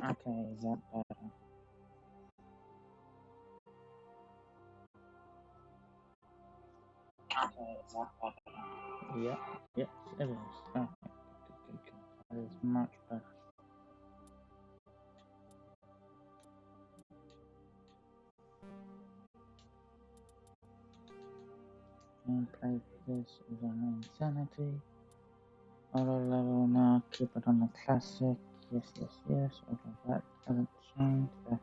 Okay, is that better? Okay, is that better? Yeah, yes, it is. Okay, good. That is much better. Gameplay for this is on Insanity. Auto level now, keep it on the classic. Yes. Okay, that hasn't changed. Okay.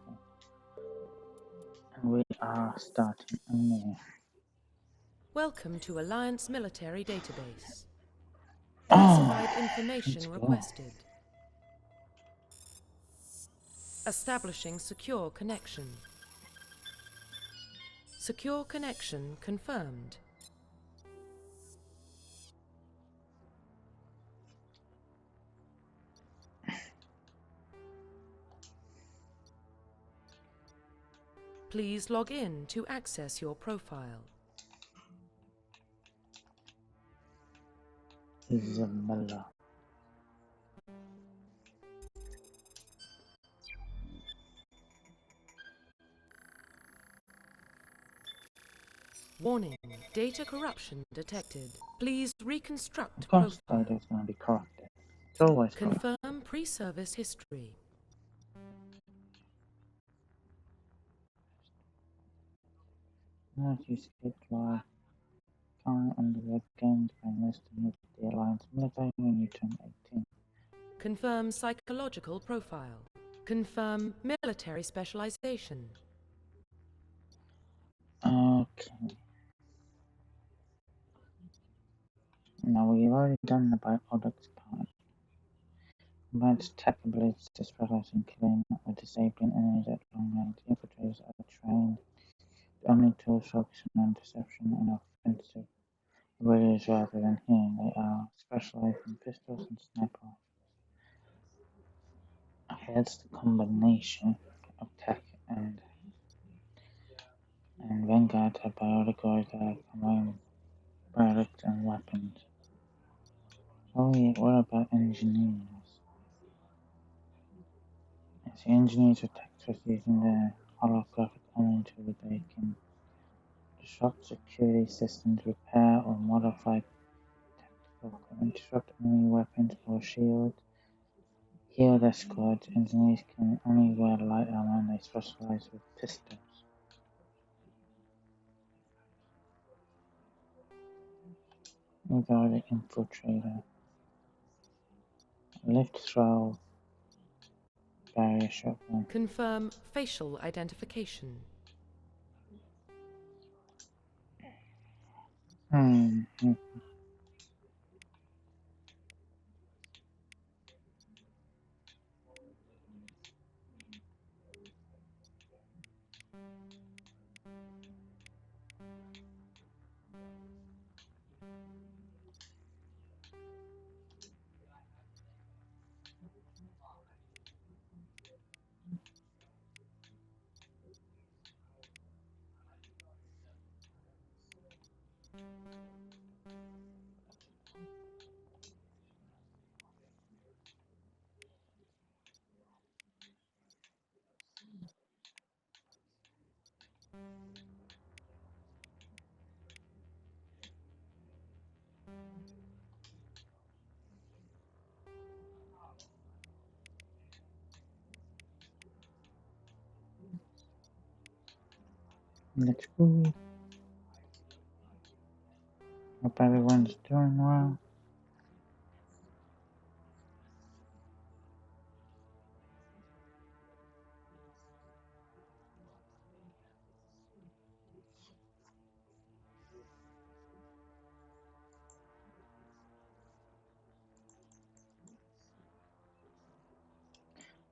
And we are starting anew. Welcome to Alliance Military Database. Oh, Classified information let's go. requested. Establishing secure connection. Secure connection confirmed. Please log in to access your profile. Isabella. Warning, data corruption detected. Please reconstruct Of course, profile. data is going to be corrupted. It's always corrupted. Confirm pre-service history. As you skipped live, current on the web games being listed with the Alliance military when you turn 18. Confirm psychological profile. Confirm military specialization. Okay. Now we've already done the byproducts part. Combines tech abilities to specialize in killing or disabling enemies at long range. Infiltrators are trained. The only tools focusing on deception and offensive abilities rather than healing. They are specialized in pistols and sniper rifles. Hence the combination of tech and Vanguard have biological that combine products and weapons. Oh yeah, what about engineers? As the engineers are tactics using the holographic element tool, they can disrupt security systems, repair or modify tactical equipment, disrupt enemy weapons or shields, heal their squads. Engineers can only wear light armor and they specialize with pistols. These are the infiltrator. Lift throw barrier shotgun. Confirm facial identification. Let's go. Hope everyone's doing well.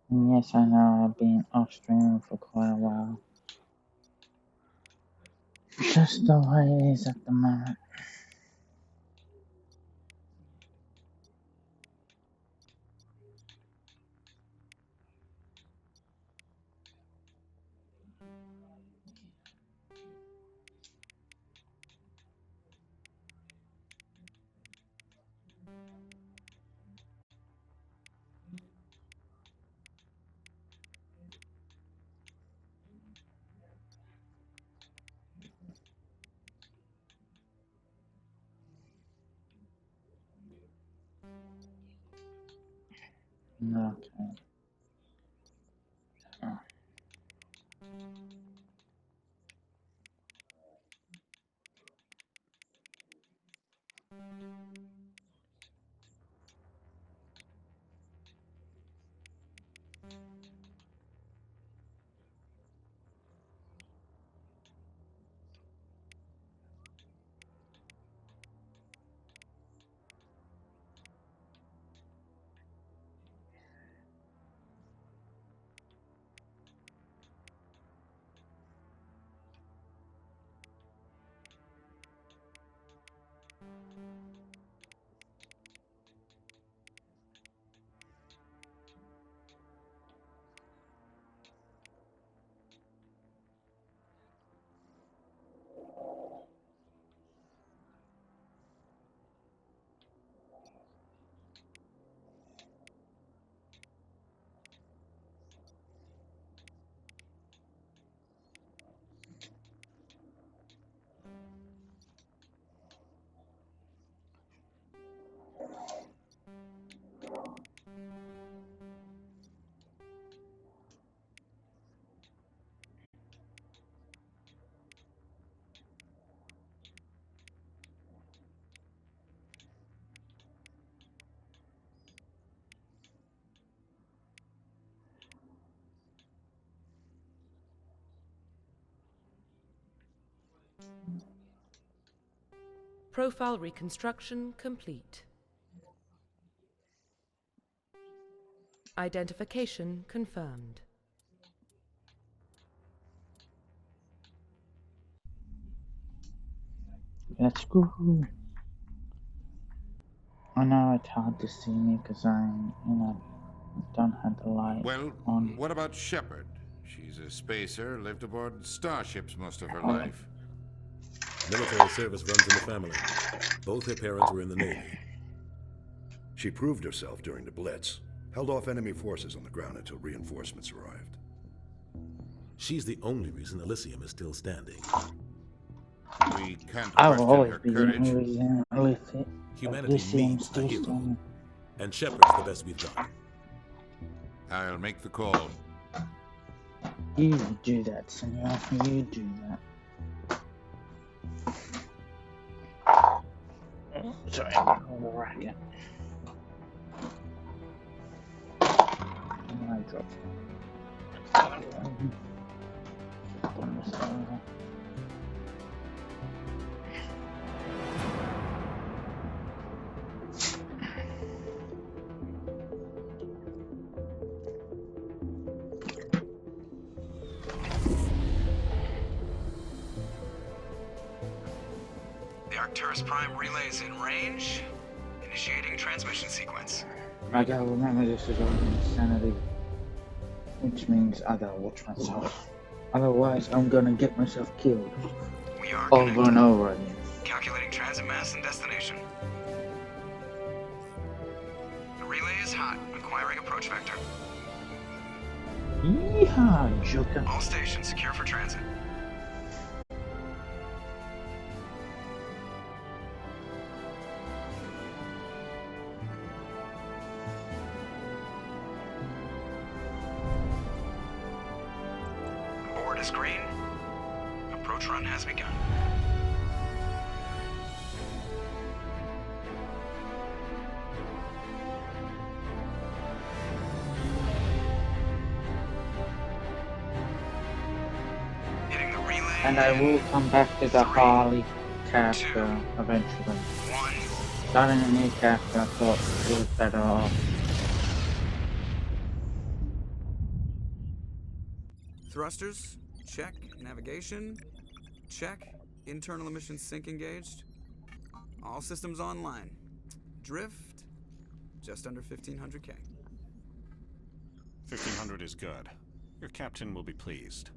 And yes, I know I've been off streaming for quite a while. Just the way it is at the moment. Okay. Oh. Profile reconstruction complete. Identification confirmed. Let's go. I know it's hard to see me because don't have the light Well, on. what about Shepard? She's a spacer, lived aboard starships most of her Oh. life. Military service runs in the family. Both her parents were in the Navy. She proved herself during the Blitz, held off enemy forces on the ground until reinforcements arrived. She's the only reason Elysium is still standing. We can't I will question always her be courage. Humanity needs a hero, and Shepard's the best we've got. I'll make the call. You do that, senor. You do that. Sorry, I'm on the racket. I dropped The Arcturus Prime relay is in range. Initiating transmission sequence. I gotta remember this is all insanity. Which means I gotta watch myself. Otherwise, I'm gonna get myself killed. We are Over connected. and over again. Calculating transit mass and destination. The relay is hot. Acquiring approach vector. Yeehaw, Joker. All stations secure for transit. Board is green. Approach run has begun. Hitting the relay. And I will come back to the 3, Harley character 2, eventually. 1. Starting a new character, I thought it was better off. Thrusters, check. Navigation, check. Internal emissions sync engaged. All systems online. Drift, just under 1500K. 1500 is good. Your captain will be pleased.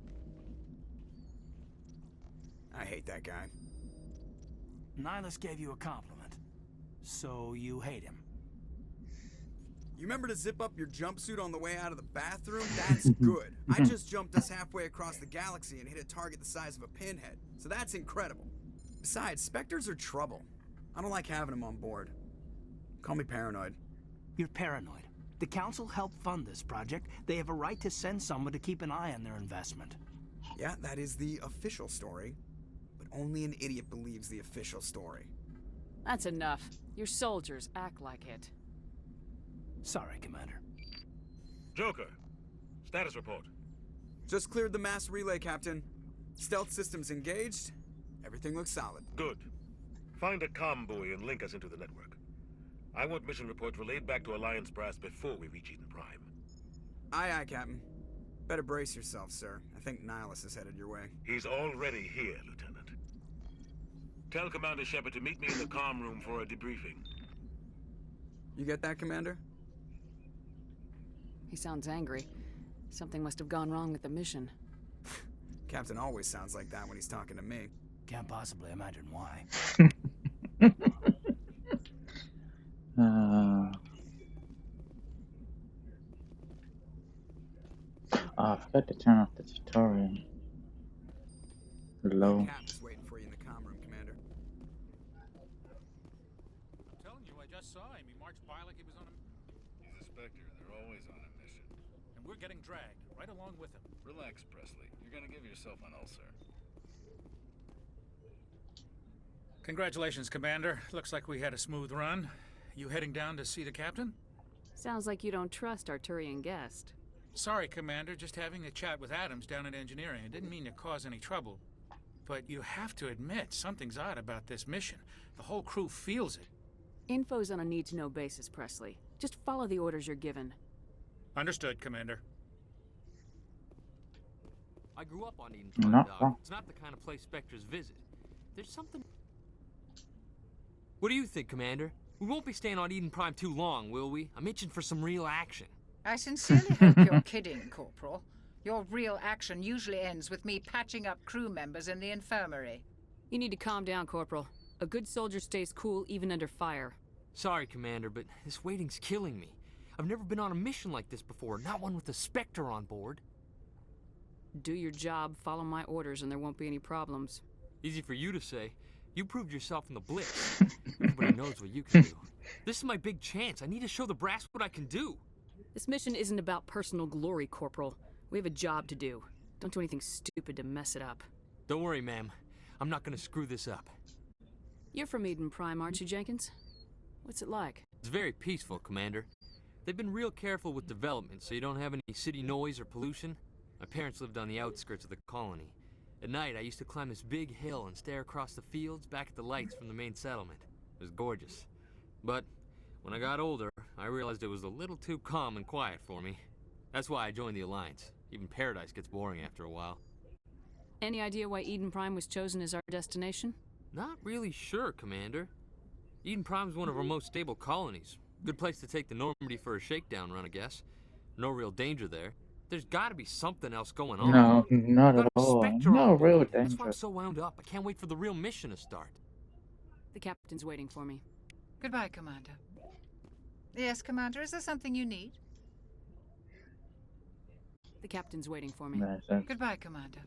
I hate that guy. Nihilus gave you a compliment, so you hate him. You remember to zip up your jumpsuit on the way out of the bathroom? That's good. I just jumped us halfway across the galaxy and hit a target the size of a pinhead, so that's incredible. Besides, Spectres are trouble. I don't like having them on board. Call me paranoid. You're paranoid. The Council helped fund this project. They have a right to send someone to keep an eye on their investment. Yeah, that is the official story. But only an idiot believes the official story. That's enough. Your soldiers act like it. Sorry, Commander. Joker, status report. Just cleared the mass relay, Captain. Stealth systems engaged. Everything looks solid. Good. Find a comm buoy and link us into the network. I want mission reports relayed back to Alliance Brass before we reach Eden Prime. Aye, aye, Captain. Better brace yourself, sir. I think Nihilus is headed your way. He's already here, Lieutenant. Tell Commander Shepard to meet me in the comm room for a debriefing. You get that, Commander? He sounds angry. Something must have gone wrong with the mission. Captain always sounds like that when he's talking to me. Can't possibly imagine why. I forgot to turn off the tutorial. Low. Cap's waiting for you in the comm room, Commander. I'm telling you, I just saw him. He marched by like he was on a... He's a Spectre. They're always on a mission. And we're getting dragged, right along with him. Relax, Presley. You're gonna give yourself an ulcer. Congratulations, Commander. Looks like we had a smooth run. You heading down to see the captain? Sounds like you don't trust our Turian guest. Sorry, Commander. Just having a chat with Adams down at engineering. I didn't mean to cause any trouble. But you have to admit, something's odd about this mission. The whole crew feels it. Info's on a need-to-know basis, Presley. Just follow the orders you're given. Understood, Commander. I grew up on Eden No, Prime, no. Doc. It's not the kind of place Spectres visit. There's something... What do you think, Commander? We won't be staying on Eden Prime too long, will we? I'm itching for some real action. I sincerely hope you're kidding, Corporal. Your real action usually ends with me patching up crew members in the infirmary. You need to calm down, Corporal. A good soldier stays cool even under fire. Sorry, Commander, but this waiting's killing me. I've never been on a mission like this before, not one with a Spectre on board. Do your job, follow my orders, and there won't be any problems. Easy for you to say. You proved yourself in the Blitz. Everybody knows what you can do. This is my big chance. I need to show the brass what I can do. This mission isn't about personal glory, Corporal. We have a job to do. Don't do anything stupid to mess it up. Don't worry, ma'am. I'm not gonna screw this up. You're from Eden Prime, aren't you, Jenkins? What's it like? It's very peaceful, Commander. They've been real careful with development, so you don't have any city noise or pollution. My parents lived on the outskirts of the colony. At night, I used to climb this big hill and stare across the fields back at the lights from the main settlement. It was gorgeous. But when I got older, I realized it was a little too calm and quiet for me. That's why I joined the Alliance. Even paradise gets boring after a while. Any idea why Eden Prime was chosen as our destination? Not really sure, Commander. Eden Prime's one of our most stable colonies. Good place to take the Normandy for a shakedown run, I guess. No real danger there. There's gotta be something else going on. No, not at all. No real That's why I'm danger. so wound up. I can't wait for the real mission to start. The captain's waiting for me. Goodbye, Commander. Yes, Commander, is there something you need? The captain's waiting for me. That's it. Goodbye, Commander.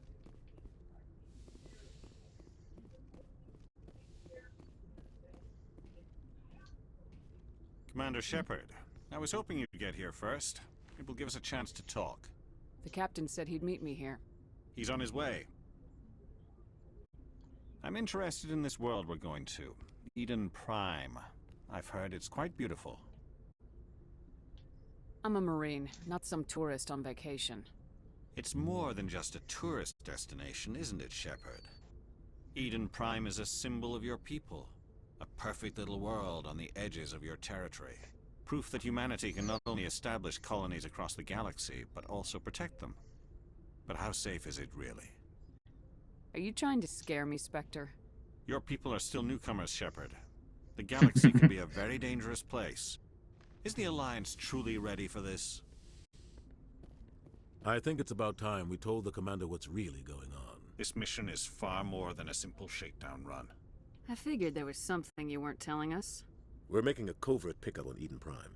Commander Shepard, I was hoping you'd get here first. It will give us a chance to talk. The captain said he'd meet me here. He's on his way. I'm interested in this world we're going to. Eden Prime. I've heard it's quite beautiful. I'm a Marine, not some tourist on vacation. It's more than just a tourist destination, isn't it, Shepard? Eden Prime is a symbol of your people. A perfect little world on the edges of your territory. Proof that humanity can not only establish colonies across the galaxy, but also protect them. But how safe is it really? Are you trying to scare me, Spectre? Your people are still newcomers, Shepard. The galaxy can be a very dangerous place. Is the Alliance truly ready for this? I think it's about time we told the commander what's really going on. This mission is far more than a simple shakedown run. I figured there was something you weren't telling us. We're making a covert pickup on Eden Prime.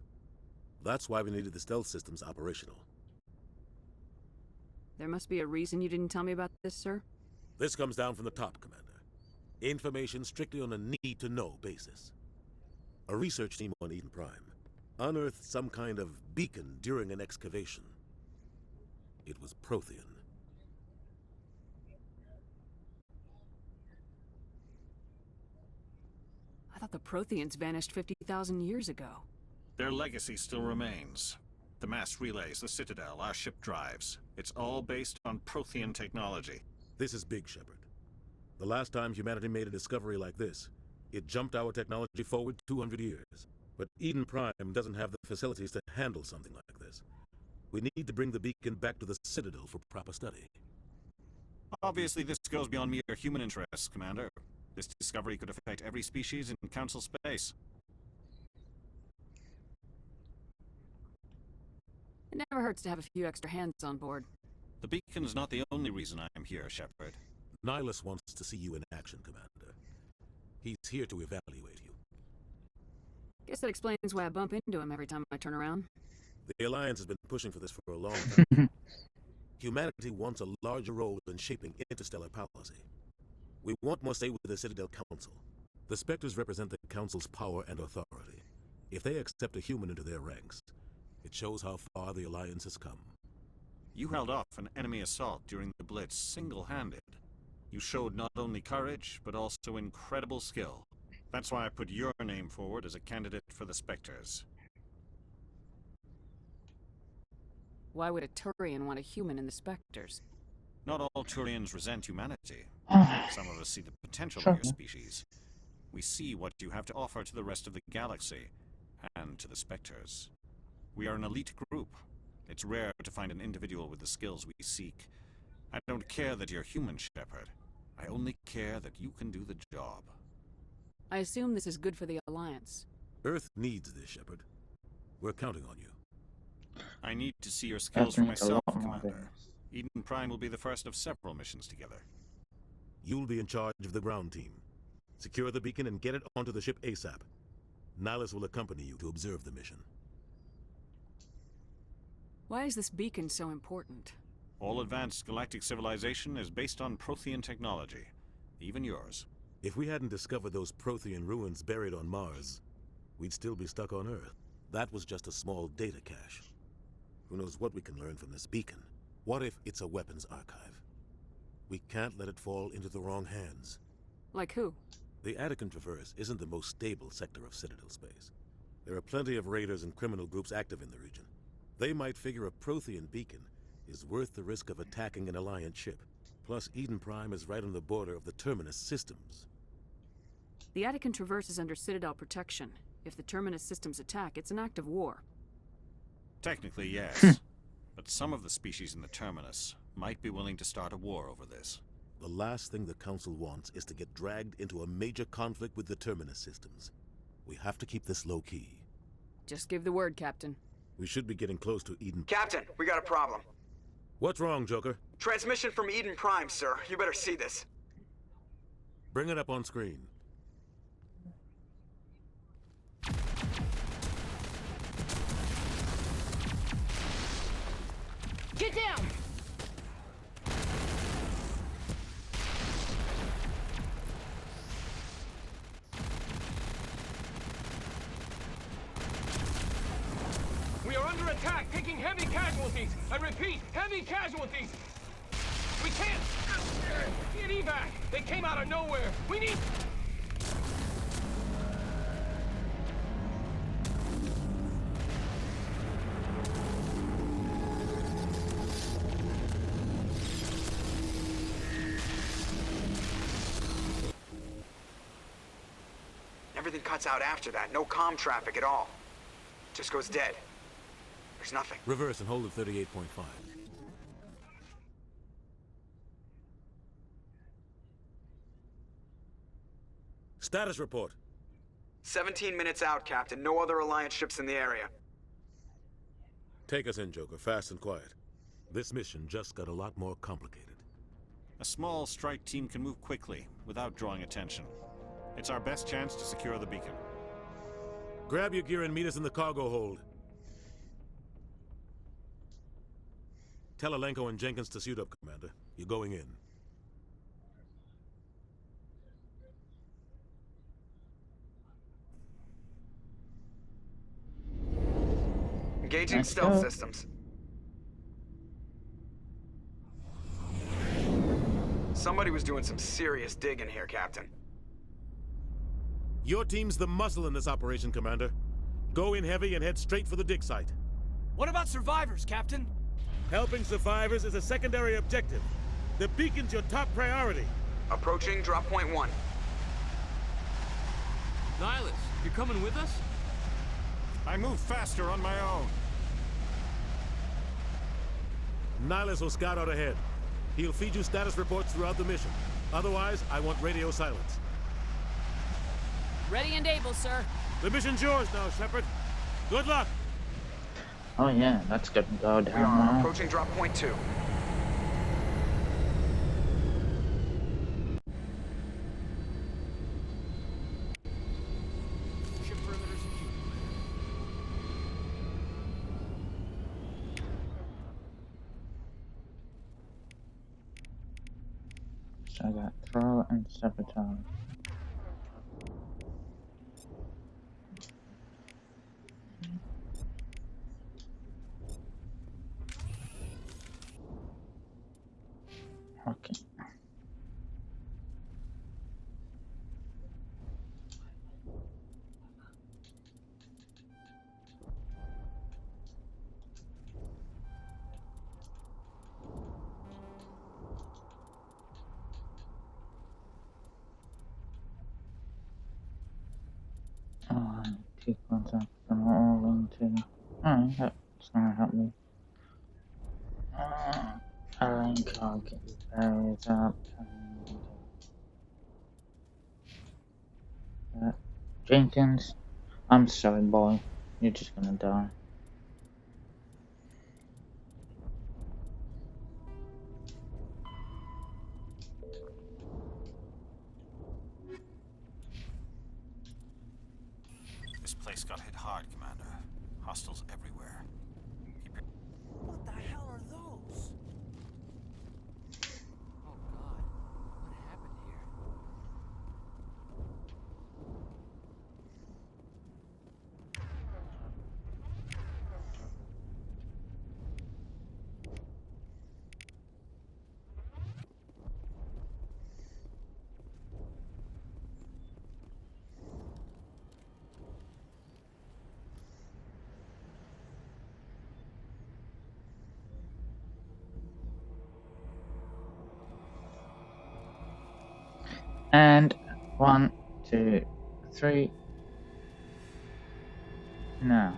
That's why we needed the stealth systems operational. There must be a reason you didn't tell me about this, sir? This comes down from the top, Commander. Information strictly on a need-to-know basis. A research team on Eden Prime unearthed some kind of beacon during an excavation. It was Prothean. I thought the Protheans vanished 50,000 years ago. Their legacy still remains. The mass relays, the Citadel, our ship drives. It's all based on Prothean technology. This is big, Shepard. The last time humanity made a discovery like this, it jumped our technology forward 200 years. But Eden Prime doesn't have the facilities to handle something like this. We need to bring the beacon back to the Citadel for proper study. Obviously, this goes beyond mere human interests, Commander. This discovery could affect every species in Council space. It never hurts to have a few extra hands on board. The beacon's not the only reason I'm here, Shepard. Nihilus wants to see you in action, Commander. He's here to evaluate you. Guess that explains why I bump into him every time I turn around. The Alliance has been pushing for this for a long time. Humanity wants a larger role in shaping interstellar policy. We want more say with the Citadel Council. The Spectres represent the Council's power and authority. If they accept a human into their ranks, it shows how far the Alliance has come. You held off an enemy assault during the Blitz single-handed. You showed not only courage, but also incredible skill. That's why I put your name forward as a candidate for the Spectres. Why would a Turian want a human in the Spectres? Not all Turians resent humanity. Some of us see the potential of your species. We see what you have to offer to the rest of the galaxy, and to the Spectres. We are an elite group. It's rare to find an individual with the skills we seek. I don't care that you're human, Shepard. I only care that you can do the job. I assume this is good for the Alliance. Earth needs this, Shepard. We're counting on you. I need to see your skills for myself, Commander. Eden Prime will be the first of several missions together. You'll be in charge of the ground team. Secure the beacon and get it onto the ship ASAP. Nihilus will accompany you to observe the mission. Why is this beacon so important? All advanced galactic civilization is based on Prothean technology. Even yours. If we hadn't discovered those Prothean ruins buried on Mars, we'd still be stuck on Earth. That was just a small data cache. Who knows what we can learn from this beacon? What if it's a weapons archive? We can't let it fall into the wrong hands. Like who? The Attican Traverse isn't the most stable sector of Citadel space. There are plenty of raiders and criminal groups active in the region. They might figure a Prothean beacon is worth the risk of attacking an Alliance ship. Plus, Eden Prime is right on the border of the Terminus systems. The Attican Traverse is under Citadel protection. If the Terminus systems attack, it's an act of war. Technically, yes. But some of the species in the Terminus might be willing to start a war over this. The last thing the Council wants is to get dragged into a major conflict with the Terminus systems. We have to keep this low-key. Just give the word, Captain. We should be getting close to Eden. Captain, we got a problem. What's wrong, Joker? Transmission from Eden Prime, sir. You better see this. Bring it up on screen. Get down! We are under attack, taking heavy casualties. I repeat, heavy casualties. We can't get evac. They came out of nowhere. We need... Everything cuts out after that. No comm traffic at all. Just goes dead. There's nothing. Reverse and hold at 38.5. Status report. 17 minutes out, Captain. No other Alliance ships in the area. Take us in, Joker. Fast and quiet. This mission just got a lot more complicated. A small strike team can move quickly, without drawing attention. It's our best chance to secure the beacon. Grab your gear and meet us in the cargo hold. Tell Alenko and Jenkins to suit up, Commander. You're going in. Engaging Let's stealth go. systems. Somebody was doing some serious digging here, Captain. Your team's the muscle in this operation, Commander. Go in heavy and head straight for the dig site. What about survivors, Captain? Helping survivors is a secondary objective. The beacon's your top priority. Approaching drop point 1. Nihilus, you're coming with us? I move faster on my own. Nihilus will scout out ahead. He'll feed you status reports throughout the mission. Otherwise, I want radio silence. Ready and able, sir. The mission's yours now, Shepard. Good luck! Oh yeah, that's gonna go We down are now. approaching drop point 2. Ship perimeter secure. So I got throw and sabotage. Okay. Two contacts them all into. Oh, that's gonna help me. Link, I'll get these barriers up. And, Jenkins, I'm sorry, boy. You're just gonna die. This place got hit hard, Commander. Hostiles everywhere. Keep your... What the hell are those? Oh God, what happened here? And 1, 2, 3. Now.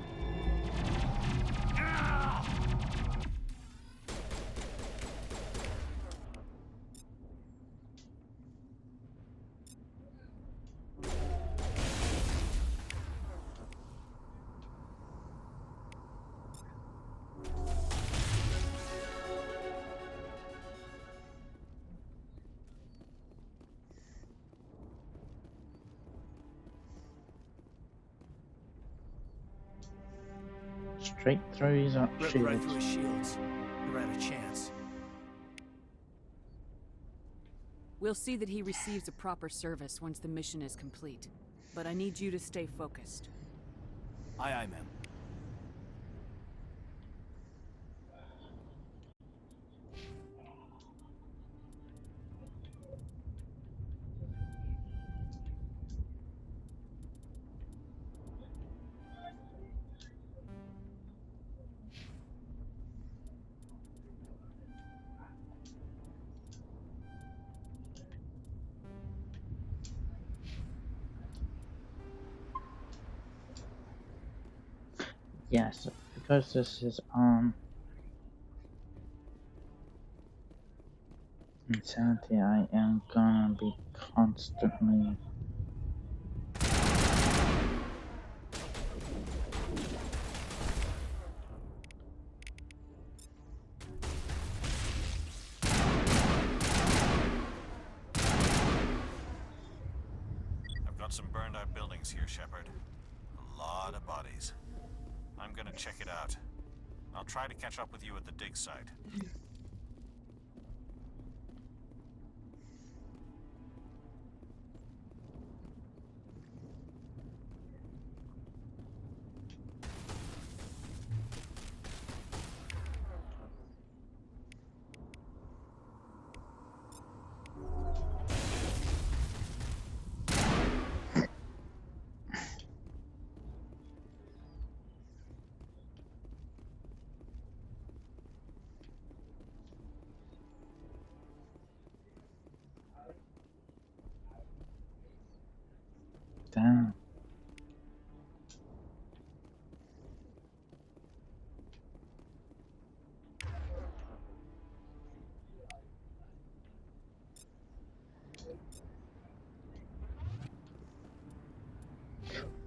Straight through his Ripped shields. right through his shields. Never had a chance. We'll see that he receives a proper service once the mission is complete. But I need you to stay focused. Aye, aye, ma'am. Yes, because this is Insanity, I am gonna be constantly I've got some burned out buildings here, Shepard. A lot of bodies. I'm gonna check it out. I'll try to catch up with you at the dig site.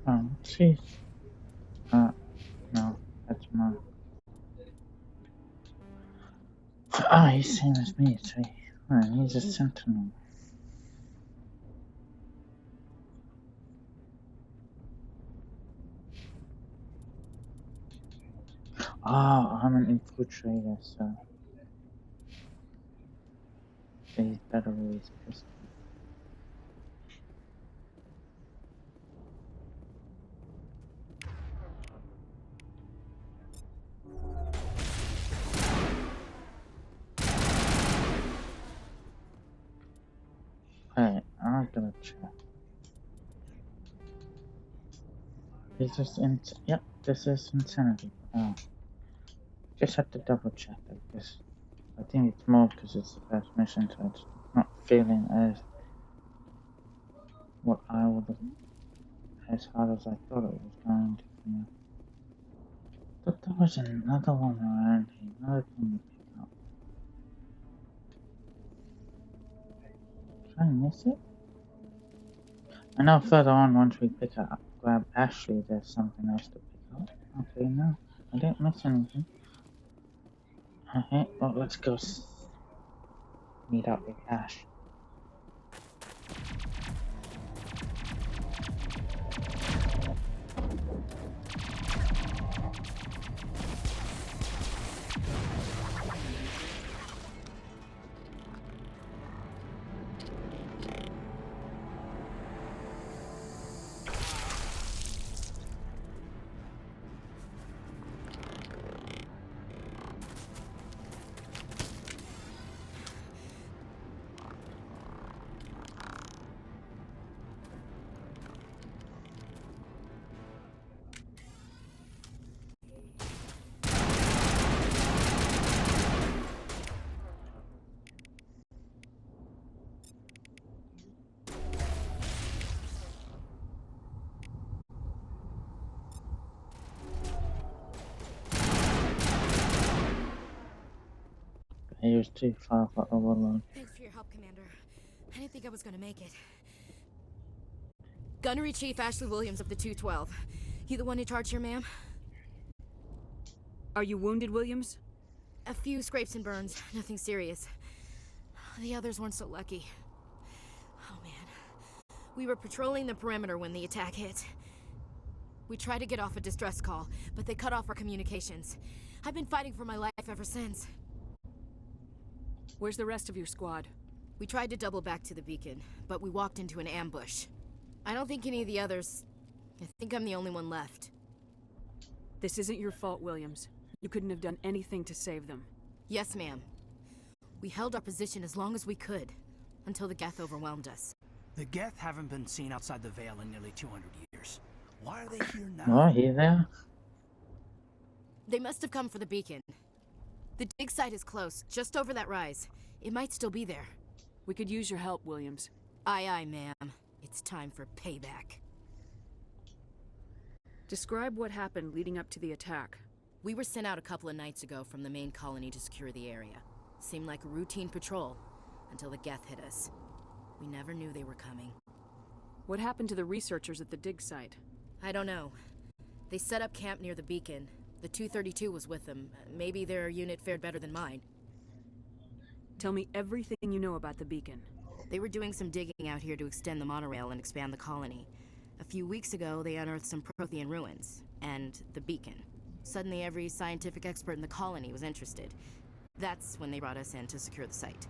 Oh, jeez. No, that's not. Ah, he's same as me, so he's a sentinel. Ah, I'm an infiltrator, so he's better with his pistol. Hey, I'm gonna check. Is this yep, this is Insanity. Oh, just have to double check it, because I think it's more because it's the first mission, so it's not feeling as what I would have, as hard as I thought it was going to be. But there was another one around here, another thing to pick up. Did I miss it? I know further on, once we grab Ashley, there's something else to pick up. Okay, no, I didn't miss anything. Okay, well, let's go meet up with Ash. He was too far for overload. Thanks for your help, Commander. I didn't think I was gonna make it. Gunnery Chief Ashley Williams of the 212. You the one in charge here, ma'am? Are you wounded, Williams? A few scrapes and burns, nothing serious. The others weren't so lucky. Oh man. We were patrolling the perimeter when the attack hit. We tried to get off a distress call, but they cut off our communications. I've been fighting for my life ever since. Where's the rest of your squad? We tried to double back to the beacon, but we walked into an ambush. I don't think any of the others... I think I'm the only one left. This isn't your fault, Williams. You couldn't have done anything to save them. Yes, ma'am. We held our position as long as we could, until the Geth overwhelmed us. The Geth haven't been seen outside the Veil in nearly 200 years. Why are they here now? Oh, he's there. They must have come for the beacon. The dig site is close, just over that rise. It might still be there. We could use your help, Williams. Aye, aye, ma'am. It's time for payback. Describe what happened leading up to the attack. We were sent out a couple of nights ago from the main colony to secure the area. Seemed like a routine patrol, until the Geth hit us. We never knew they were coming. What happened to the researchers at the dig site? I don't know. They set up camp near the beacon. The 232 was with them. Maybe their unit fared better than mine. Tell me everything you know about the beacon. They were doing some digging out here to extend the monorail and expand the colony. A few weeks ago, they unearthed some Prothean ruins, and the beacon. Suddenly, every scientific expert in the colony was interested. That's when they brought us in to secure the site.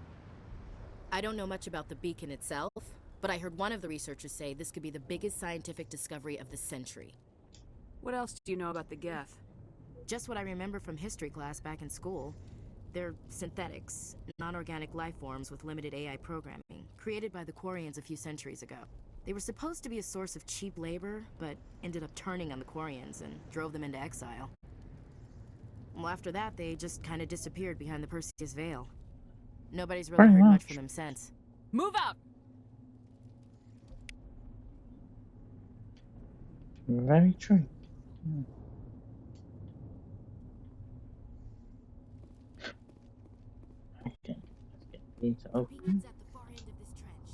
I don't know much about the beacon itself, but I heard one of the researchers say this could be the biggest scientific discovery of the century. What else do you know about the Geth? Just what I remember from history class back in school. They're synthetics, non-organic life forms with limited AI programming, created by the Quarians a few centuries ago. They were supposed to be a source of cheap labor, but ended up turning on the Quarians and drove them into exile. Well, after that, they just kind of disappeared behind the Perseus Veil. Nobody's really heard much from them since. Move out! Very true. Okay, let's get these open. At the far end of this trench.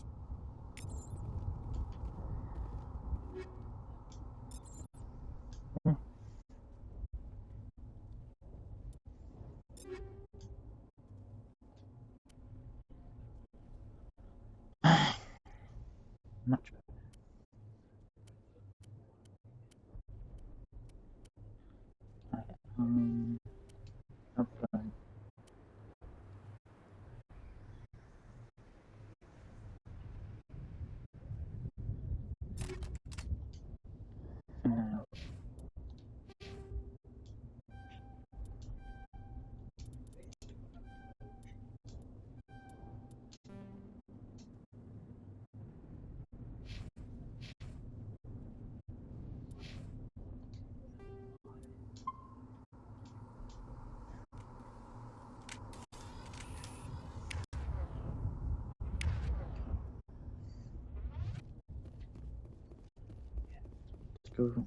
Upload. No. Google.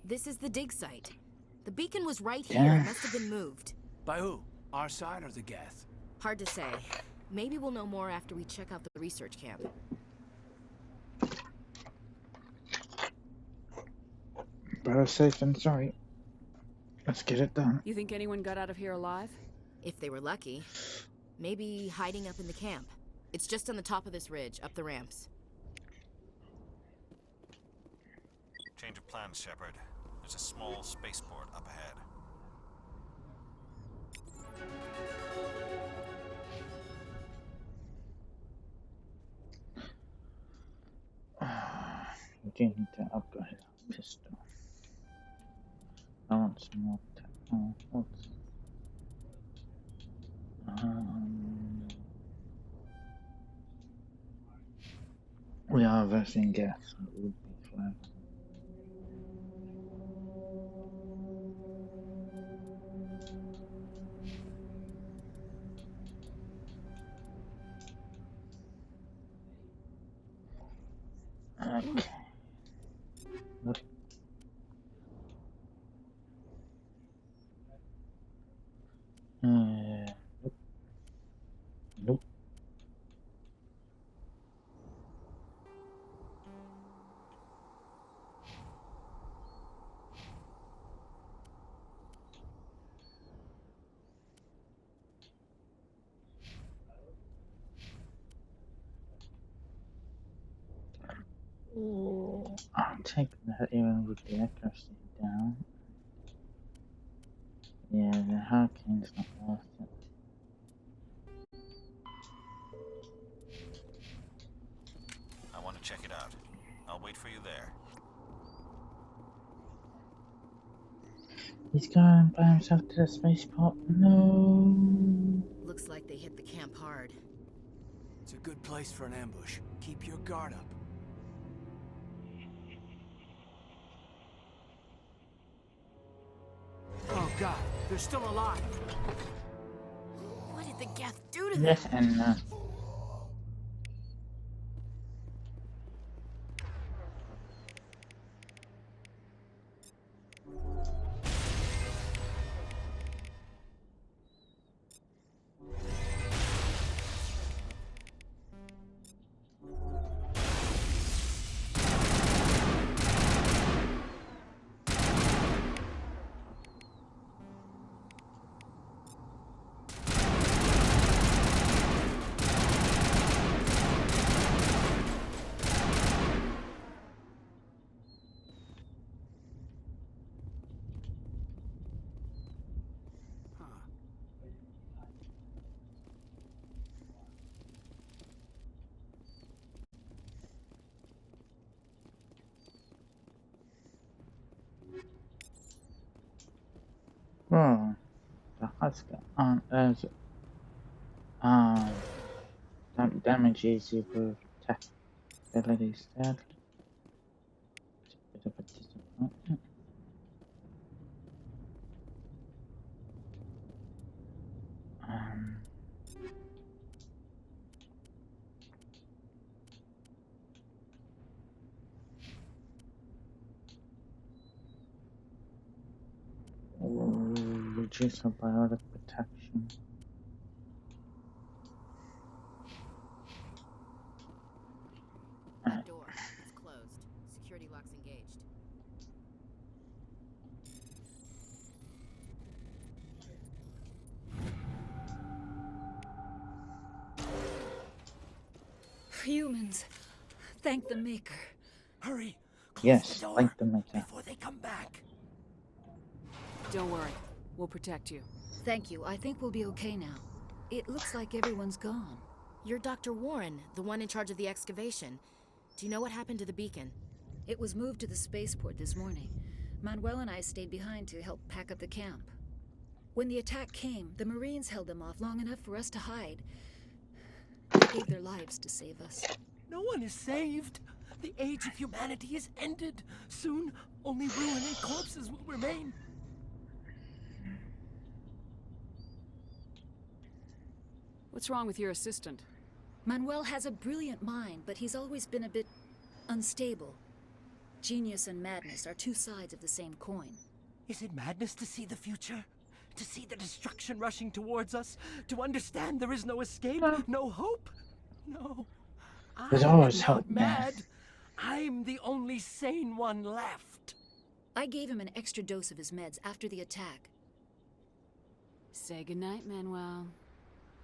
This is the dig site. The beacon was right here. It must have been moved. By who? Our side or the Geth? Hard to say. Maybe we'll know more after we check out the research camp. Better safe than sorry. Let's get it done. You think anyone got out of here alive? If they were lucky. Maybe hiding up in the camp. It's just on the top of this ridge, up the ramps. Change of plans, Shepard. There's a small spaceport up ahead. We do need to upgrade our pistol. I want some more what's we are versing gas, so it would be flagged. Okay. Look. Nope. Nope. I'll take that even with the accuracy down. Yeah, the hurricane's not worth it. I want to check it out. I'll wait for you there. He's going by himself to the spaceport. No. Looks like they hit the camp hard. It's a good place for an ambush. Keep your guard up. Oh god, they're still alive. What did the Geth do to them? Yes and no. Oh, the Husker. There's don't damage easy with attack abilities. Sadly, it's a bit of a disappointment. Reduce her biotic protection. That door. It's closed. Security lock's engaged. Humans. Thank the Maker. Hurry. Yes, thank the Maker. Before they come back. Don't worry. We'll protect you. Thank you. I think we'll be okay now. It looks like everyone's gone. You're Dr. Warren, the one in charge of the excavation. Do you know what happened to the beacon? It was moved to the spaceport this morning. Manuel and I stayed behind to help pack up the camp. When the attack came, the Marines held them off long enough for us to hide. They gave their lives to save us. No one is saved. The age of humanity is ended. Soon, only ruin and corpses will remain. What's wrong with your assistant? Manuel has a brilliant mind, but he's always been a bit unstable. Genius and madness are two sides of the same coin. Is it madness to see the future? To see the destruction rushing towards us? To understand there is no escape? No hope? No. There's I always am hope, not mad. I'm the only sane one left. I gave him an extra dose of his meds after the attack. Say goodnight, Manuel.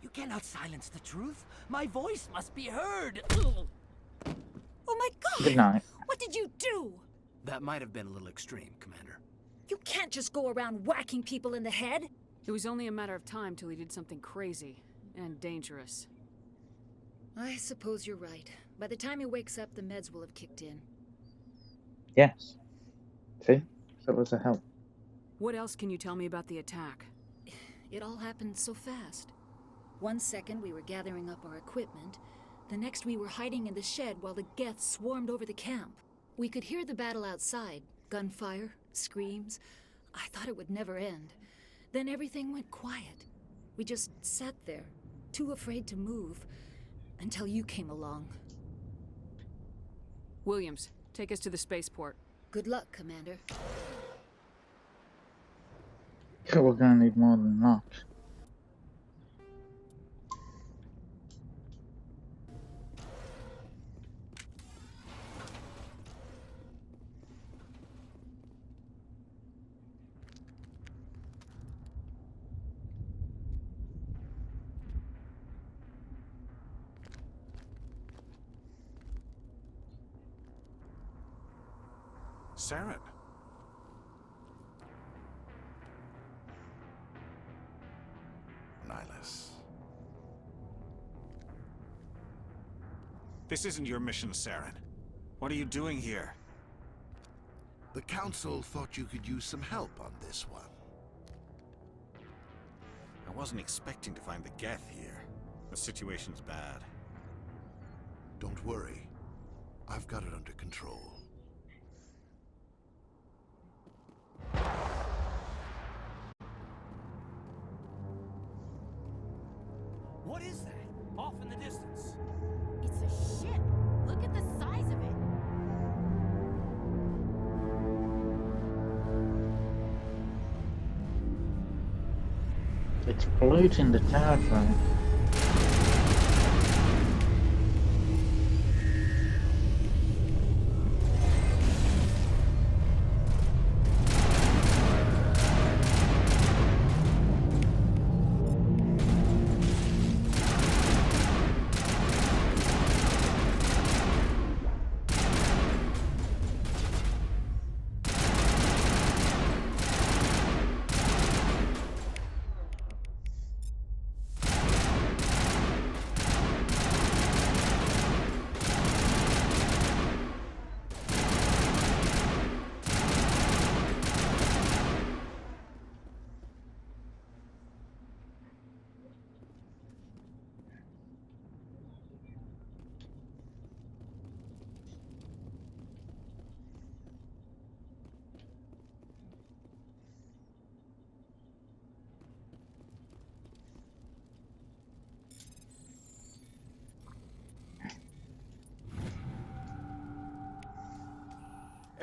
You cannot silence the truth. My voice must be heard. Oh my God! Good night. What did you do? That might have been a little extreme, Commander. You can't just go around whacking people in the head. It was only a matter of time till he did something crazy and dangerous. I suppose you're right. By the time he wakes up, the meds will have kicked in. Yes. See? That was a help. What else can you tell me about the attack? It all happened so fast. 1 second we were gathering up our equipment. The next we were hiding in the shed while the Geth swarmed over the camp. We could hear the battle outside. Gunfire, screams. I thought it would never end. Then everything went quiet. We just sat there, too afraid to move, until you came along. Williams, take us to the spaceport. Good luck, Commander. We're gonna need more than that. Saren. Nihilus. This isn't your mission, Saren. What are you doing here? The Council thought you could use some help on this one. I wasn't expecting to find the Geth here. The situation's bad. Don't worry. I've got it under control. What is that? Off in the distance. It's a ship. Look at the size of it. It's polluting the territory.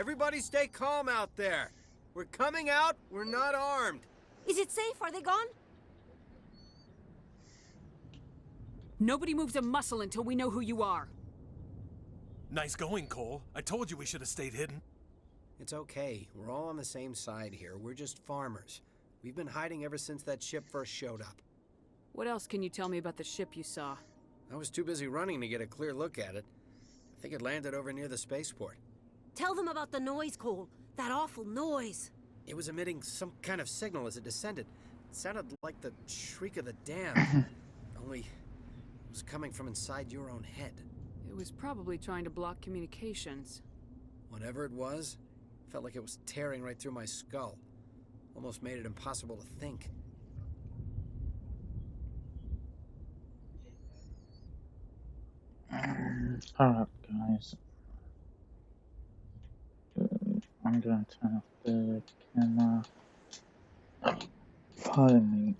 Everybody stay calm out there. We're coming out, we're not armed. Is it safe? Are they gone? Nobody moves a muscle until we know who you are. Nice going, Cole. I told you we should have stayed hidden. It's okay. We're all on the same side here. We're just farmers. We've been hiding ever since that ship first showed up. What else can you tell me about the ship you saw? I was too busy running to get a clear look at it. I think it landed over near the spaceport. Tell them about the noise, Cole. That awful noise. It was emitting some kind of signal as it descended. It sounded like the shriek of the damned. Only it was coming from inside your own head. It was probably trying to block communications. Whatever it was, felt like it was tearing right through my skull. Almost made it impossible to think. Alright, guys. I'm going to turn off the camera. Pardon me.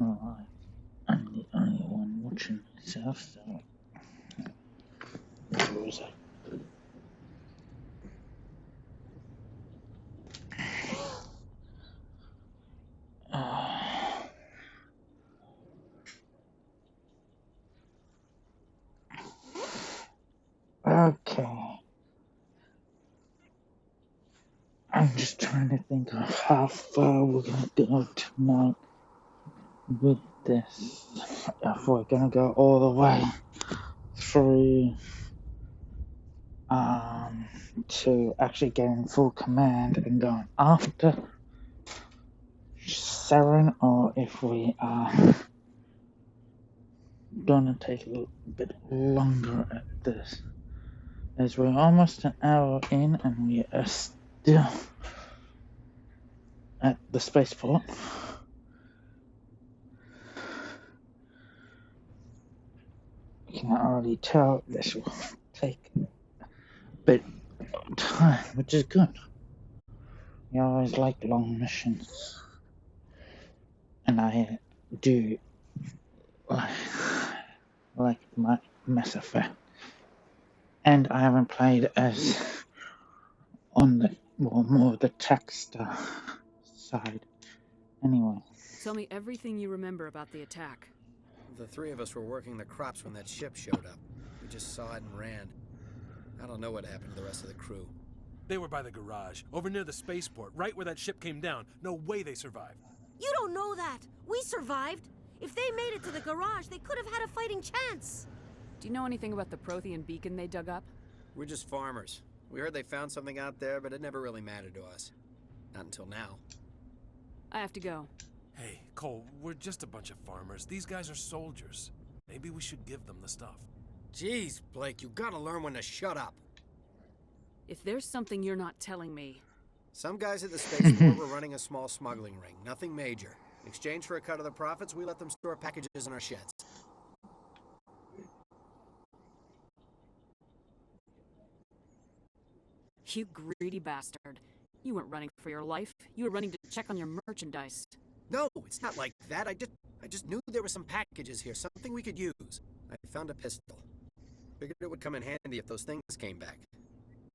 Alright, I'm the only one watching myself, so loser. Okay. I'm just trying to think of how far we're gonna go tonight with this. If we're gonna go all the way through to actually getting full command and going after Saren, or if we are gonna take a little bit longer at this, as we're almost an hour in and we are still at the spaceport. You can already tell this will take a bit of time, which is good. We always like long missions, and I do like my Mass Effect. And I haven't played as on the more of the text side. Anyway. Tell me everything you remember about the attack. The three of us were working the crops when that ship showed up. We just saw it and ran. I don't know what happened to the rest of the crew. They were by the garage, over near the spaceport, right where that ship came down. No way they survived. You don't know that. We survived. If they made it to the garage, they could have had a fighting chance. Do you know anything about the Prothean beacon they dug up? We're just farmers. We heard they found something out there, but it never really mattered to us. Not until now. I have to go. Hey, Cole, we're just a bunch of farmers. These guys are soldiers. Maybe we should give them the stuff. Jeez, Blake, you gotta learn when to shut up. If there's something you're not telling me... Some guys at the spaceport were running a small smuggling ring. Nothing major. In exchange for a cut of the profits, we let them store packages in our sheds. You greedy bastard. You weren't running for your life. You were running to check on your merchandise. No, it's not like that. I just knew there were some packages here, something we could use. I found a pistol. Figured it would come in handy if those things came back.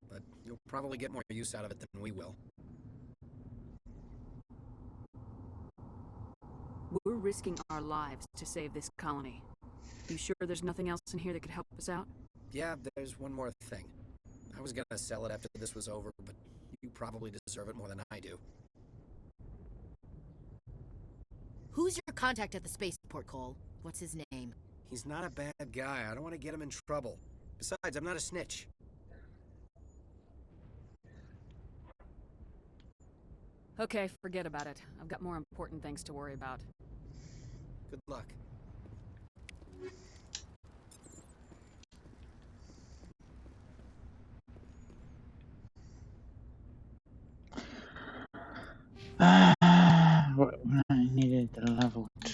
But you'll probably get more use out of it than we will. We're risking our lives to save this colony. You sure there's nothing else in here that could help us out? Yeah, there's one more thing. I was gonna sell it after this was over, but you probably deserve it more than I do. Who's your contact at the spaceport, Cole? What's his name? He's not a bad guy. I don't want to get him in trouble. Besides, I'm not a snitch. Okay, forget about it. I've got more important things to worry about. Good luck.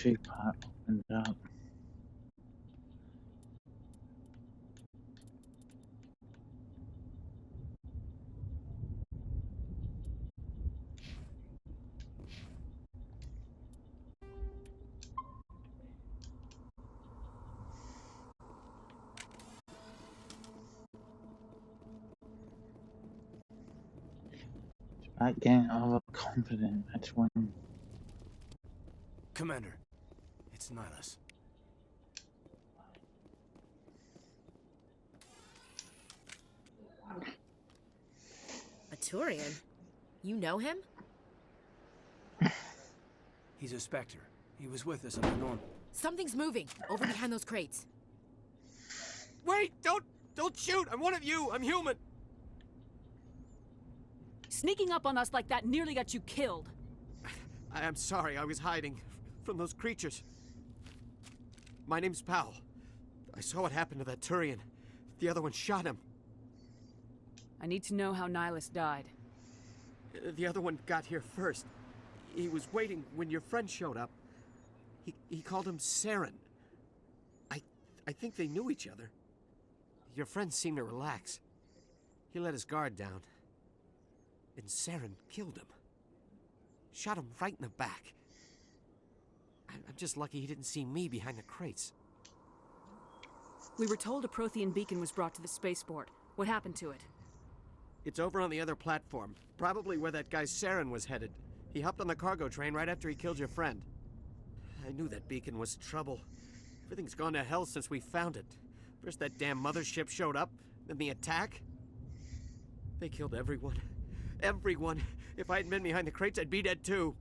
two-part opened up. About getting overconfident, that's when... Commander, it's Nihilus. A Turian? You know him? He's a Spectre. He was with us on the Norm. Something's moving, over behind those crates. Wait! Don't shoot! I'm one of you! I'm human! Sneaking up on us like that nearly got you killed. I'm sorry, I was hiding from those creatures. My name's Powell. I saw what happened to that Turian. The other one shot him. I need to know how Nihilus died. The other one got here first. He was waiting when your friend showed up. He called him Saren. I think they knew each other. Your friend seemed to relax. He let his guard down. And Saren killed him. Shot him right in the back. I'm just lucky he didn't see me behind the crates. We were told a Prothean beacon was brought to the spaceport. What happened to it? It's over on the other platform. Probably where that guy Saren was headed. He hopped on the cargo train right after he killed your friend. I knew that beacon was trouble. Everything's gone to hell since we found it. First that damn mothership showed up, then the attack. They killed everyone. Everyone. If I hadn't been behind the crates, I'd be dead too.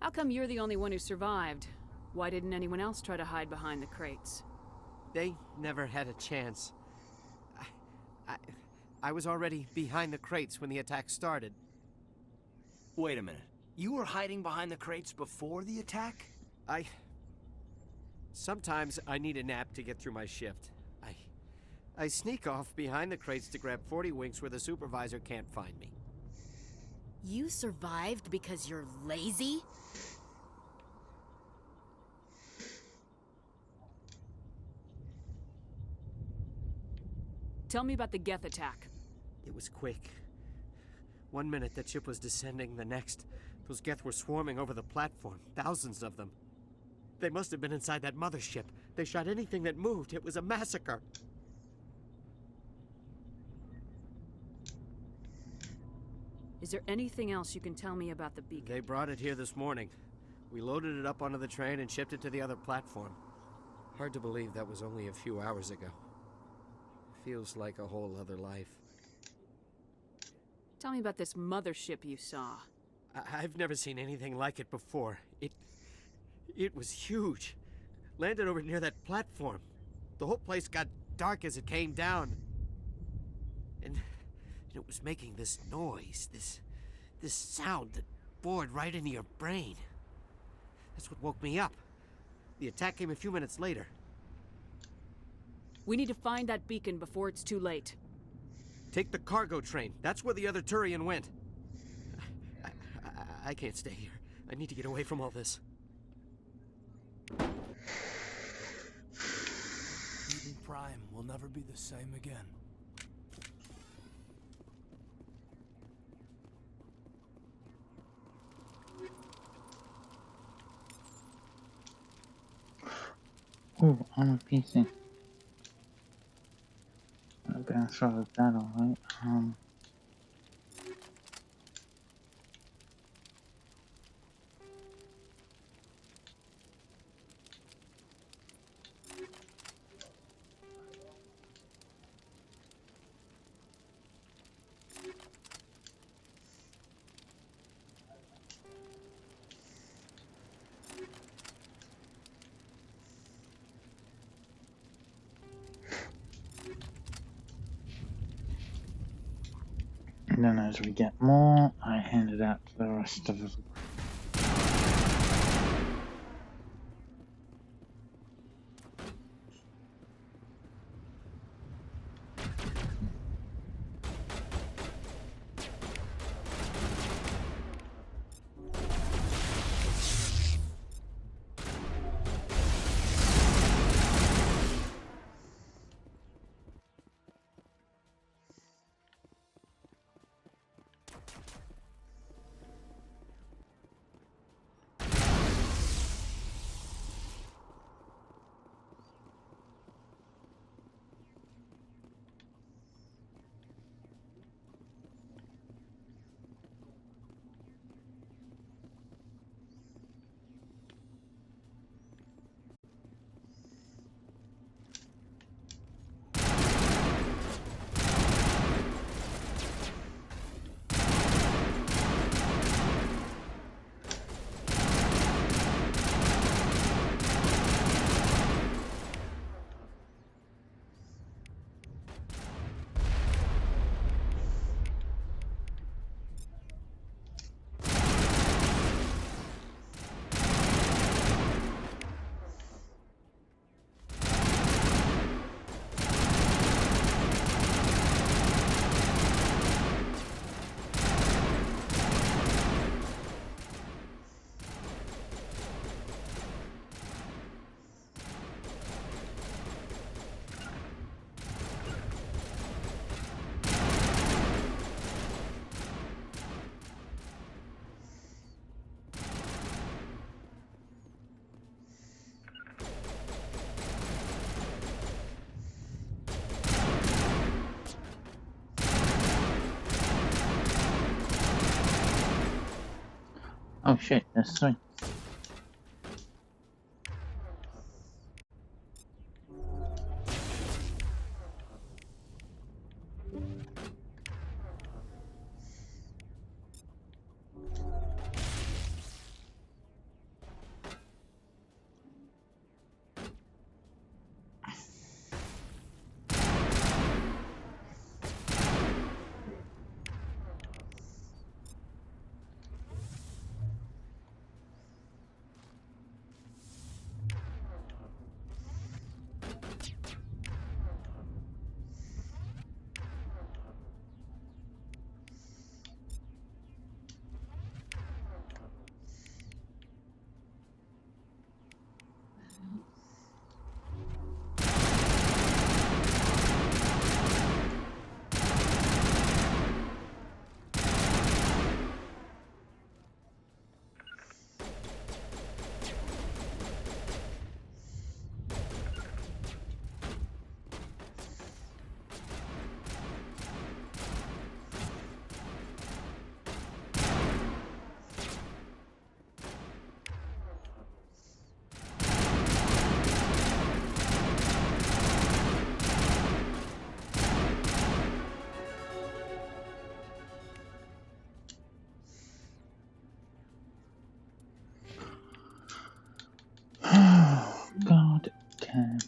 How come you're the only one who survived? Why didn't anyone else try to hide behind the crates? They never had a chance. I was already behind the crates when the attack started. Wait a minute. You were hiding behind the crates before the attack? Sometimes I need a nap to get through my shift. I sneak off behind the crates to grab 40 winks where the supervisor can't find me. You survived because you're lazy? Tell me about the Geth attack. It was quick. 1 minute that ship was descending, the next, those Geth were swarming over the platform, thousands of them. They must have been inside that mothership. They shot anything that moved. It was a massacre. Is there anything else you can tell me about the beacon? They brought it here this morning. We loaded it up onto the train and shipped it to the other platform. Hard to believe that was only a few hours ago. Feels like a whole other life. Tell me about this mothership you saw. I've never seen anything like it before. It was huge. Landed over near that platform. The whole place got dark as it came down. And it was making this noise, this sound that bored right into your brain. That's what woke me up. The attack came a few minutes later. We need to find that beacon before it's too late. Take the cargo train. That's where the other Turian went. I can't stay here. I need to get away from all this. Eden Prime will never be the same again. Oh, I'm a PC. I've been through that alright. And then as we get more, I hand it out to the rest of us. Oh shit, that's right. God damn.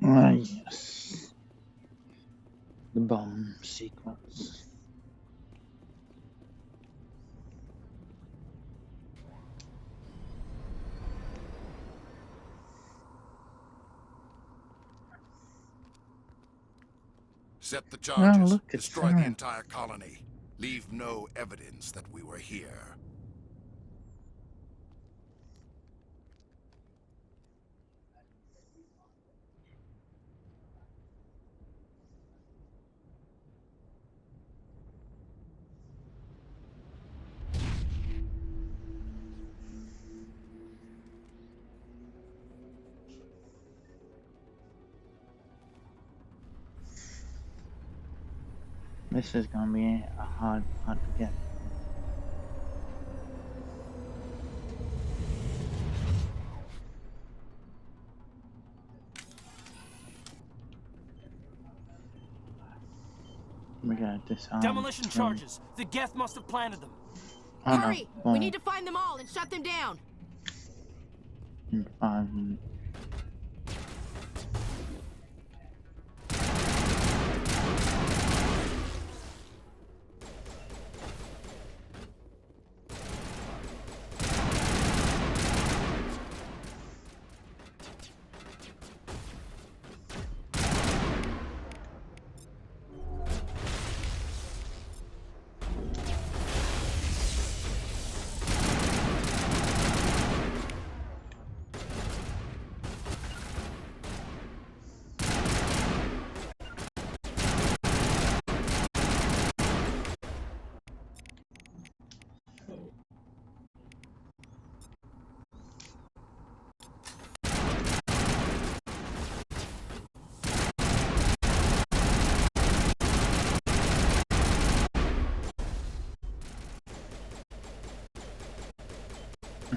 Ah, yes. The bomb sequence. Set the Oh, charges. look, it's Destroy the Sarah. entire colony. Leave no evidence that we were here. This is gonna be a hard part to get. We gotta disarm. Demolition charges. The Geth must have planted them. Oh, Hurry! no. We need to find them all and shut them down. In 5 minutes.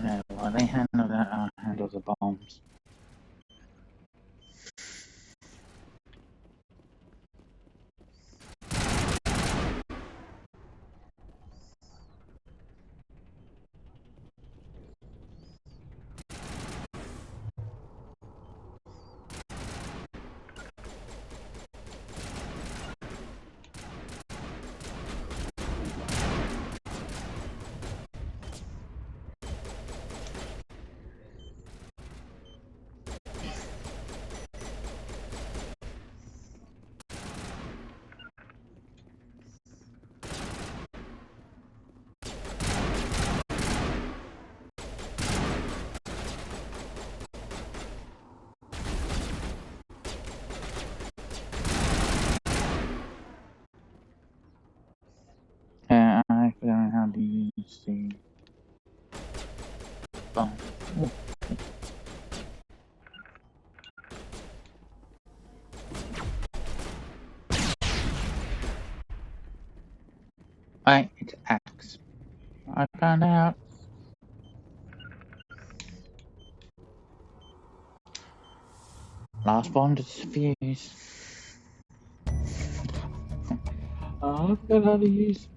Yeah, well, they handle that, handle the bombs. Let's see. Oh. Oh. Right, it's Axe. I found out. Last one to defuse. Oh, I forgot how to use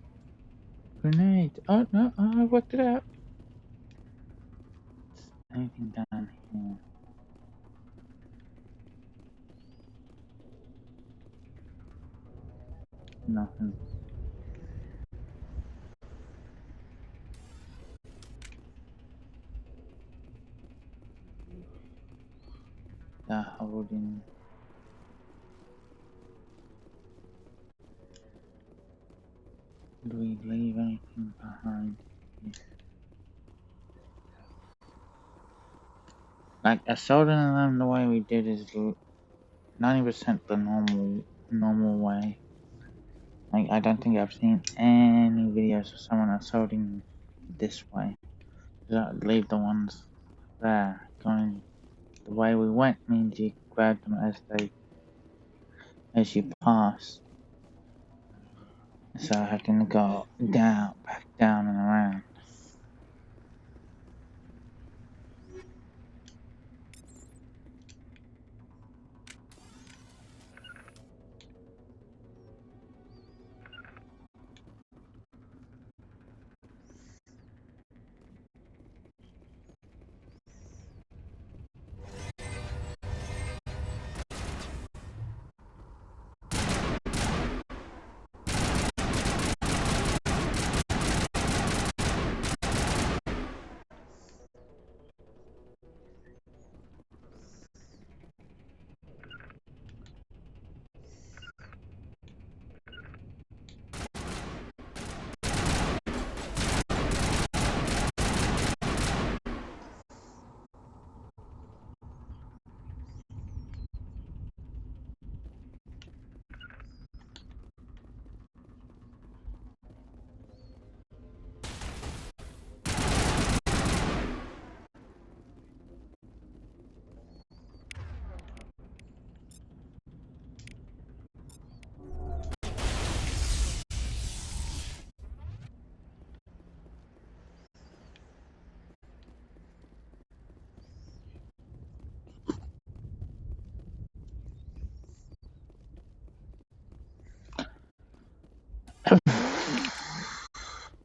grenade. Oh no, I worked it out. Anything down here? Nothing. They're holding. Do we leave anything behind here? Like, soldering them the way we did is 90% the normal way. Like, I don't think I've seen any videos of someone soldering this way. Leave the ones there. Going the way we went means you grab them as you pass. So having to go down, back down and around.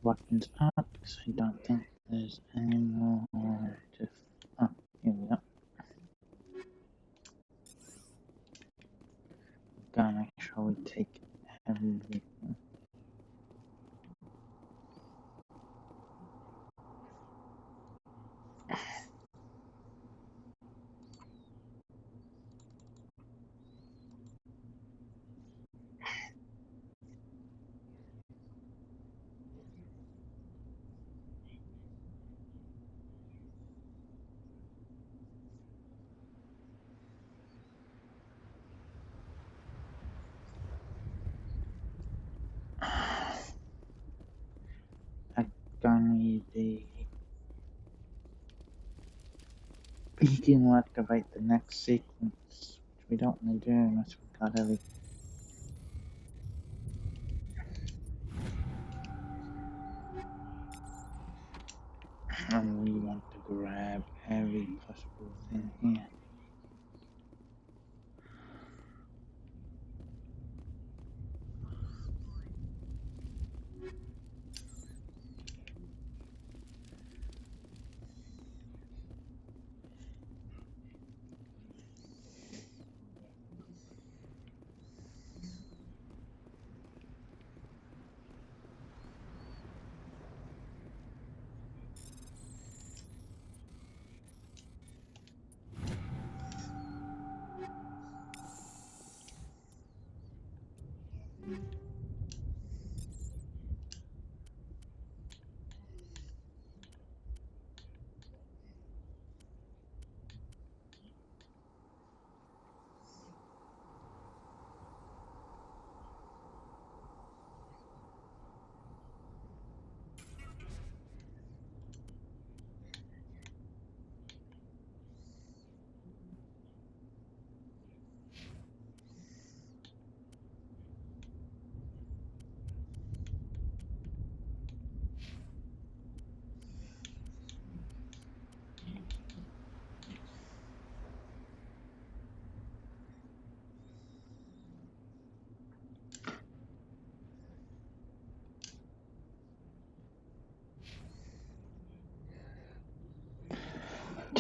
Weapons up, because I don't think there's any more to. Oh, here we go. Gotta make sure we take everything. I don't need the beacon will activate the next sequence, which we don't want to do unless we've got everything. And we want to grab every possible thing here.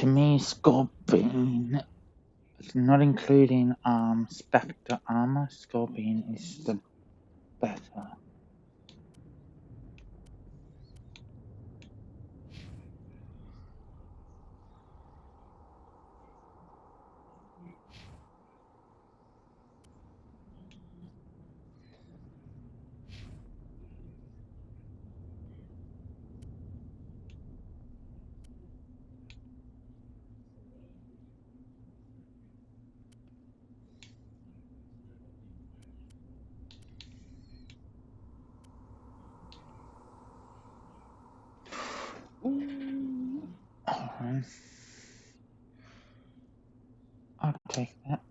To me, Scorpion, not including Spectre armor, Scorpion is the better. Alright. I'll take that.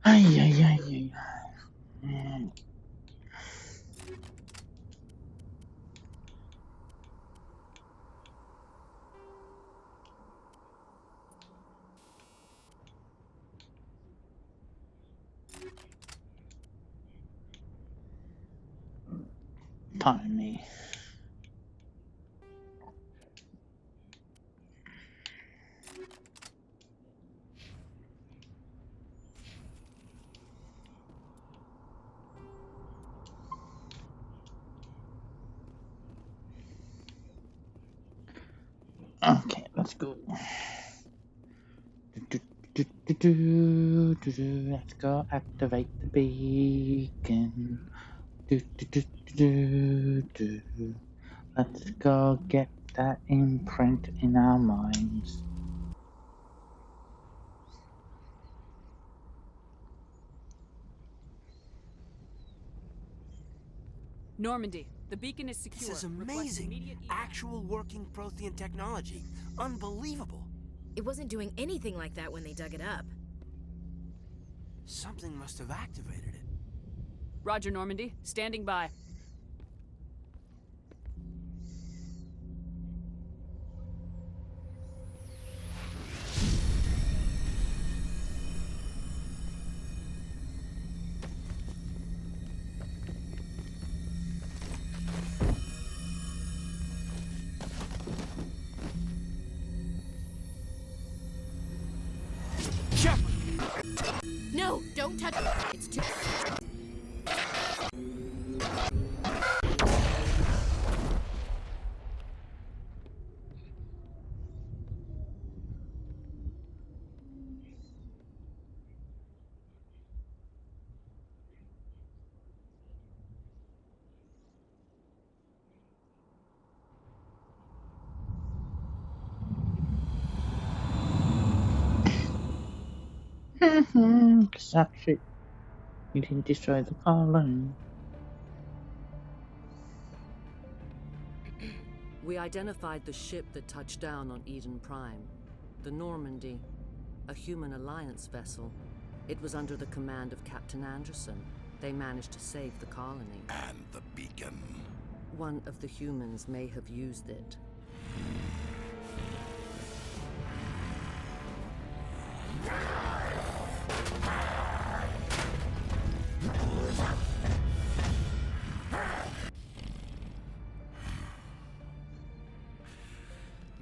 Ay, ay, ay, ay. Pardon me. Okay, let's go. Let's go activate the beacon. Let's go get that imprint in our minds. Normandy, the beacon is secure. This is amazing. Actual working Prothean technology. Unbelievable. It wasn't doing anything like that when they dug it up. Something must have activated it. Roger, Normandy. Standing by. No, don't touch it. It's too... Suck shit. You didn't destroy the colony. We identified the ship that touched down on Eden Prime. The Normandy. A human alliance vessel. It was under the command of Captain Anderson. They managed to save the colony. And the beacon. One of the humans may have used it.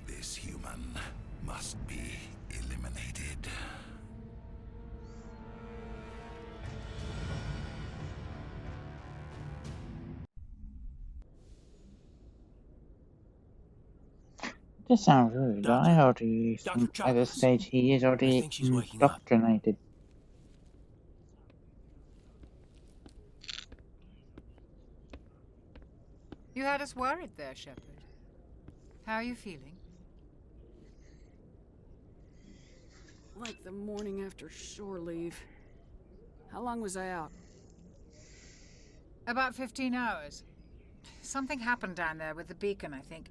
This human must be eliminated. This sounds rude. I already think at this stage he is already indoctrinated. You had us worried there, Shepard. How are you feeling? Like the morning after shore leave. How long was I out? About 15 hours. Something happened down there with the beacon, I think.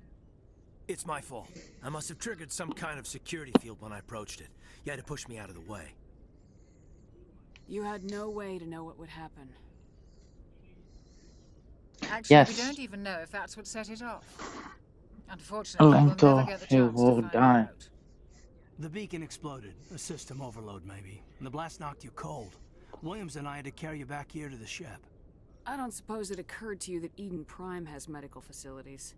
It's my fault. I must have triggered some kind of security field when I approached it. You had to push me out of the way. You had no way to know what would happen. Actually, Yes. we don't even know if that's what set it off. Unfortunately, we'll never Elentor, get the he chance will to find die. out. The beacon exploded. A system overload, maybe. And the blast knocked you cold. Williams and I had to carry you back here to the ship. I don't suppose it occurred to you that Eden Prime has medical facilities.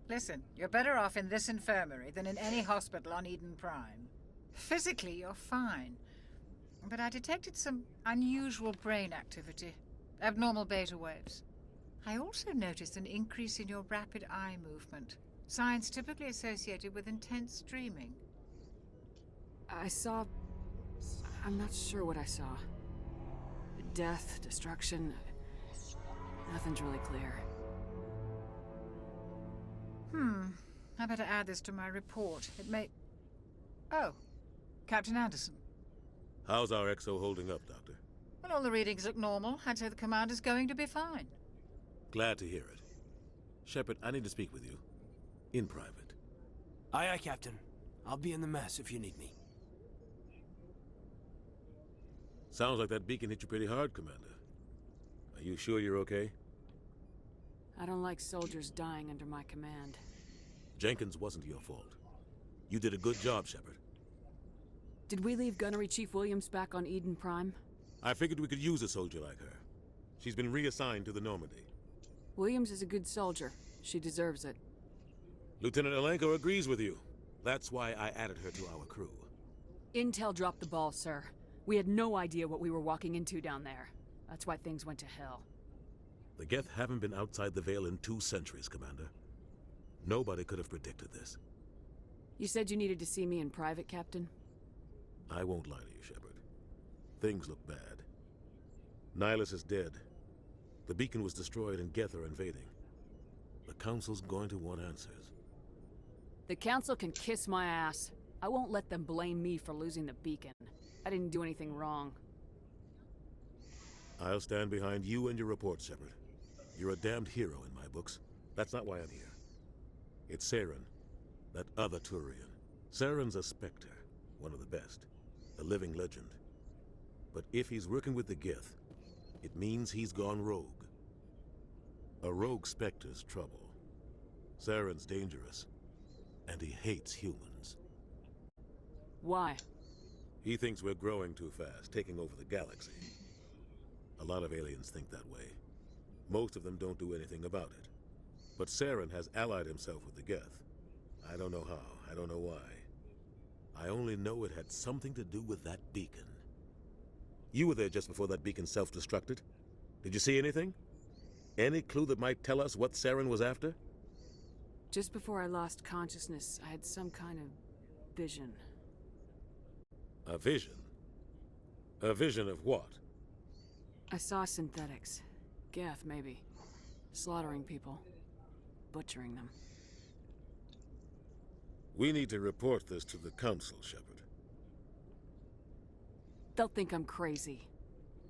Listen, you're better off in this infirmary than in any hospital on Eden Prime. Physically, you're fine. But I detected some unusual brain activity. Abnormal beta waves. I also noticed an increase in your rapid eye movement. Signs typically associated with intense dreaming. I saw... I'm not sure what I saw. Death, destruction... Nothing's really clear. I better add this to my report. It may... Oh, Captain Anderson. How's our XO holding up, Doctor? Well, all the readings look normal. I'd say the commander's going to be fine. Glad to hear it. Shepard, I need to speak with you. In private. Aye, aye, Captain. I'll be in the mess if you need me. Sounds like that beacon hit you pretty hard, Commander. Are you sure you're okay? I don't like soldiers dying under my command. Jenkins wasn't your fault. You did a good job, Shepard. Did we leave Gunnery Chief Williams back on Eden Prime? I figured we could use a soldier like her. She's been reassigned to the Normandy. Williams is a good soldier. She deserves it. Lieutenant Alenko agrees with you. That's why I added her to our crew. Intel dropped the ball, sir. We had no idea what we were walking into down there. That's why things went to hell. The Geth haven't been outside the Veil in 2 centuries, Commander. Nobody could have predicted this. You said you needed to see me in private, Captain? I won't lie to you, Shepard. Things look bad. Nihilus is dead. The beacon was destroyed and Geth are invading. The Council's going to want answers. The Council can kiss my ass. I won't let them blame me for losing the beacon. I didn't do anything wrong. I'll stand behind you and your report, Shepard. You're a damned hero in my books. That's not why I'm here. It's Saren, that other Turian. Saren's a Spectre, one of the best, a living legend. But if he's working with the Geth, it means he's gone rogue. A rogue Spectre's trouble. Saren's dangerous, and he hates humans. Why? He thinks we're growing too fast, taking over the galaxy. A lot of aliens think that way. Most of them don't do anything about it. But Saren has allied himself with the Geth. I don't know how, I don't know why. I only know it had something to do with that beacon. You were there just before that beacon self-destructed. Did you see anything? Any clue that might tell us what Saren was after? Just before I lost consciousness, I had some kind of vision. A vision? A vision of what? I saw synthetics. Geth, maybe. Slaughtering people. Butchering them. We need to report this to the Council, Shepard. They'll think I'm crazy.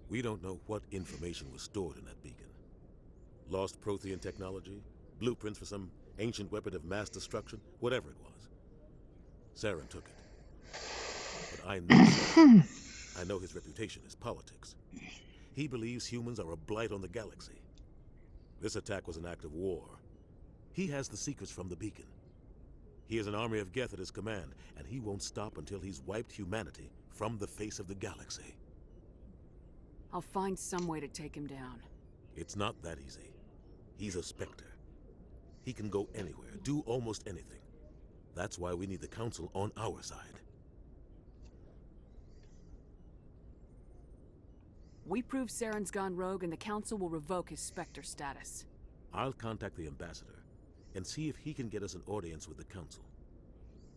We don't know what information was stored in that beacon. Lost Prothean technology? Blueprints for some ancient weapon of mass destruction, whatever it was. Saren took it. But I know Saren. I know his reputation is politics. He believes humans are a blight on the galaxy. This attack was an act of war. He has the secrets from the beacon. He has an army of Geth at his command, and he won't stop until he's wiped humanity from the face of the galaxy. I'll find some way to take him down. It's not that easy. He's a Spectre. He can go anywhere, do almost anything. That's why we need the Council on our side. We prove Saren's gone rogue and the Council will revoke his Spectre status. I'll contact the Ambassador and see if he can get us an audience with the Council.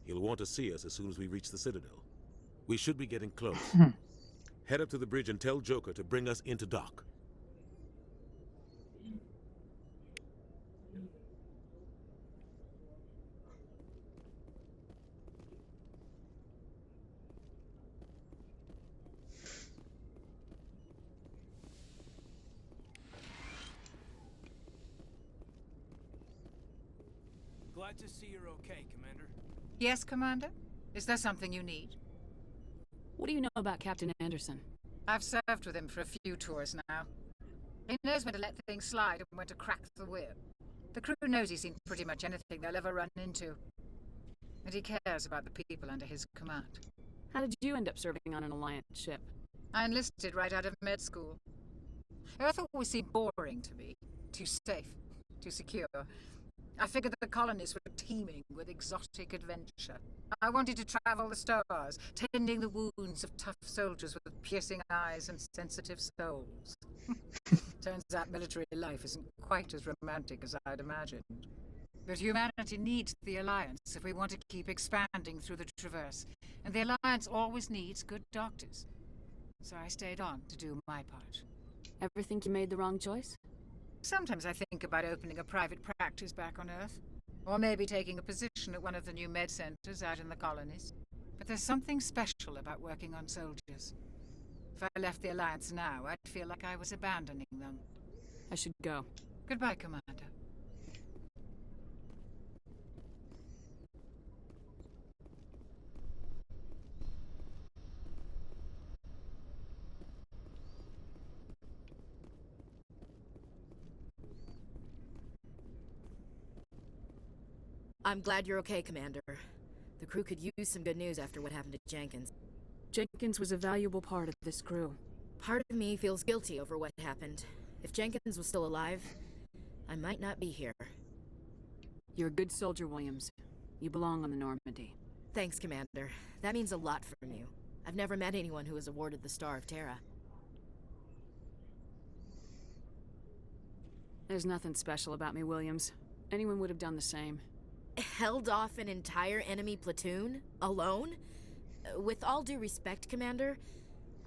He'll want to see us as soon as we reach the Citadel. We should be getting close. Head up to the bridge and tell Joker to bring us into dock. Glad to see you're okay, Commander. Yes, Commander? Is there something you need? What do you know about Captain Anderson? I've served with him for a few tours now. He knows when to let things slide and when to crack the whip. The crew knows he's seen pretty much anything they'll ever run into. And he cares about the people under his command. How did you end up serving on an Alliance ship? I enlisted right out of med school. Earth always seemed boring to me. Too safe, too secure. I figured that the colonies were teeming with exotic adventure. I wanted to travel the stars, tending the wounds of tough soldiers with piercing eyes and sensitive souls. Turns out military life isn't quite as romantic as I'd imagined. But humanity needs the Alliance if we want to keep expanding through the Traverse. And the Alliance always needs good doctors. So I stayed on to do my part. Ever think you made the wrong choice? Sometimes I think about opening a private practice back on Earth. Or maybe taking a position at one of the new med centers out in the colonies. But there's something special about working on soldiers. If I left the Alliance now, I'd feel like I was abandoning them. I should go. Goodbye, Commander. I'm glad you're okay, Commander. The crew could use some good news after what happened to Jenkins. Jenkins was a valuable part of this crew. Part of me feels guilty over what happened. If Jenkins was still alive, I might not be here. You're a good soldier, Williams. You belong on the Normandy. Thanks, Commander. That means a lot from you. I've never met anyone who was awarded the Star of Terra. There's nothing special about me, Williams. Anyone would have done the same. Held off an entire enemy platoon? Alone? With all due respect, Commander,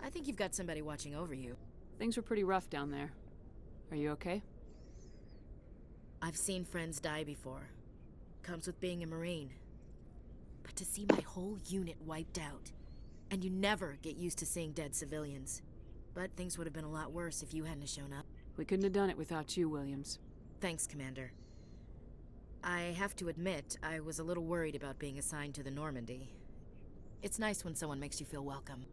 I think you've got somebody watching over you. Things were pretty rough down there. Are you okay? I've seen friends die before. Comes with being a Marine. But to see my whole unit wiped out, and you never get used to seeing dead civilians. But things would have been a lot worse if you hadn't shown up. We couldn't have done it without you, Williams. Thanks, Commander. I have to admit, I was a little worried about being assigned to the Normandy. It's nice when someone makes you feel welcome.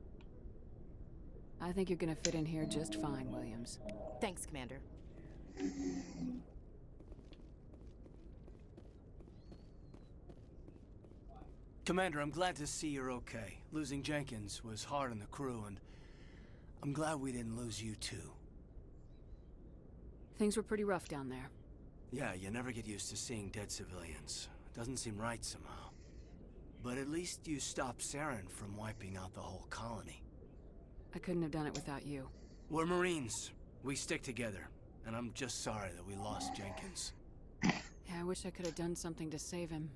I think you're gonna fit in here just fine, Williams. Thanks, Commander. Commander, I'm glad to see you're okay. Losing Jenkins was hard on the crew, and I'm glad we didn't lose you too. Things were pretty rough down there. Yeah, you never get used to seeing dead civilians. Doesn't seem right somehow. But at least you stopped Saren from wiping out the whole colony. I couldn't have done it without you. We're Marines. We stick together. And I'm just sorry that we lost Jenkins. Yeah, I wish I could have done something to save him.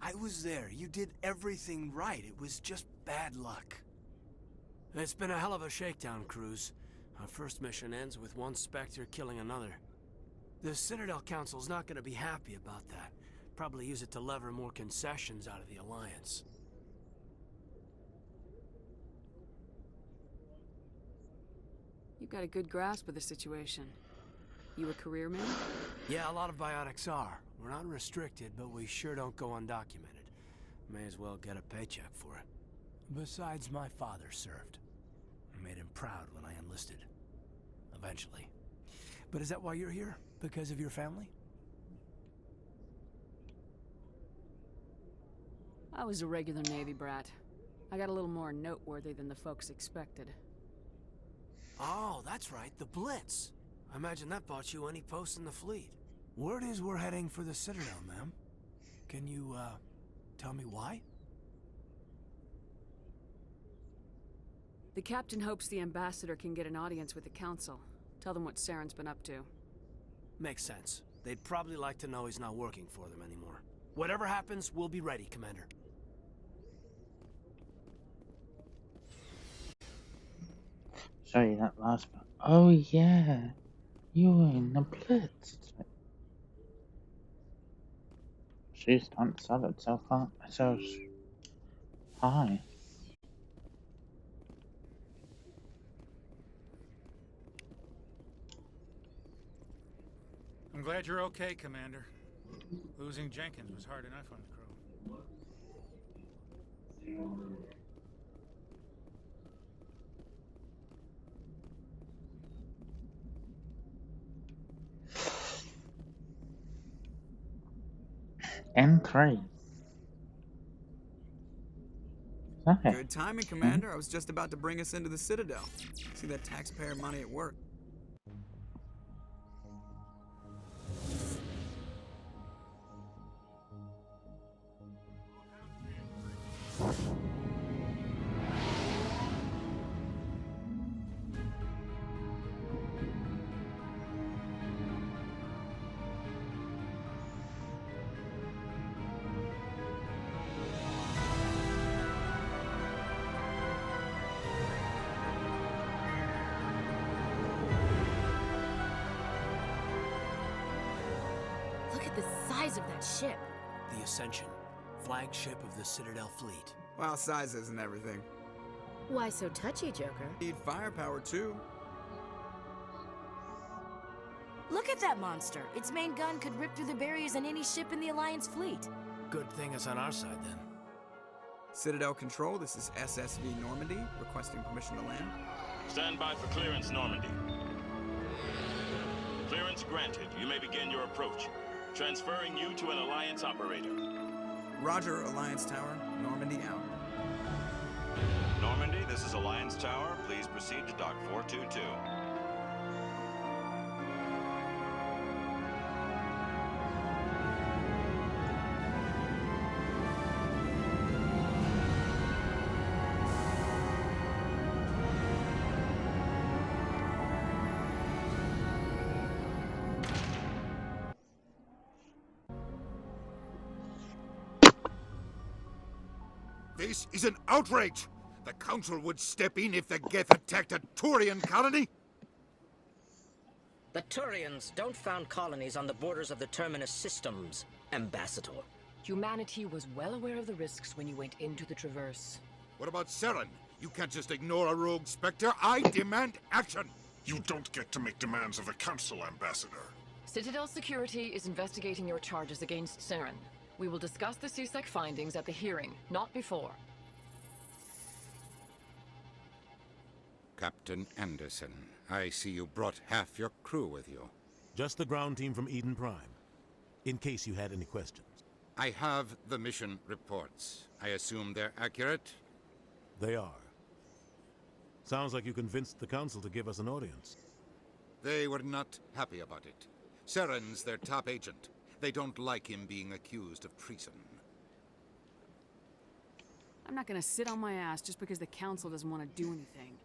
I was there. You did everything right. It was just bad luck. It's been a hell of a shakedown, Cruz. Our first mission ends with one Spectre killing another. The Citadel Council's not gonna be happy about that. Probably use it to lever more concessions out of the Alliance. You've got a good grasp of the situation. You a career man? Yeah, a lot of biotics are. We're not restricted, but we sure don't go undocumented. May as well get a paycheck for it. Besides, my father served. I made him proud when I enlisted. Eventually. But is that why you're here? Because of your family? I was a regular Navy brat. I got a little more noteworthy than the folks expected. Oh, that's right, the Blitz. I imagine that bought you any post in the fleet. Word is we're heading for the Citadel, ma'am. Can you, tell me why? The captain hopes the ambassador can get an audience with the council. Tell them what Saren's been up to. Makes sense. They'd probably like to know he's not working for them anymore. Whatever happens, we'll be ready, Commander. Sorry, that last part. Oh yeah, you were in the Blitz. She's not solid so far. So high. I'm glad you're okay, Commander. Losing Jenkins was hard enough on the crew. M3. Okay. Good timing, Commander. I was just about to bring us into the Citadel. See that taxpayer money at work. Look at the size of that ship. The Ascension, flagship of the Citadel fleet. Well, size isn't everything. Why so touchy, Joker? Need firepower, too. Look at that monster. Its main gun could rip through the barriers in any ship in the Alliance fleet. Good thing it's on our side, then. Citadel Control, this is SSV Normandy, requesting permission to land. Stand by for clearance, Normandy. Clearance granted. You may begin your approach. Transferring you to an Alliance operator. Roger, Alliance Tower. Normandy out. Normandy, this is Alliance Tower. Please proceed to Dock 422. This is an outrage! The Council would step in if the Geth attacked a Turian colony? The Turians don't found colonies on the borders of the Terminus systems, Ambassador. Humanity was well aware of the risks when you went into the Traverse. What about Saren? You can't just ignore a rogue Spectre. I demand action! You don't get to make demands of the Council, Ambassador. Citadel Security is investigating your charges against Saren. We will discuss the CSEC findings at the hearing, not before. Captain Anderson, I see you brought half your crew with you. Just the ground team from Eden Prime, in case you had any questions. I have the mission reports. I assume they're accurate? They are. Sounds like you convinced the Council to give us an audience. They were not happy about it. Saren's their top agent. They don't like him being accused of treason. I'm not gonna sit on my ass just because the council doesn't want to do anything.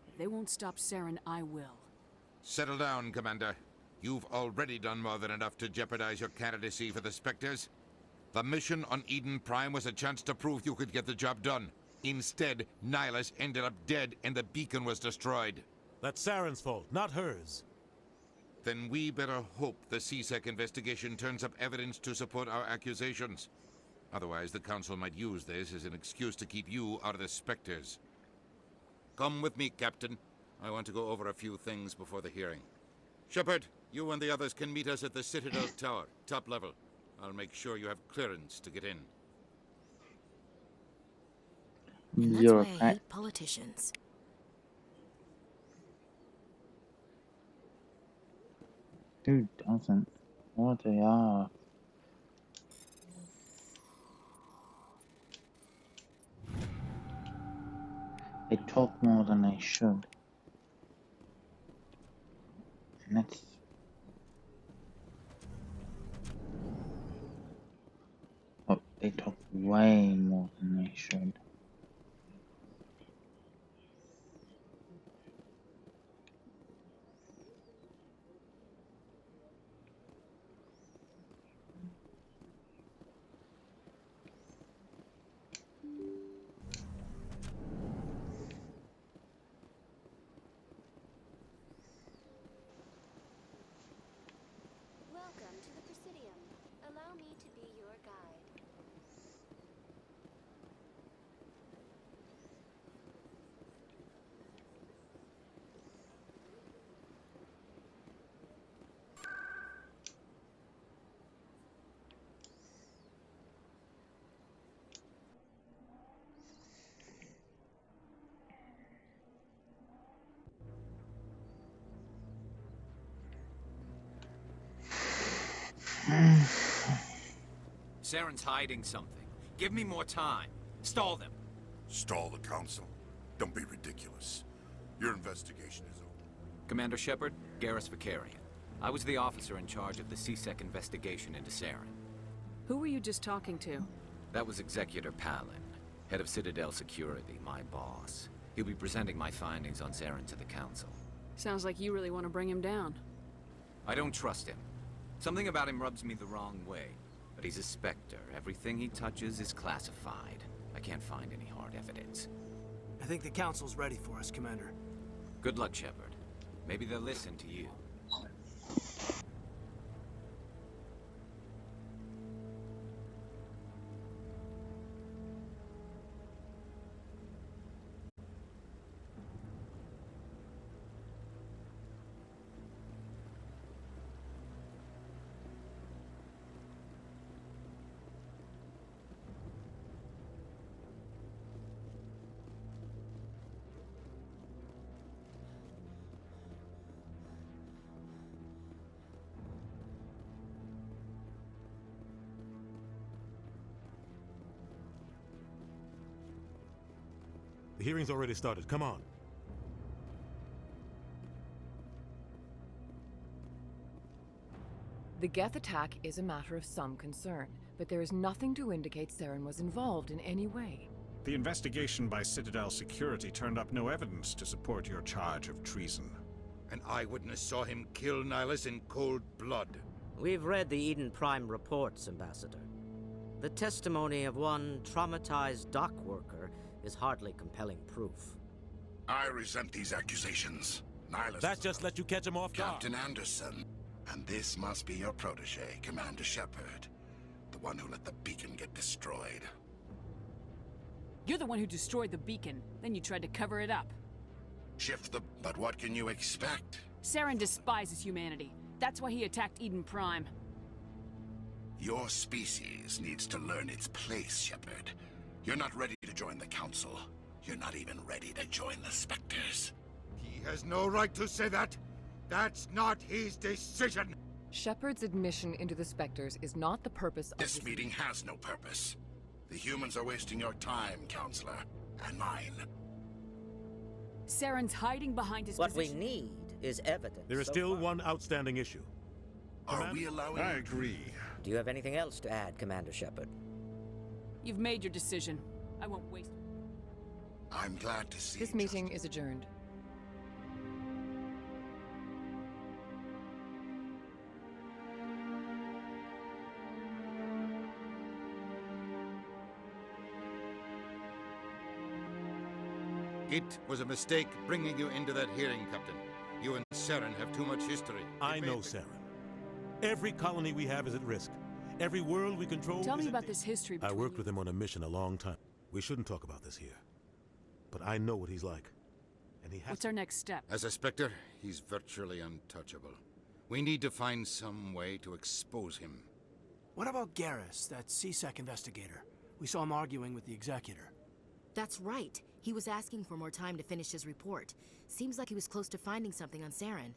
If they won't stop Saren, I will. Settle down, Commander. You've already done more than enough to jeopardize your candidacy for the Spectres. The mission on Eden Prime was a chance to prove you could get the job done. Instead, Nihilus ended up dead and the beacon was destroyed. That's Saren's fault, not hers. Then we better hope the CSEC investigation turns up evidence to support our accusations. Otherwise, the Council might use this as an excuse to keep you out of the Spectres. Come with me, Captain. I want to go over a few things before the hearing. Shepard, You and the others can meet us at the Citadel Tower, top level. I'll make sure you have clearance to get in. And that's why I hate politicians. Who doesn't? What they are. They talk more than they should. And that's... Oh, they talk way more than they should. Welcome to the Presidium. Allow me to be your guide. Saren's hiding something. Give me more time. Stall them. Stall the council? Don't be ridiculous. Your investigation is over. Commander Shepard, Garrus Vicarian. I was the officer in charge of the CSEC investigation into Saren. Who were you just talking to? That was Executor Palin, head of Citadel Security, my boss. He'll be presenting my findings on Saren to the council. Sounds like you really want to bring him down. I don't trust him. Something about him rubs me the wrong way. But he's a Spectre. Everything he touches is classified. I can't find any hard evidence. I think the council's ready for us, Commander. Good luck, Shepard. Maybe they'll listen to you. The hearing's already started. Come on. The Geth attack is a matter of some concern, but there is nothing to indicate Saren was involved in any way. The investigation by Citadel Security turned up no evidence to support your charge of treason. An eyewitness saw him kill Nihilus in cold blood. We've read the Eden Prime reports, Ambassador. The testimony of one traumatized dock worker is hardly compelling proof. I resent these accusations. Nihilus. That just let you catch him off guard. Captain Anderson. And this must be your protege, Commander Shepard. The one who let the beacon get destroyed. You're the one who destroyed the beacon. Then you tried to cover it up. But what can you expect? Saren despises humanity. That's why he attacked Eden Prime. Your species needs to learn its place, Shepard. You're not ready to join the Council. You're not even ready to join the Spectres. He has no right to say that. That's not his decision. Shepard's admission into the Spectres is not the purpose of this meeting has no purpose. The humans are wasting your time, Counselor, and mine. Saren's hiding behind his What position. we need is evidence. There is still one outstanding issue. Are we allowing... I agree. Do you have anything else to add, Commander Shepard? You've made your decision. I won't waste... I'm glad to see... This meeting is adjourned. It was a mistake bringing you into that hearing, Captain. You and Saren have too much history. I know Saren. Every colony we have is at risk. Every world we control Tell is me at about this history between I worked with him on a mission a long time. We shouldn't talk about this here. But I know what he's like. And he has... What's our next step? As a Spectre, he's virtually untouchable. We need to find some way to expose him. What about Garrus, that CSEC investigator? We saw him arguing with the executor. That's right. He was asking for more time to finish his report. Seems like he was close to finding something on Saren.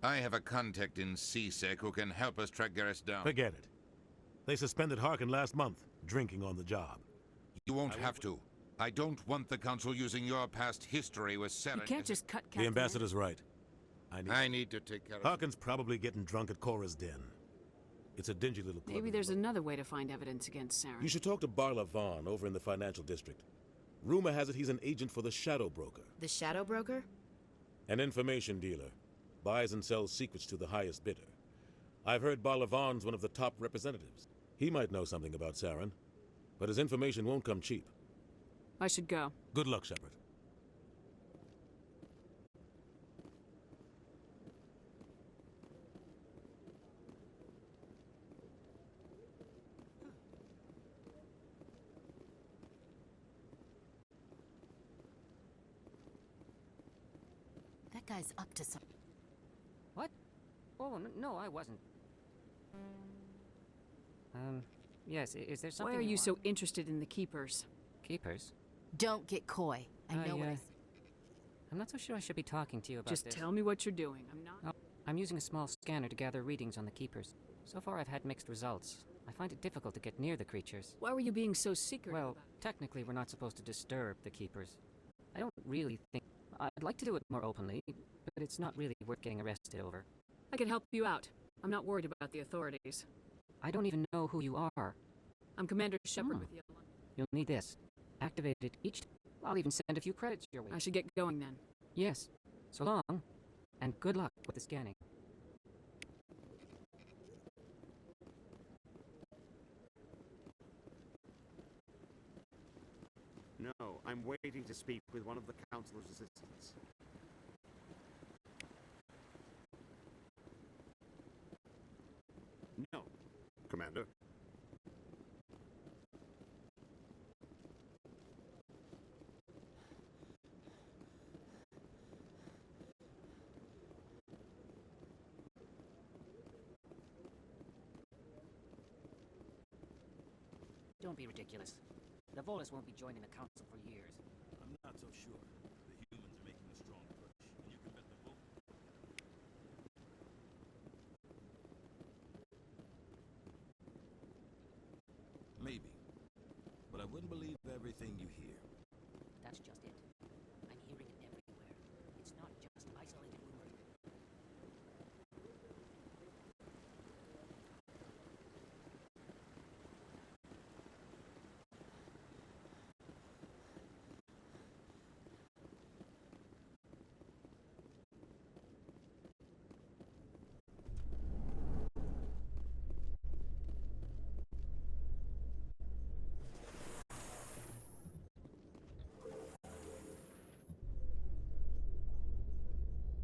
I have a contact in CSEC who can help us track Garrus down. Forget it. They suspended Harkin last month, drinking on the job. You won't have to. I don't want the Council using your past history with Saren. You can't just cut The ambassador's right. I need to take care of Harkin's probably getting drunk at Cora's den. It's a dingy little club. Maybe there's another way to find evidence against Saren. You should talk to Barla Vaughn over in the financial district. Rumor has it he's an agent for the Shadow Broker. The Shadow Broker? An information dealer. Buys and sells secrets to the highest bidder. I've heard Barla Vaughn's one of the top representatives. He might know something about Saren, but his information won't come cheap. I should go. Good luck, Shepard. That guy's up to something. What? Oh, no, I wasn't. Yes, is there something? Why are you so interested in the Keepers? Keepers? Don't get coy. I know what I... I'm not so sure I should be talking to you about Just this. tell me what you're doing. I'm not... Oh, I'm using a small scanner to gather readings on the Keepers. So far I've had mixed results. I find it difficult to get near the creatures. Why were you being so secretive? Well, technically we're not supposed to disturb the Keepers. I don't really think... I'd like to do it more openly, but it's not really worth getting arrested over. I can help you out. I'm not worried about the authorities. I don't even know who you are. I'm Commander Shepard with you. You'll need this. Activate it each time. I'll even send a few credits your way. I should get going then. Yes. So long, and good luck with the scanning. No, I'm waiting to speak with one of the Councilor's assistants. No, Commander. Don't be ridiculous. The Volus won't be joining the Council for years. I'm not so sure. The humans are making a strong push, and you can bet the Volus... Maybe. But I wouldn't believe everything you hear. That's just it. I'm hearing it everywhere. It's not just isolated rumor.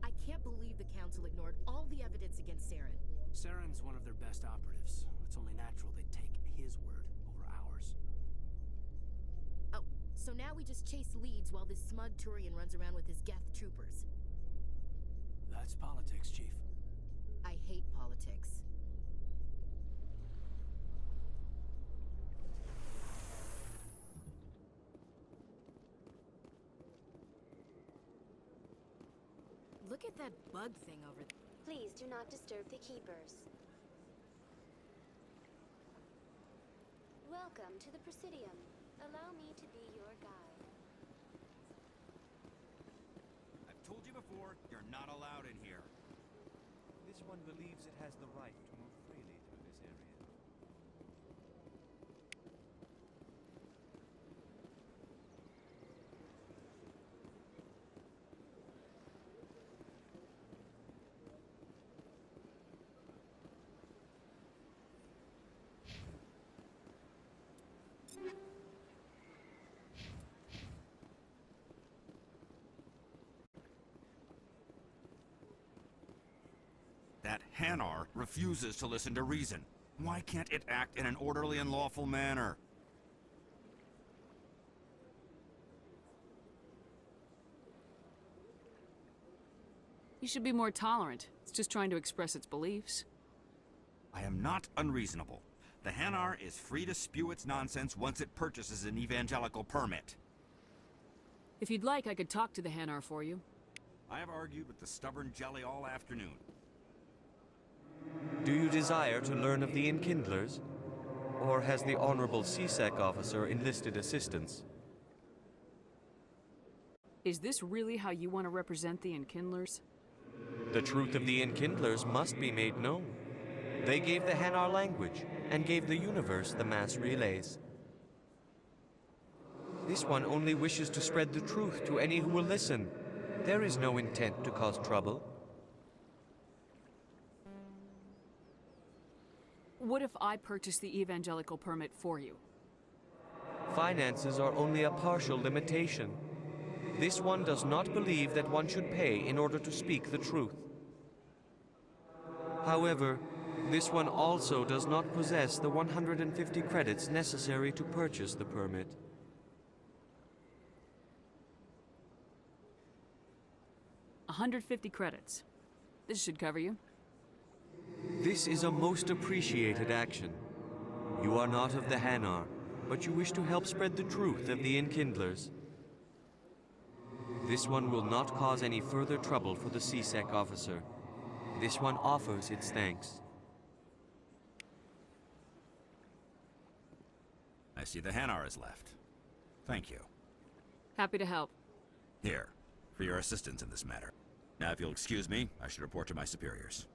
I can't believe the Council ignored all the evidence against Saren. Saren's one of their best operatives. It's only natural they'd take his word over ours. Oh, so now we just chase leads while this smug Turian runs around with his Geth troopers. That's politics, Chief. I hate politics. Look at that bug thing over there. Please do not disturb the Keepers. Welcome to the Presidium. Allow me to be your guide. I've told you before, you're not allowed in here. This one believes it has the right to move freely through this area. That Hanar refuses to listen to reason. Why can't it act in an orderly and lawful manner? You should be more tolerant. It's just trying to express its beliefs. I am not unreasonable. The Hanar is free to spew its nonsense once it purchases an evangelical permit. If you'd like, I could talk to the Hanar for you. I have argued with the stubborn jelly all afternoon. Do you desire to learn of the Enkindlers? Or has the Honorable CSEC officer enlisted assistance? Is this really how you want to represent the Enkindlers? The truth of the Enkindlers must be made known. They gave the Hanar language, and gave the universe the mass relays. This one only wishes to spread the truth to any who will listen. There is no intent to cause trouble. What if I purchase the evangelical permit for you? Finances are only a partial limitation. This one does not believe that one should pay in order to speak the truth. However, this one also does not possess the 150 credits necessary to purchase the permit. $150 credits. This should cover you. This is a most appreciated action. You are not of the Hanar, but you wish to help spread the truth of the Enkindlers. This one will not cause any further trouble for the CSEC officer. This one offers its thanks. I see the Hanar is left. Thank you. Happy to help. Here, for your assistance in this matter. Now, if you'll excuse me, I should report to my superiors.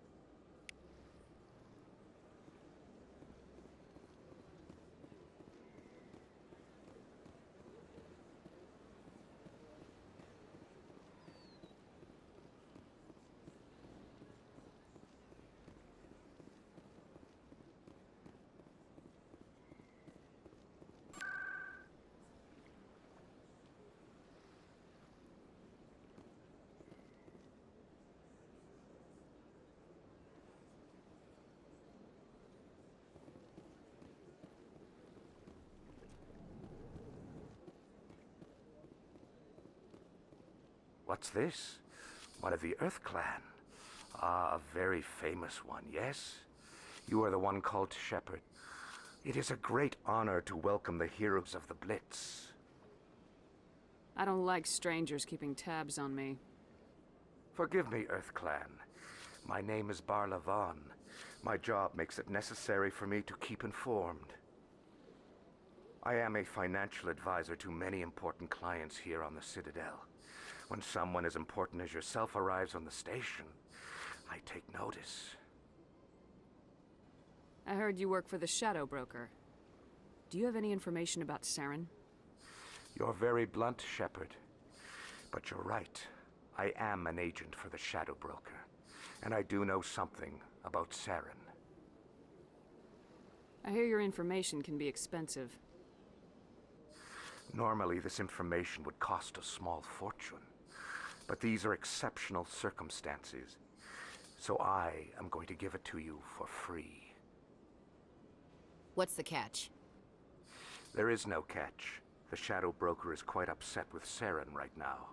What's this? One of the Earth Clan. Ah, a very famous one, yes? You are the one called Shepard. It is a great honor to welcome the heroes of the Blitz. I don't like strangers keeping tabs on me. Forgive me, Earth Clan. My name is Barla Vaughn. My job makes it necessary for me to keep informed. I am a financial advisor to many important clients here on the Citadel. When someone as important as yourself arrives on the station, I take notice. I heard you work for the Shadow Broker. Do you have any information about Saren? You're very blunt, Shepard. But you're right. I am an agent for the Shadow Broker. And I do know something about Saren. I hear your information can be expensive. Normally, this information would cost a small fortune. But these are exceptional circumstances. So I am going to give it to you for free. What's the catch? There is no catch. The Shadow Broker is quite upset with Saren right now.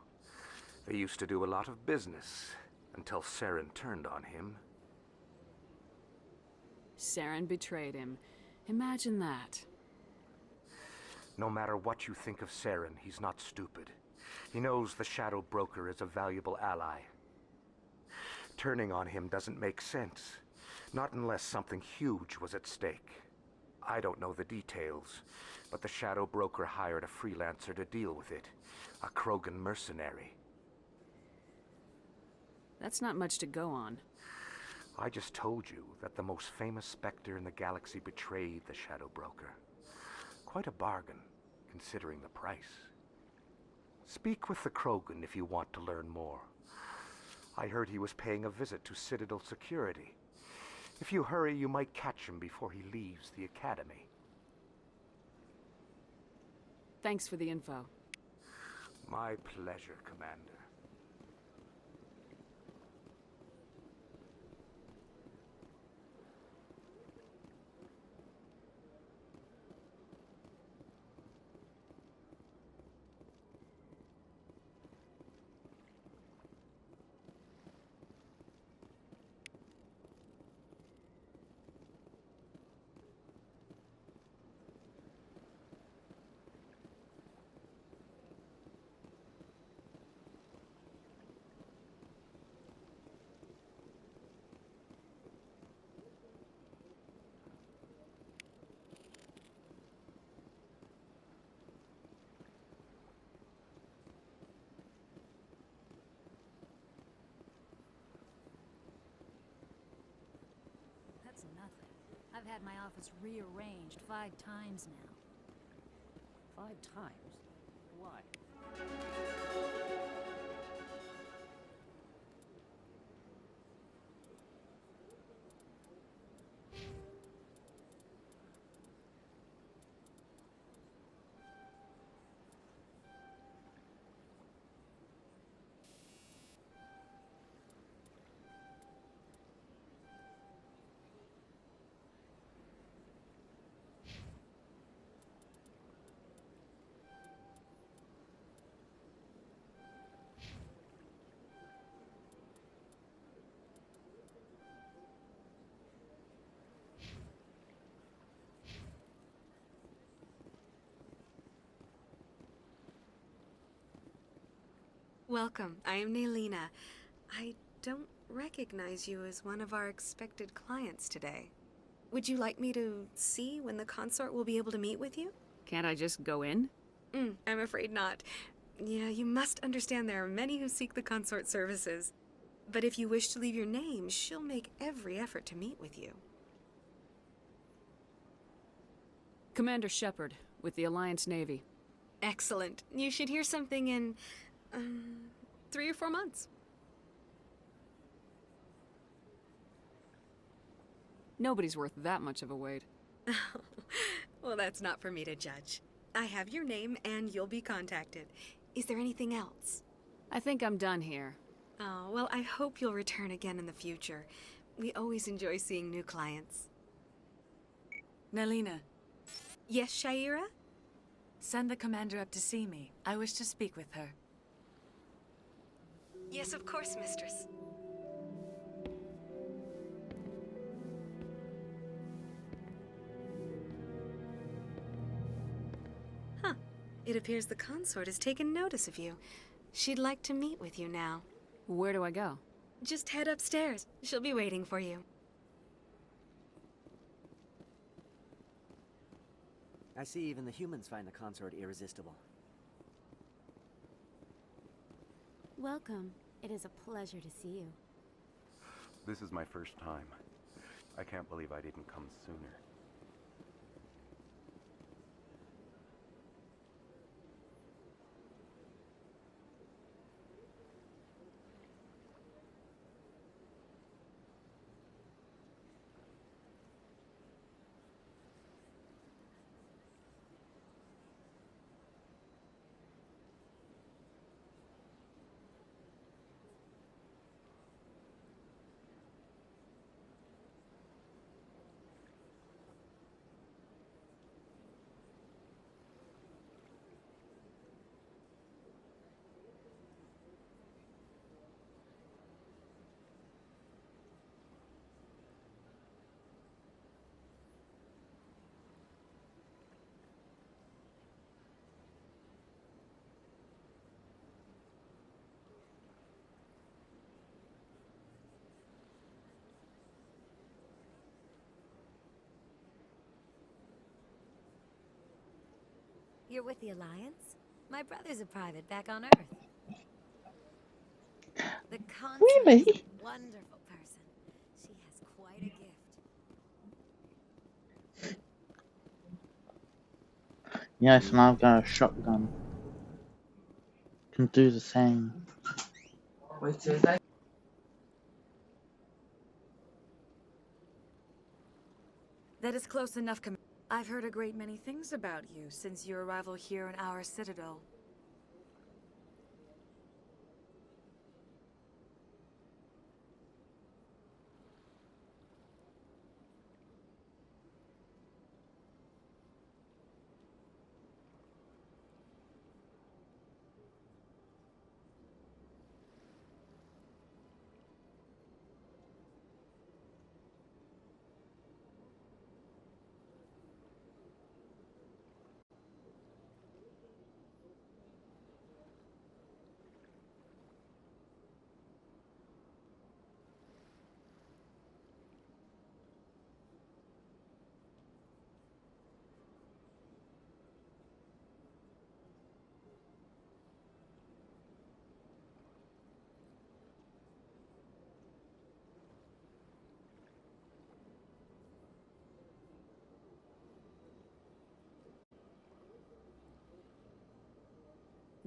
They used to do a lot of business until Saren turned on him. Saren betrayed him. Imagine that. No matter what you think of Saren, he's not stupid. He knows the Shadow Broker is a valuable ally. Turning on him doesn't make sense. Not unless something huge was at stake. I don't know the details, but the Shadow Broker hired a freelancer to deal with it. A Krogan mercenary. That's not much to go on. I just told you that the most famous Spectre in the galaxy betrayed the Shadow Broker. Quite a bargain, considering the price. Speak with the Krogan if you want to learn more. I heard he was paying a visit to Citadel security. If you hurry, you might catch him before he leaves the Academy. Thanks for the info. My pleasure, Commander. I've had my office rearranged 5 times now. 5 times? Why? Welcome. I am Nailina. I don't recognize you as one of our expected clients today. Would you like me to see when the consort will be able to meet with you? Can't I just go in? I'm afraid not. Yeah, you must understand there are many who seek the consort services. But if you wish to leave your name, she'll make every effort to meet with you. Commander Shepard, with the Alliance Navy. Excellent. You should hear something in 3 or 4 months. Nobody's worth that much of a wait. Well, that's not for me to judge. I have your name and you'll be contacted. Is there anything else? I think I'm done here. Oh, well, I hope you'll return again in the future. We always enjoy seeing new clients. Nailina. Yes, Shaira? Send the commander up to see me. I wish to speak with her. Yes, of course, mistress. Huh. It appears the consort has taken notice of you. She'd like to meet with you now. Where do I go? Just head upstairs. She'll be waiting for you. I see even the humans find the consort irresistible. Welcome. It is a pleasure to see you. This is my first time. I can't believe I didn't come sooner. You're with the Alliance? My brother's a private back on Earth. The consort is a wonderful person. She has quite a gift. Yes, and I've got a shotgun. Can do the same. That is close enough, I've heard a great many things about you since your arrival here in our citadel.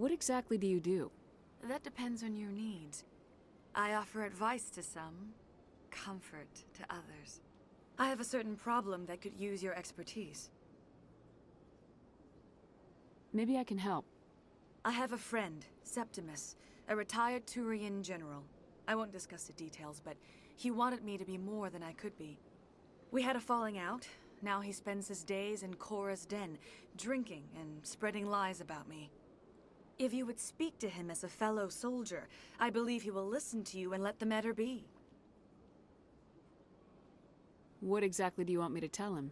What exactly do you do? That depends on your needs. I offer advice to some, comfort to others. I have a certain problem that could use your expertise. Maybe I can help. I have a friend, Septimus, a retired Turian general. I won't discuss the details, but he wanted me to be more than I could be. We had a falling out. Now he spends his days in Cora's den, drinking and spreading lies about me. If you would speak to him as a fellow soldier, I believe he will listen to you and let the matter be. What exactly do you want me to tell him?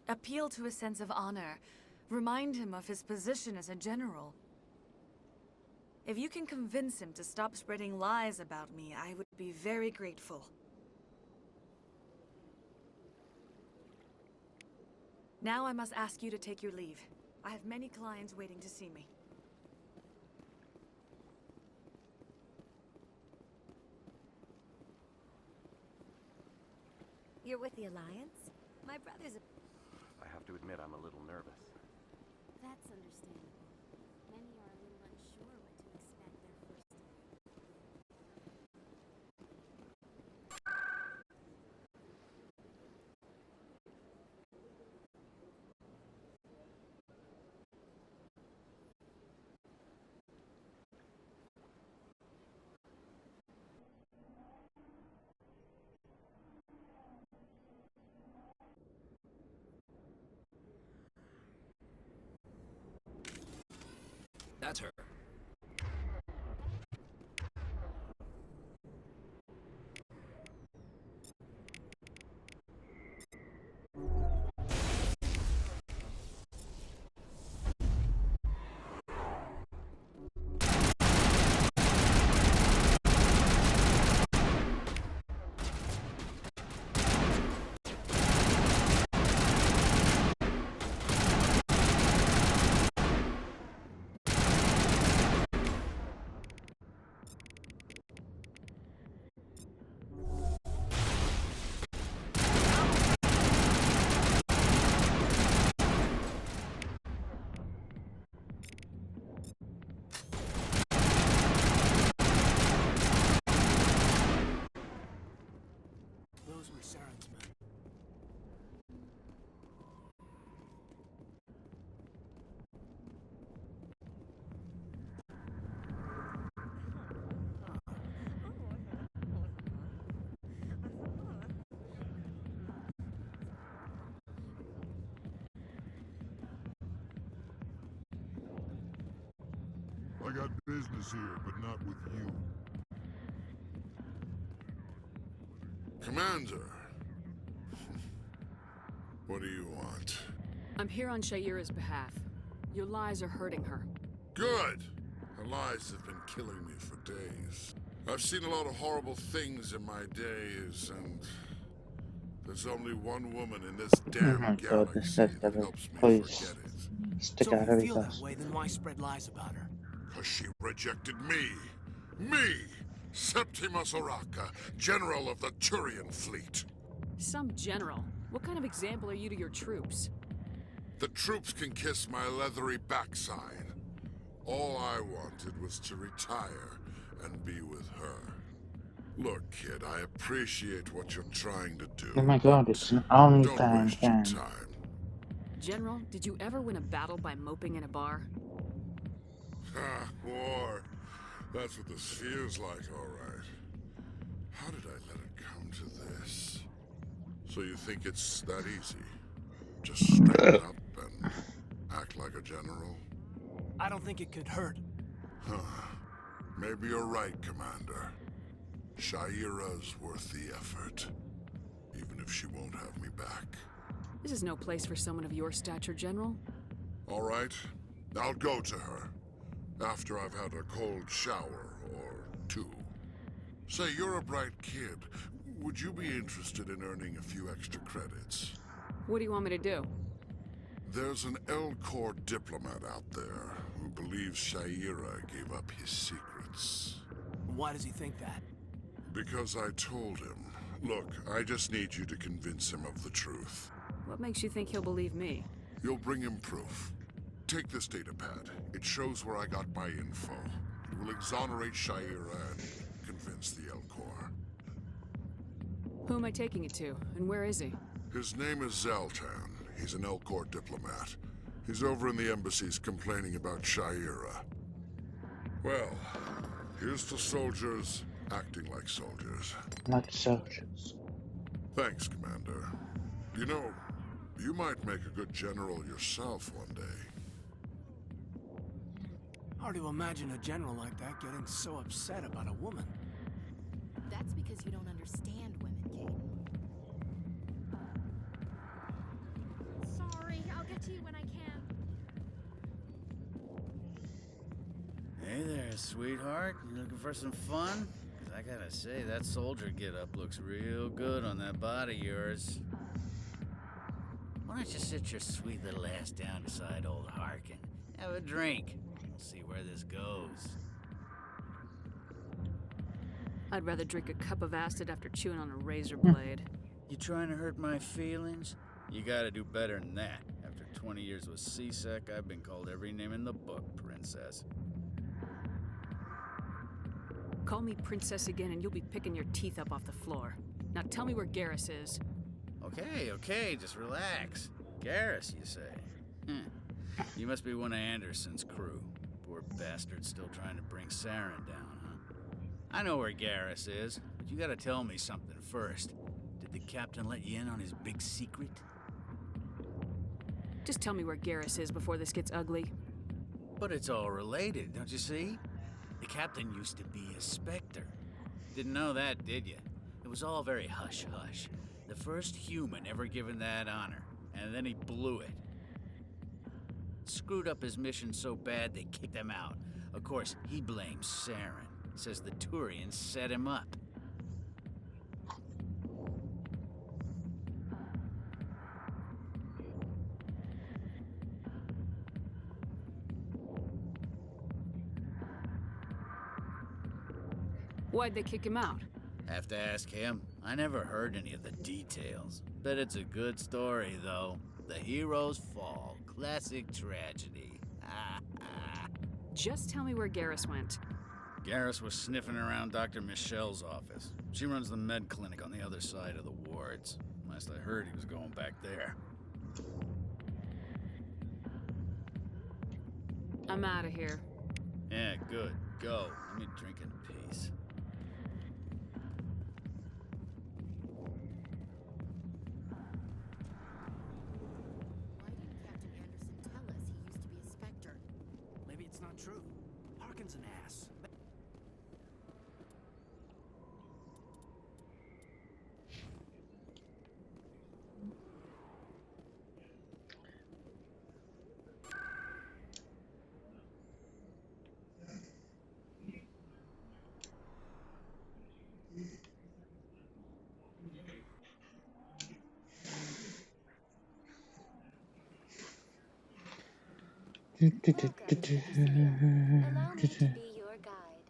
Appeal to his sense of honor. Remind him of his position as a general. If you can convince him to stop spreading lies about me, I would be very grateful. Now I must ask you to take your leave. I have many clients waiting to see me. You're with the Alliance? My brother's a... I have to admit, I'm a little nervous. That's understandable. Many are a little unsure what to expect their first day. That's her. Those were Saren's men. I got business here, but not with you. Commander! What do you want? I'm here on Shaira's behalf. Your lies are hurting her. Good! Her lies have been killing me for days. I've seen a lot of horrible things in my days, and there's only one woman in this damn my god, this galaxy that level helps me please forget it. stick So out if you every feel that class. way, then why spread lies about her? Because she rejected me! Me! Septimus Oraka, General of the Turian Fleet. Some general. What kind of example are you to your troops? The troops can kiss my leathery backside. All I wanted was to retire and be with her. Look, kid, I appreciate what you're trying to do. Oh my god, it's an Don't OnlyFans waste your game. time. General, did you ever win a battle by moping in a bar? Ha, war. That's what this feels like, all right. How did I let it come to this? So you think it's that easy? Just straighten up and act like a general? I don't think it could hurt. Huh. Maybe you're right, Commander. Shaira's worth the effort. Even if she won't have me back. This is no place for someone of your stature, General. All right. I'll go to her. After I've had a cold shower or two. Say, you're a bright kid. Would you be interested in earning a few extra credits? What do you want me to do? There's an L-Corps diplomat out there who believes Shaira gave up his secrets. Why does he think that? Because I told him. Look, I just need you to convince him of the truth. What makes you think he'll believe me? You'll bring him proof. Take this data pad. It shows where I got my info. It will exonerate Shaira and convince the Elcor. Who am I taking it to, and where is he? His name is Zaltan. He's an Elcor diplomat. He's over in the embassies complaining about Shaira. Well, here's to soldiers acting like soldiers. Like soldiers. Thanks, Commander. You know, you might make a good general yourself one day. Hard to imagine a general like that getting so upset about a woman. That's because you don't understand women, Kate. Sorry, I'll get to you when I can. Hey there, sweetheart. You looking for some fun? 'Cause I gotta say, that soldier get-up looks real good on that body of yours. Why don't you sit your sweet little ass down beside old Harkin? Have a drink. We'll see where this goes. I'd rather drink a cup of acid after chewing on a razor blade. You trying to hurt my feelings? You gotta do better than that. After 20 years with C-Sec, I've been called every name in the book, princess. Call me princess again and you'll be picking your teeth up off the floor. Now tell me where Garrus is. Okay, just relax. Garrus, you say? You must be one of Anderson's crew. Poor bastard still trying to bring Saren down, huh? I know where Garrus is, but you gotta tell me something first. Did the captain let you in on his big secret? Just tell me where Garrus is before this gets ugly. But it's all related, don't you see? The captain used to be a Spectre. Didn't know that, did you? It was all very hush-hush. The first human ever given that honor, and then he blew it. Screwed up his mission so bad they kicked him out. Of course, he blames Saren. Says the Turians set him up. Why'd they kick him out? Have to ask him. I never heard any of the details. Bet it's a good story, though. The hero's fall. Classic tragedy. Just tell me where Garrus went. Garrus was sniffing around Dr. Michelle's office. She runs the med clinic on the other side of the wards. Last I heard, he was going back there. I'm out of here. Yeah, good. Go. Let me drink in peace. Why didn't Captain Anderson tell us he used to be a Spectre? Maybe it's not true. Harkin's an ass. Welcome to Historia. Allow me to be your guide.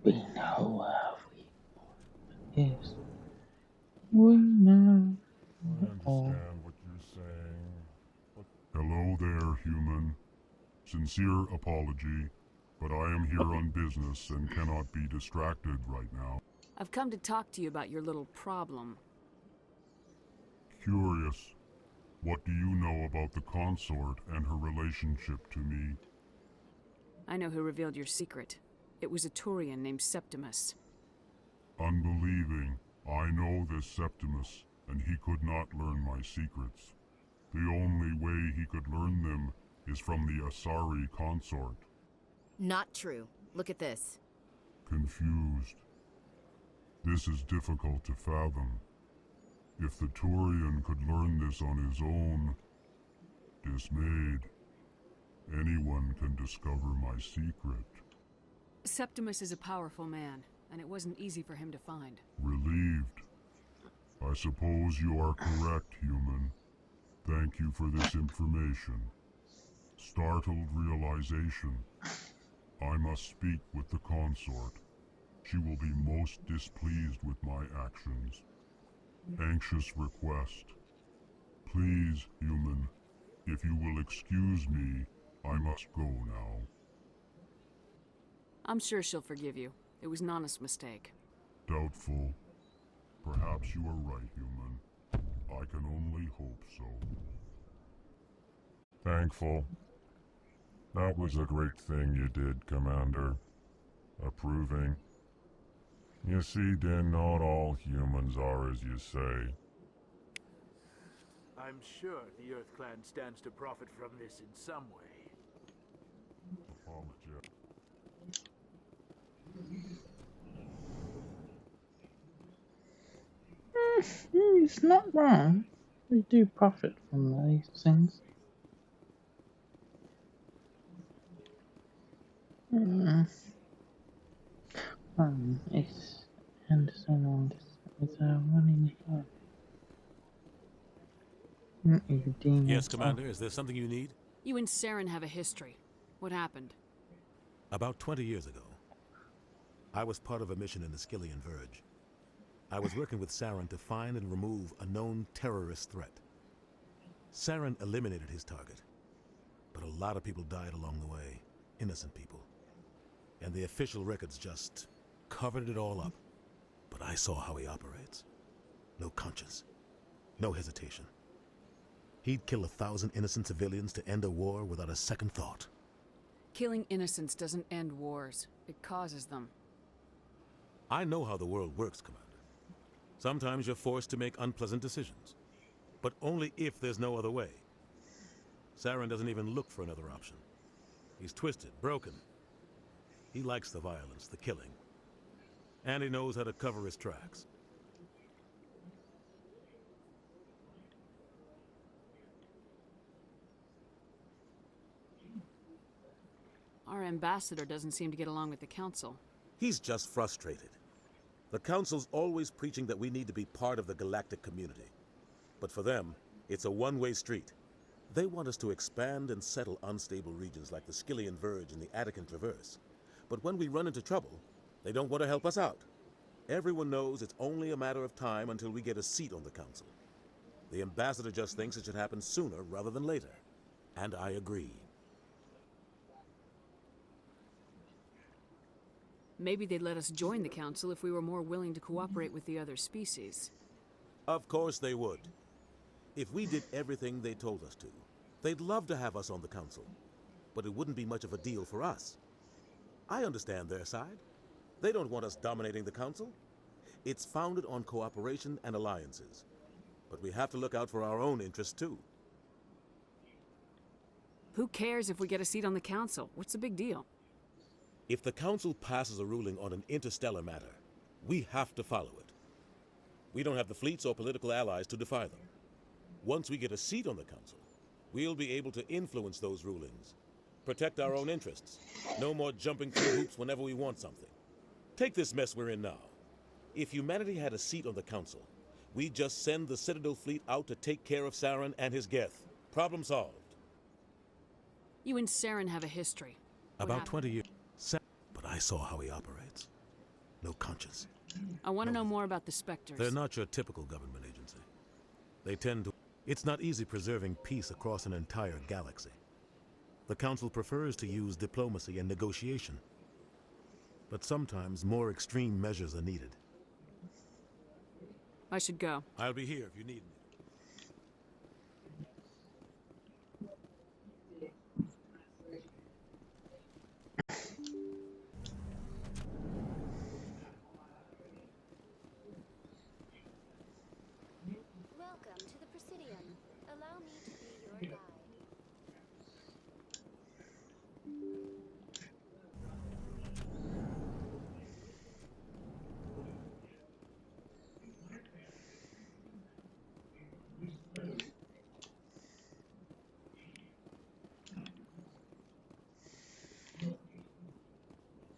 We know where we is. We know. I understand what you're saying. Hello there, human. Sincere apology, but I am here on business and cannot be distracted right now. I've come to talk to you about your little problem. Curious. What do you know about the consort and her relationship to me? I know who revealed your secret. It was a Turian named Septimus. Unbelieving. I know this Septimus, and he could not learn my secrets. The only way he could learn them is from the Asari consort. Not true. Look at this. Confused. This is difficult to fathom. If the Turian could learn this on his own, dismayed, anyone can discover my secret. Septimus is a powerful man, and it wasn't easy for him to find. Relieved. I suppose you are correct, human. Thank you for this information. Startled realization. I must speak with the consort. She will be most displeased with my actions. Anxious request. Please, human, if you will excuse me, I must go now. I'm sure she'll forgive you. It was an honest mistake. Doubtful. Perhaps you are right, human. I can only hope so. Thankful. That was a great thing you did, Commander. Approving. You see, Din, not all humans are as you say. I'm sure the Earth Clan stands to profit from this in some way. Apologize. It's not wrong. We do profit from these things. It's Anderson on this with one in here. Yes, Commander. Is there something you need? You and Saren have a history. What happened? About 20 years ago, I was part of a mission in the Skillian Verge. I was working with Saren to find and remove a known terrorist threat. Saren eliminated his target, but a lot of people died along the way, innocent people. And the official records just covered it all up. But I saw how he operates. No conscience, no hesitation. He'd kill 1,000 innocent civilians to end a war without a second thought. Killing innocents doesn't end wars. It causes them. I know how the world works, Commander. Sometimes you're forced to make unpleasant decisions, but only if there's no other way. Saren doesn't even look for another option. He's twisted, broken. He likes the violence, the killing. And he knows how to cover his tracks. Our ambassador doesn't seem to get along with the council. He's just frustrated. The council's always preaching that we need to be part of the galactic community. But for them, it's a one-way street. They want us to expand and settle unstable regions like the Skillian Verge and the Attican Traverse. But when we run into trouble, they don't want to help us out. Everyone knows it's only a matter of time until we get a seat on the council. The ambassador just thinks it should happen sooner rather than later. And I agree. Maybe they'd let us join the council if we were more willing to cooperate with the other species. Of course they would. If we did everything they told us to, they'd love to have us on the council. But it wouldn't be much of a deal for us. I understand their side. They don't want us dominating the council. It's founded on cooperation and alliances. But we have to look out for our own interests too. Who cares if we get a seat on the council? What's the big deal? If the council passes a ruling on an interstellar matter, we have to follow it. We don't have the fleets or political allies to defy them. Once we get a seat on the council, we'll be able to influence those rulings, protect our own interests. No more jumping through hoops whenever we want something. Take this mess we're in now. If humanity had a seat on the council, we'd just send the Citadel fleet out to take care of Saren and his Geth. Problem solved. You and Saren have a history. About 20 years. But I saw how he operates. No conscience. I want to know more about the Spectres. They're not your typical government agency. They tend to... It's not easy preserving peace across an entire galaxy. The Council prefers to use diplomacy and negotiation. But sometimes more extreme measures are needed. I should go. I'll be here if you need me. Welcome to the Presidium. Allow me to be your guide.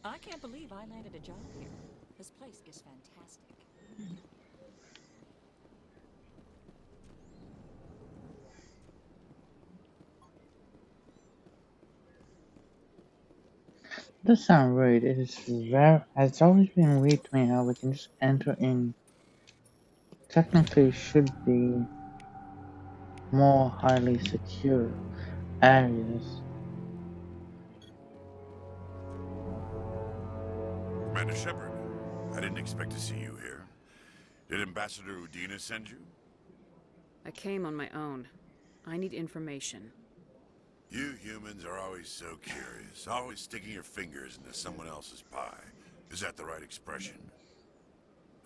I can't believe I landed a job here. This place is fantastic. Does sound rude. It is very. It's always been weird to me how we can just enter in. Technically, should be more highly secure areas. Commander Shepard, I didn't expect to see you here. Did Ambassador Udina send you? I came on my own. I need information. You humans are always so curious, always sticking your fingers into someone else's pie. Is that the right expression?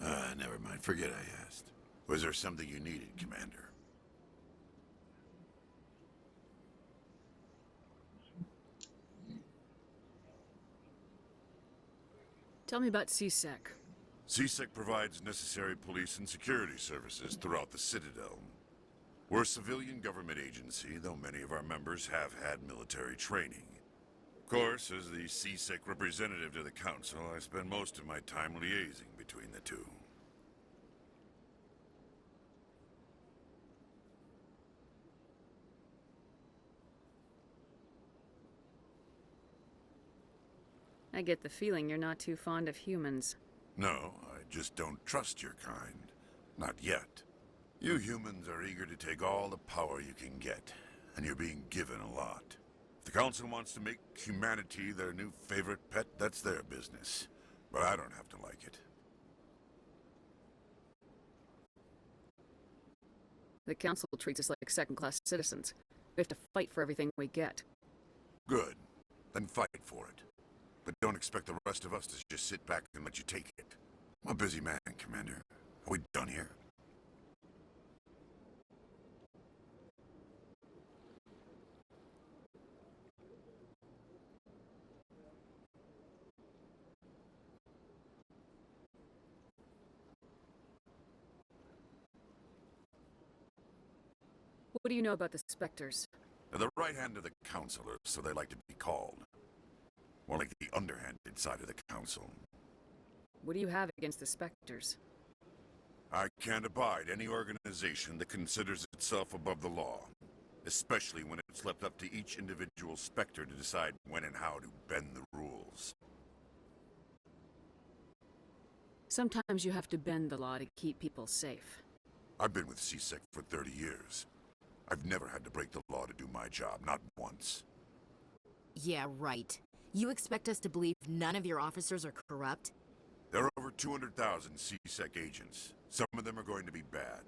Never mind. Forget I asked. Was there something you needed, Commander? Tell me about CSEC. CSEC provides necessary police and security services throughout the Citadel. We're a civilian government agency, though many of our members have had military training. Of course, as the CSEC representative to the Council, I spend most of my time liaising between the two. I get the feeling you're not too fond of humans. No, I just don't trust your kind. Not yet. You humans are eager to take all the power you can get, and you're being given a lot. If the Council wants to make humanity their new favorite pet, that's their business. But I don't have to like it. The Council treats us like second-class citizens. We have to fight for everything we get. Good. Then fight for it. But don't expect the rest of us to just sit back and let you take it. I'm a busy man, Commander. Are we done here? What do you know about the Spectres? They're the right hand of the Councilors, so they like to be called. More like the underhanded side of the Council. What do you have against the Spectres? I can't abide any organization that considers itself above the law. Especially when it's left up to each individual Spectre to decide when and how to bend the rules. Sometimes you have to bend the law to keep people safe. I've been with CSEC for 30 years. I've never had to break the law to do my job, not once. Yeah, right. You expect us to believe none of your officers are corrupt? There are over 200,000 CSEC agents. Some of them are going to be bad.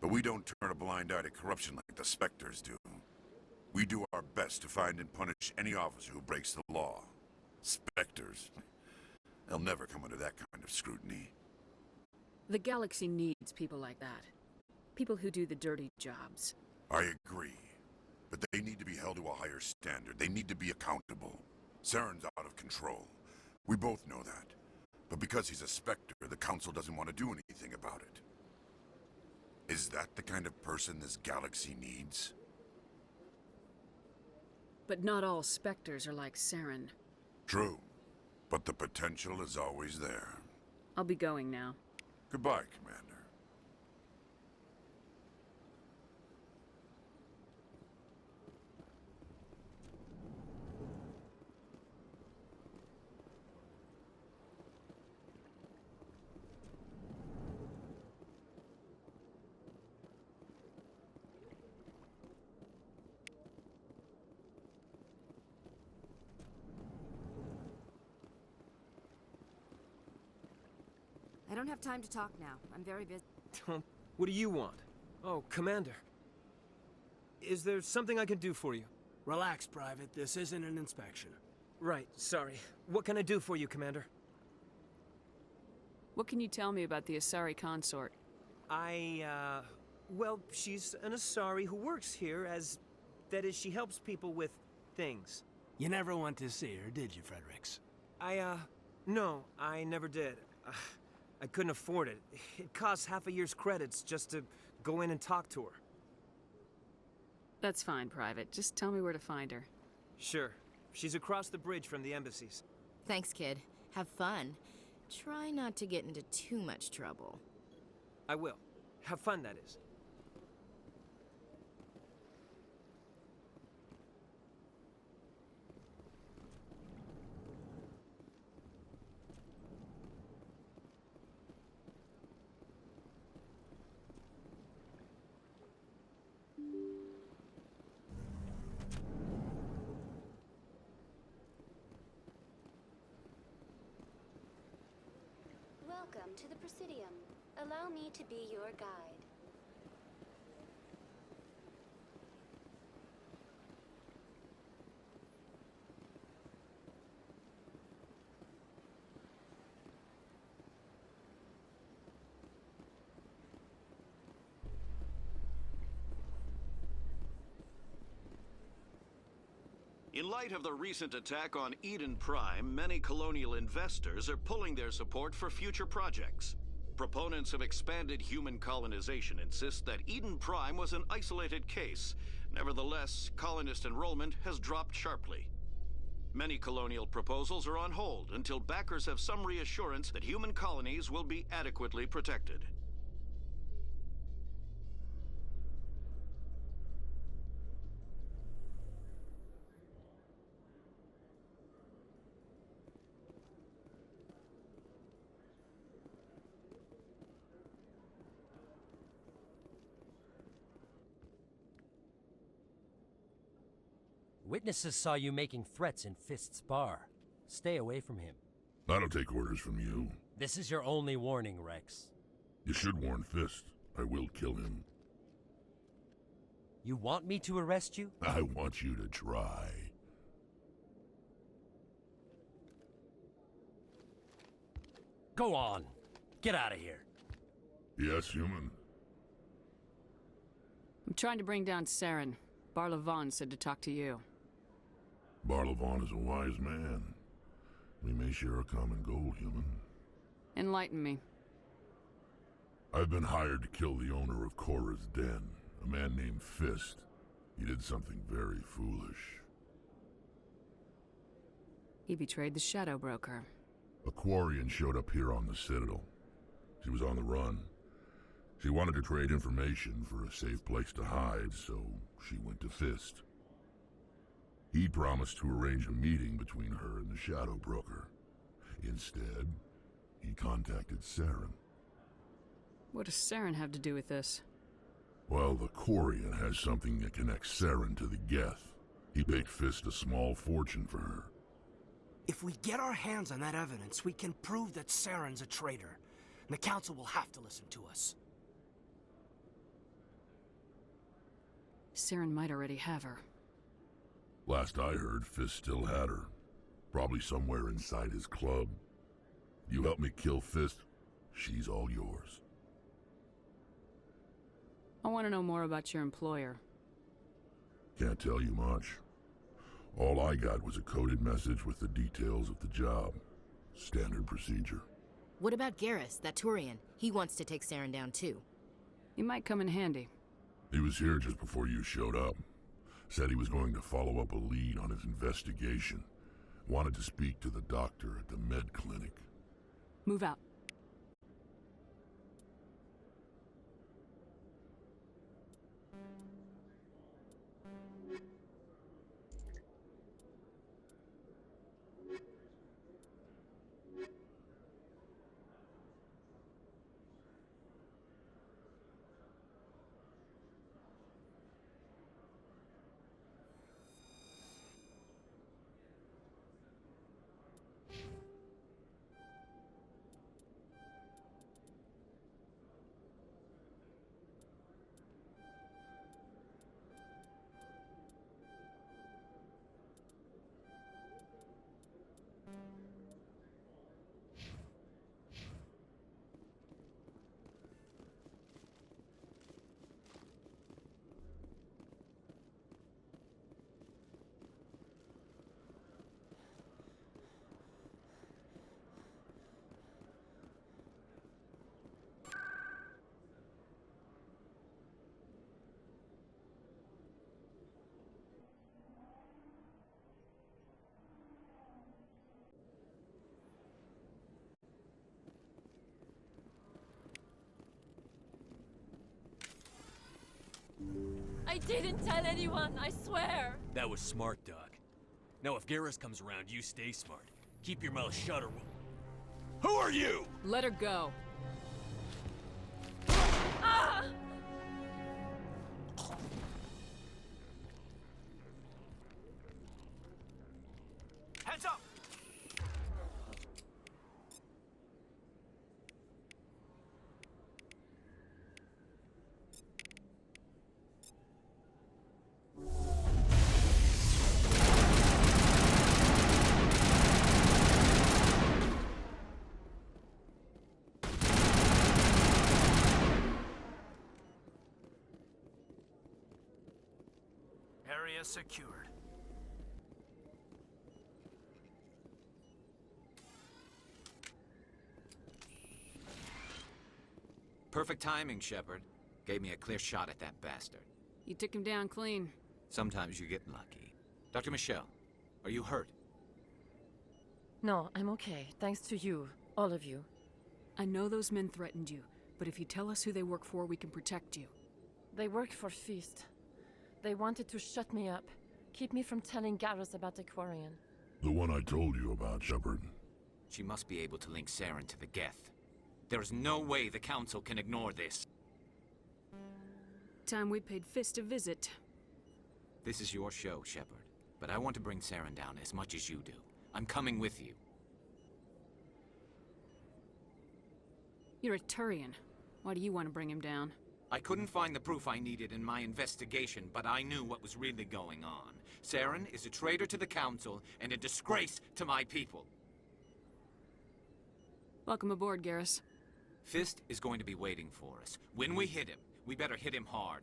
But we don't turn a blind eye to corruption like the Spectres do. We do our best to find and punish any officer who breaks the law. Spectres. They'll never come under that kind of scrutiny. The galaxy needs people like that. People who do the dirty jobs. I agree. But they need to be held to a higher standard. They need to be accountable. Saren's out of control. We both know that. But because he's a Spectre, the Council doesn't want to do anything about it. Is that the kind of person this galaxy needs? But not all Spectres are like Saren. True. But the potential is always there. I'll be going now. Goodbye, Commander. I don't have time to talk now. I'm very busy. What do you want? Oh, Commander. Is there something I can do for you? Relax, Private. This isn't an inspection. Right, sorry. What can I do for you, Commander? What can you tell me about the Asari consort? Well, she's an Asari who works here as... That is, she helps people with things. You never went to see her, did you, Fredericks? No, I never did. I couldn't afford it. It costs half a year's credits just to go in and talk to her. That's fine, Private. Just tell me where to find her. Sure. She's across the bridge from the embassies. Thanks, kid. Have fun. Try not to get into too much trouble. I will. Have fun, that is. Welcome to the Presidium. Allow me to be your guide. In light of the recent attack on Eden Prime, many colonial investors are pulling their support for future projects. Proponents of expanded human colonization insist that Eden Prime was an isolated case. Nevertheless, colonist enrollment has dropped sharply. Many colonial proposals are on hold until backers have some reassurance that human colonies will be adequately protected. Witnesses saw you making threats in Fist's bar. Stay away from him. I don't take orders from you. This is your only warning, Rex. You should warn Fist. I will kill him. You want me to arrest you? I want you to try. Go on. Get out of here. Yes, human. I'm trying to bring down Saren. Barlavon said to talk to you. Barlavon is a wise man. We may share a common goal, human. Enlighten me. I've been hired to kill the owner of Cora's Den, a man named Fist. He did something very foolish. He betrayed the Shadow Broker. A Quarian showed up here on the Citadel. She was on the run. She wanted to trade information for a safe place to hide, so she went to Fist. He promised to arrange a meeting between her and the Shadow Broker. Instead, he contacted Saren. What does Saren have to do with this? Well, the Quarian has something that connects Saren to the Geth. He paid Fist a small fortune for her. If we get our hands on that evidence, we can prove that Saren's a traitor. And the Council will have to listen to us. Saren might already have her. Last I heard, Fist still had her. Probably somewhere inside his club. You help me kill Fist, she's all yours. I want to know more about your employer. Can't tell you much. All I got was a coded message with the details of the job. Standard procedure. What about Garrus, that Turian? He wants to take Saren down too. He might come in handy. He was here just before you showed up. Said he was going to follow up a lead on his investigation. Wanted to speak to the doctor at the med clinic. Move out. I didn't tell anyone, I swear! That was smart, Doc. Now if Garrus comes around, you stay smart. Keep your mouth shut or we'll... Who are you? Let her go. Ah! Heads up! area secured. Perfect timing, Shepard. Gave me a clear shot at that bastard. You took him down clean. Sometimes you get lucky. Dr. Michelle, are you hurt? No, I'm okay. Thanks to you. All of you. I know those men threatened you, but if you tell us who they work for, we can protect you. They work for Feast. They wanted to shut me up. Keep me from telling Garrus about the Quarian. The one I told you about, Shepard. She must be able to link Saren to the Geth. There's no way the Council can ignore this. Time we paid Fist a visit. This is your show, Shepard. But I want to bring Saren down as much as you do. I'm coming with you. You're a Turian. Why do you want to bring him down? I couldn't find the proof I needed in my investigation, but I knew what was really going on. Saren is a traitor to the Council and a disgrace to my people. Welcome aboard, Garrus. Fist is going to be waiting for us. When we hit him, we better hit him hard.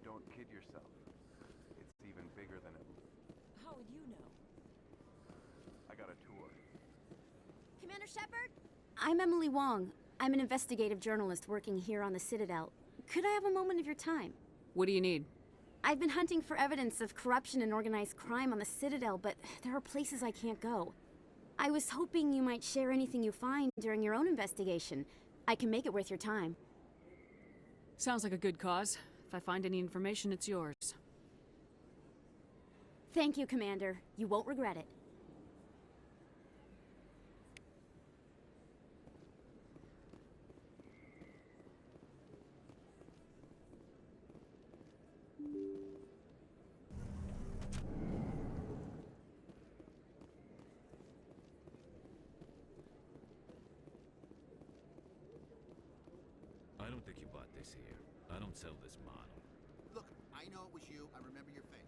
Don't kid yourself. It's even bigger than it looks. How would you know? I got a tour. Commander Shepard? I'm Emily Wong. I'm an investigative journalist working here on the Citadel. Could I have a moment of your time? What do you need? I've been hunting for evidence of corruption and organized crime on the Citadel, but there are places I can't go. I was hoping you might share anything you find during your own investigation. I can make it worth your time. Sounds like a good cause. If I find any information, it's yours. Thank you, Commander. You won't regret it. I don't think you bought this here. I don't sell this model. Look, I know it was you. I remember your face.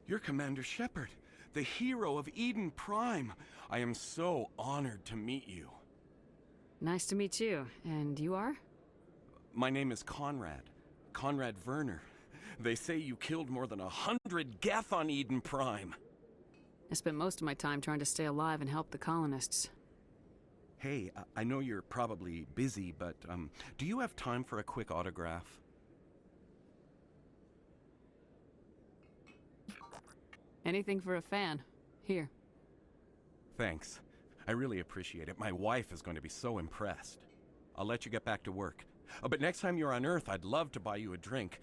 You're Commander Shepard, the hero of Eden Prime. I am so honored to meet you. Nice to meet you. And you are? My name is Conrad. Conrad Werner. They say you killed more than 100 Geth on Eden Prime. I spent most of my time trying to stay alive and help the colonists. Hey, I know you're probably busy, but do you have time for a quick autograph? Anything for a fan. Here. Thanks. I really appreciate it. My wife is going to be so impressed. I'll let you get back to work. But next time you're on Earth, I'd love to buy you a drink.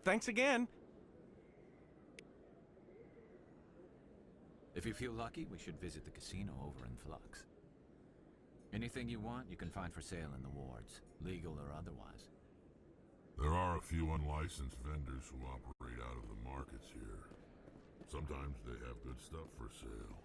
Thanks again! If you feel lucky, we should visit the casino over in Flux. Anything you want, you can find for sale in the wards, legal or otherwise. There are a few unlicensed vendors who operate out of the markets here. Sometimes they have good stuff for sale.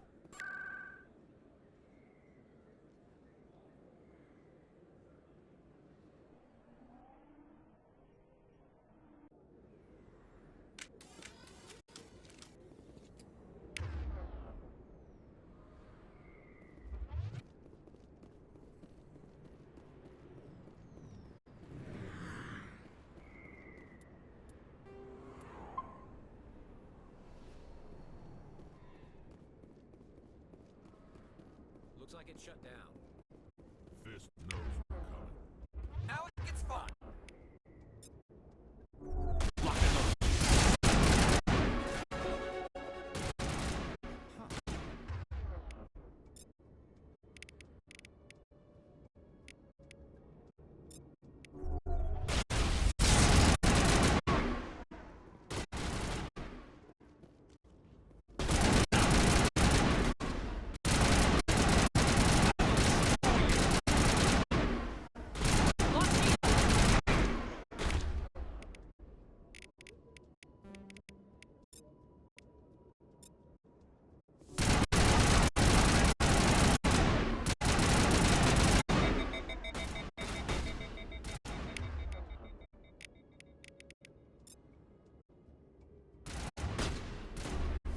Looks like it's shut down. Fist knows we're coming. Now it gets fun!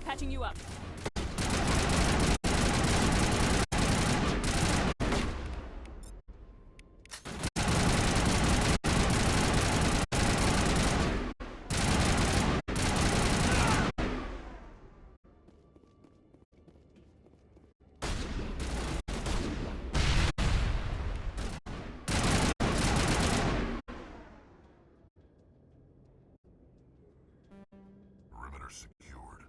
Patching you up. Perimeter secured.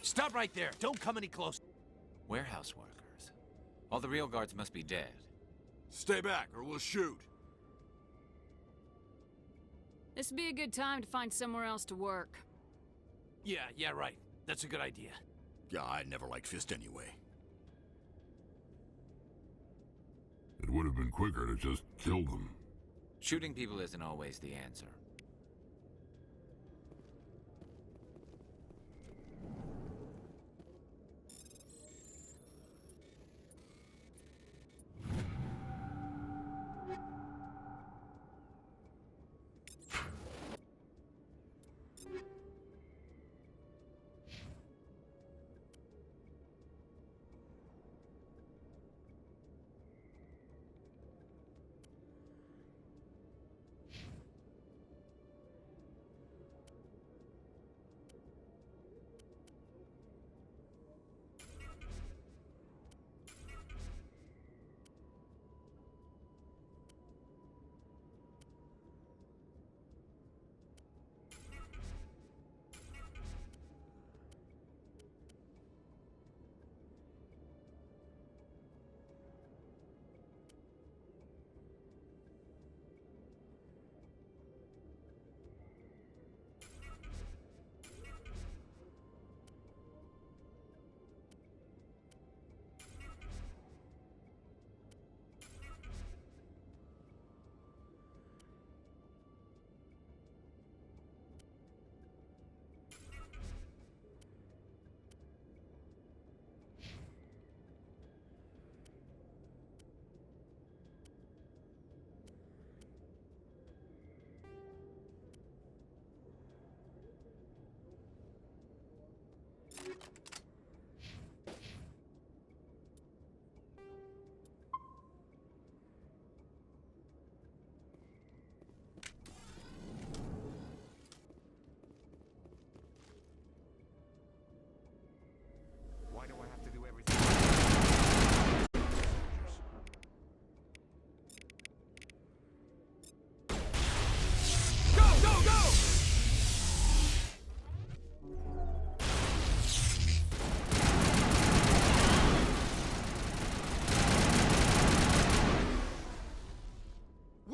Stop right there! Don't come any closer! Warehouse workers. All the real guards must be dead. Stay back or we'll shoot. This would be a good time to find somewhere else to work. Yeah, right. That's a good idea. Yeah, I never liked Fist anyway. It would have been quicker to just kill them. Shooting people isn't always the answer.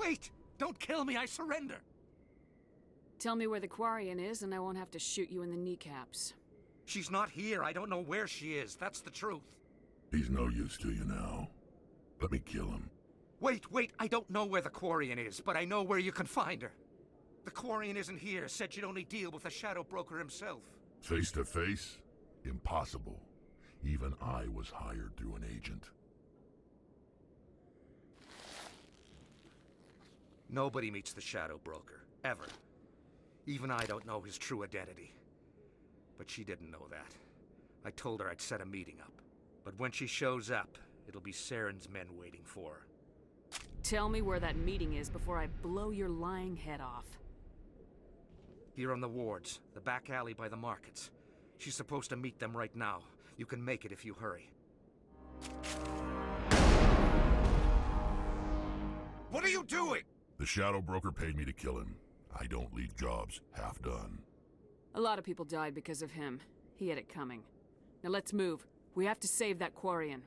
Wait! Don't kill me, I surrender! Tell me where the Quarian is, and I won't have to shoot you in the kneecaps. She's not here. I don't know where she is. That's the truth. He's no use to you now. Let me kill him. Wait! I don't know where the Quarian is, but I know where you can find her. The Quarian isn't here. Said she'd only deal with the Shadow Broker himself. Face to face? Impossible. Even I was hired through an agent. Nobody meets the Shadow Broker. Ever. Even I don't know his true identity. But she didn't know that. I told her I'd set a meeting up. But when she shows up, it'll be Saren's men waiting for her. Tell me where that meeting is before I blow your lying head off. Here on the wards, the back alley by the markets. She's supposed to meet them right now. You can make it if you hurry. What are you doing? The Shadow Broker paid me to kill him. I don't leave jobs half done. A lot of people died because of him. He had it coming. Now let's move. We have to save that Quarian.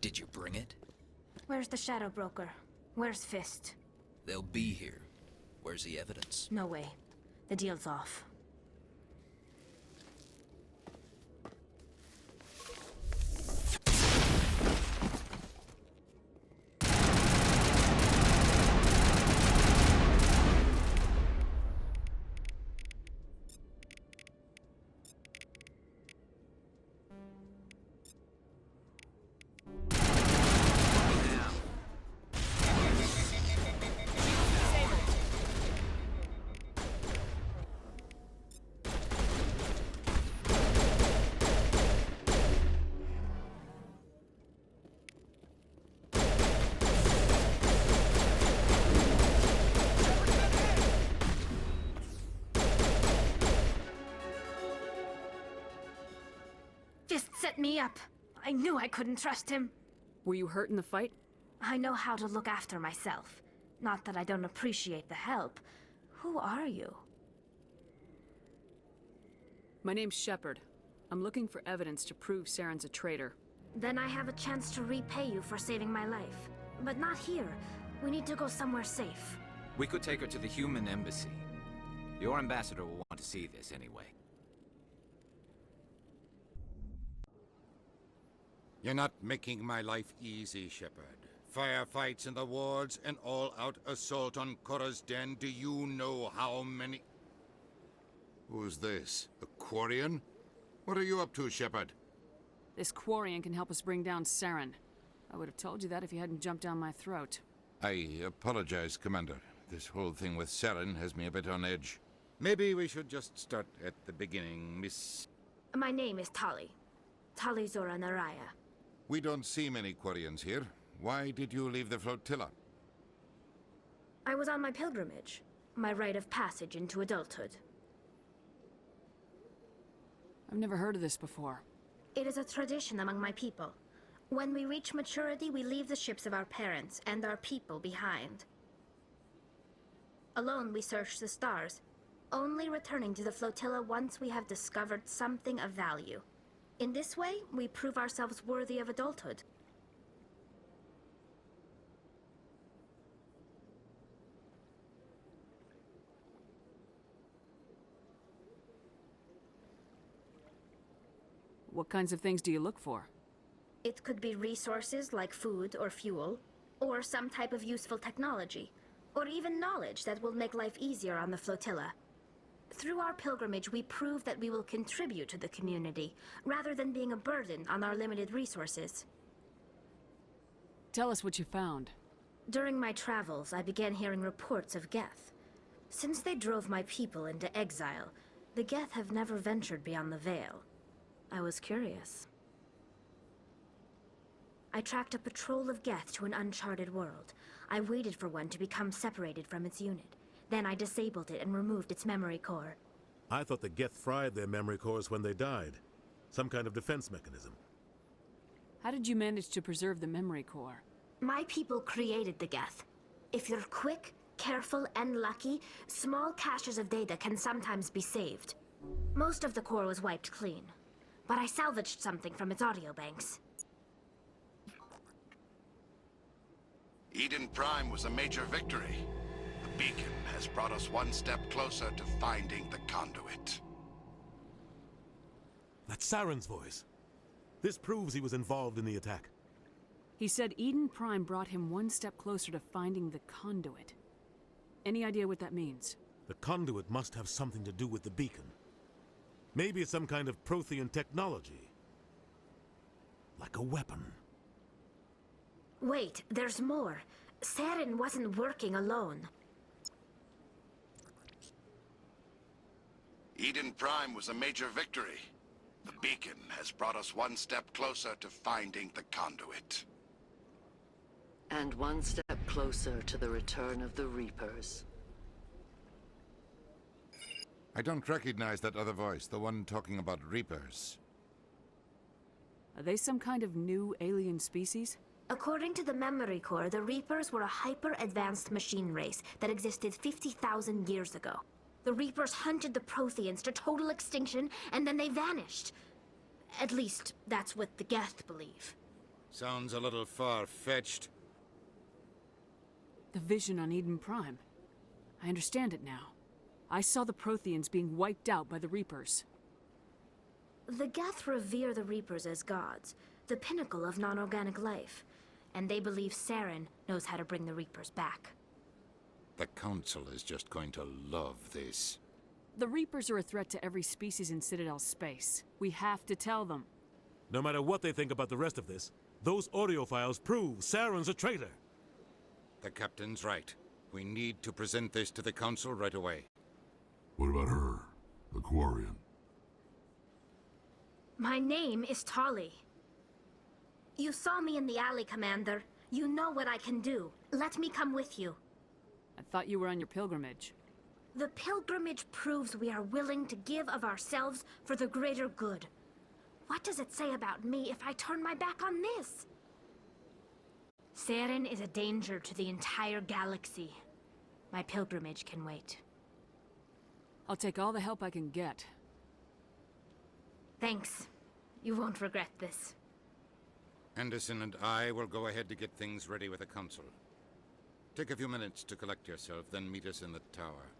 Did you bring it? Where's the Shadow Broker? Where's Fist? They'll be here. Where's the evidence? No way. The deal's off. Fist set me up. I knew I couldn't trust him. Were you hurt in the fight? I know how to look after myself. Not that I don't appreciate the help. Who are you? My name's Shepard. I'm looking for evidence to prove Saren's a traitor. Then I have a chance to repay you for saving my life. But not here. We need to go somewhere safe. We could take her to the human embassy. Your ambassador will want to see this anyway. You're not making my life easy, Shepard. Firefights in the wards, an all-out assault on Korra's den. Do you know how many... Who's this? The Quarian? What are you up to, Shepard? This Quarian can help us bring down Saren. I would have told you that if you hadn't jumped down my throat. I apologize, Commander. This whole thing with Saren has me a bit on edge. Maybe we should just start at the beginning, Miss... My name is Tali. Tali Zora Naraya. We don't see many Quarians here. Why did you leave the flotilla? I was on my pilgrimage. My rite of passage into adulthood. I've never heard of this before. It is a tradition among my people. When we reach maturity, we leave the ships of our parents and our people behind. Alone, we search the stars, only returning to the flotilla once we have discovered something of value. In this way, we prove ourselves worthy of adulthood. What kinds of things do you look for? It could be resources like food or fuel, or some type of useful technology, or even knowledge that will make life easier on the flotilla. Through our pilgrimage, we prove that we will contribute to the community, rather than being a burden on our limited resources. Tell us what you found. During my travels, I began hearing reports of Geth. Since they drove my people into exile, the Geth have never ventured beyond the Veil. I was curious. I tracked a patrol of Geth to an uncharted world. I waited for one to become separated from its unit. Then I disabled it and removed its memory core. I thought the Geth fried their memory cores when they died. Some kind of defense mechanism. How did you manage to preserve the memory core? My people created the Geth. If you're quick, careful, and lucky, small caches of data can sometimes be saved. Most of the core was wiped clean, but I salvaged something from its audio banks. Eden Prime was a major victory. The beacon has brought us one step closer to finding the conduit. That's Saren's voice. This proves he was involved in the attack. He said Eden Prime brought him one step closer to finding the conduit. Any idea what that means? The conduit must have something to do with the beacon. Maybe it's some kind of Prothean technology. Like a weapon. Wait, there's more. Saren wasn't working alone. Eden Prime was a major victory. The beacon has brought us one step closer to finding the conduit. And one step closer to the return of the Reapers. I don't recognize that other voice, the one talking about Reapers. Are they some kind of new alien species? According to the memory core, the Reapers were a hyper-advanced machine race that existed 50,000 years ago. The Reapers hunted the Protheans to total extinction, and then they vanished. At least, that's what the Geth believe. Sounds a little far-fetched. The vision on Eden Prime. I understand it now. I saw the Protheans being wiped out by the Reapers. The Geth revere the Reapers as gods, the pinnacle of non-organic life. And they believe Saren knows how to bring the Reapers back. The Council is just going to love this. The Reapers are a threat to every species in Citadel space. We have to tell them. No matter what they think about the rest of this, those audio files prove Saren's a traitor. The Captain's right. We need to present this to the Council right away. What about her, the Quarian? My name is Tali. You saw me in the alley, Commander. You know what I can do. Let me come with you. I thought you were on your pilgrimage. The pilgrimage proves we are willing to give of ourselves for the greater good. What does it say about me if I turn my back on this? Saren is a danger to the entire galaxy. My pilgrimage can wait. I'll take all the help I can get. Thanks. You won't regret this. Anderson and I will go ahead to get things ready with the Council. Take a few minutes to collect yourself, then meet us in the tower.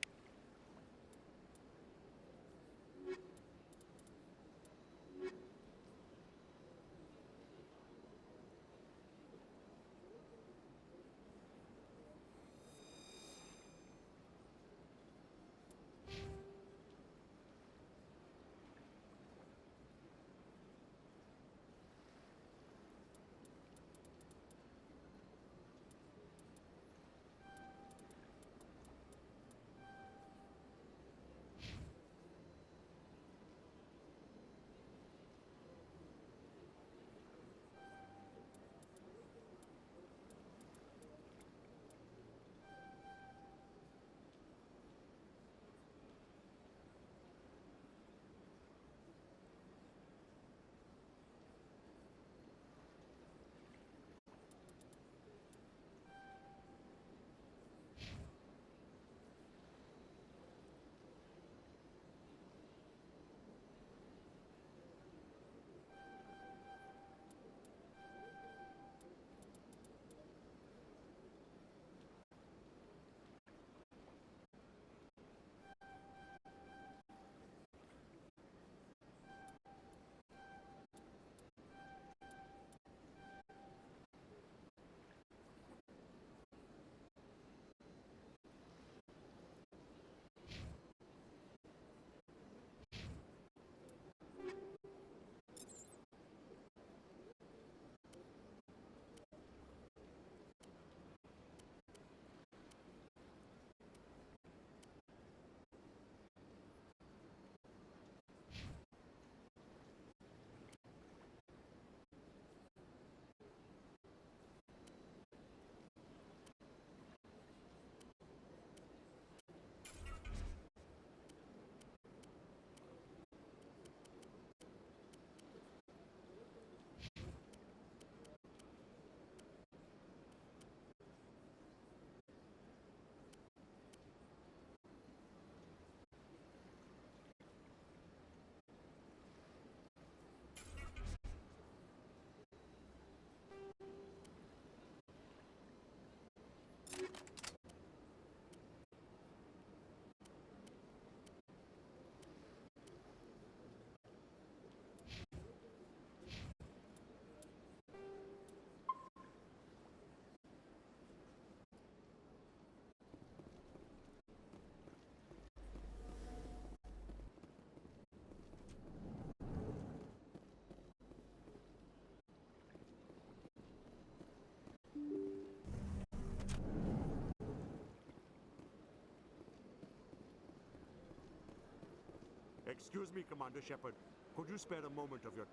Excuse me, Commander Shepard. Could you spare a moment of your...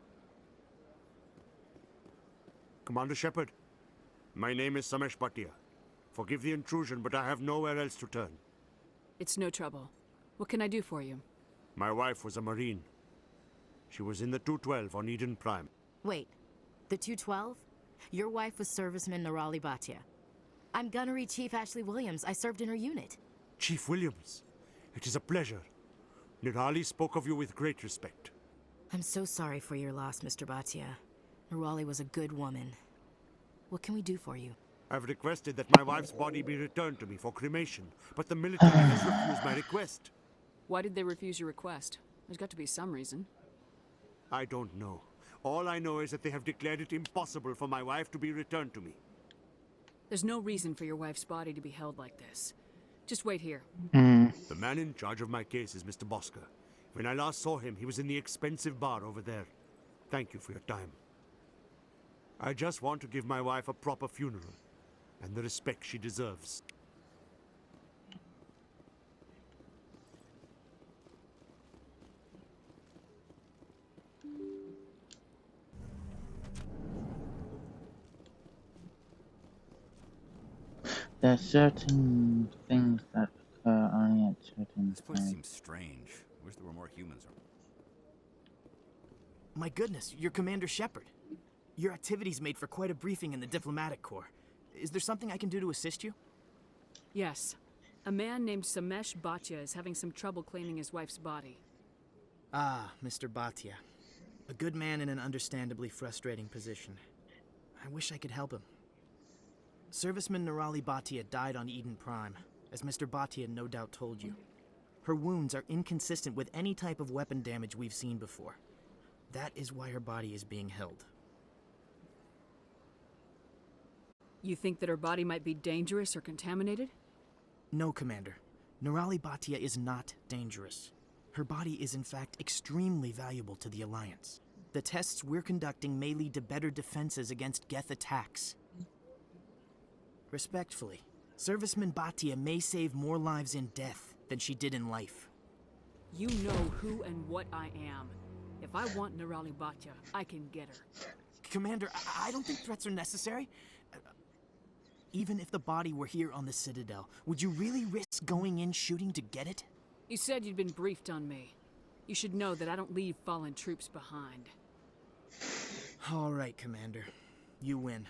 Commander Shepard, my name is Samesh Bhatia. Forgive the intrusion, but I have nowhere else to turn. It's no trouble. What can I do for you? My wife was a Marine. She was in the 212 on Eden Prime. Wait, the 212? Your wife was Serviceman Nirali Bhatia. I'm Gunnery Chief Ashley Williams. I served in her unit. Chief Williams, it is a pleasure. Nirali spoke of you with great respect. I'm so sorry for your loss, Mr. Bhatia. Nirali was a good woman. What can we do for you? I've requested that my wife's body be returned to me for cremation, but the military has refused my request. Why did they refuse your request? There's got to be some reason. I don't know. All I know is that they have declared it impossible for my wife to be returned to me. There's no reason for your wife's body to be held like this. Just wait here. The man in charge of my case is Mr. Bosker. When I last saw him, he was in the expensive bar over there. Thank you for your time. I just want to give my wife a proper funeral, and the respect she deserves. There are certain things that occur only at certain This place times. seems strange. Wish there were more humans around. My goodness, you're Commander Shepard. Your activities made for quite a briefing in the diplomatic corps. Is there something I can do to assist you? Yes. A man named Samesh Bhatia is having some trouble claiming his wife's body. Ah, Mr. Bhatia. A good man in an understandably frustrating position. I wish I could help him. Serviceman Nirali Bhatia died on Eden Prime, as Mr. Bhatia no doubt told you. Her wounds are inconsistent with any type of weapon damage we've seen before. That is why her body is being held. You think that her body might be dangerous or contaminated? No, Commander. Nirali Bhatia is not dangerous. Her body is in fact extremely valuable to the Alliance. The tests we're conducting may lead to better defenses against Geth attacks. Respectfully, Serviceman Bhatia may save more lives in death than she did in life. You know who and what I am. If I want Nirali Bhatia, I can get her. Commander, I don't think threats are necessary. Even if the body were here on the Citadel, would you really risk going in shooting to get it? You said you'd been briefed on me. You should know that I don't leave fallen troops behind. All right, Commander. You win.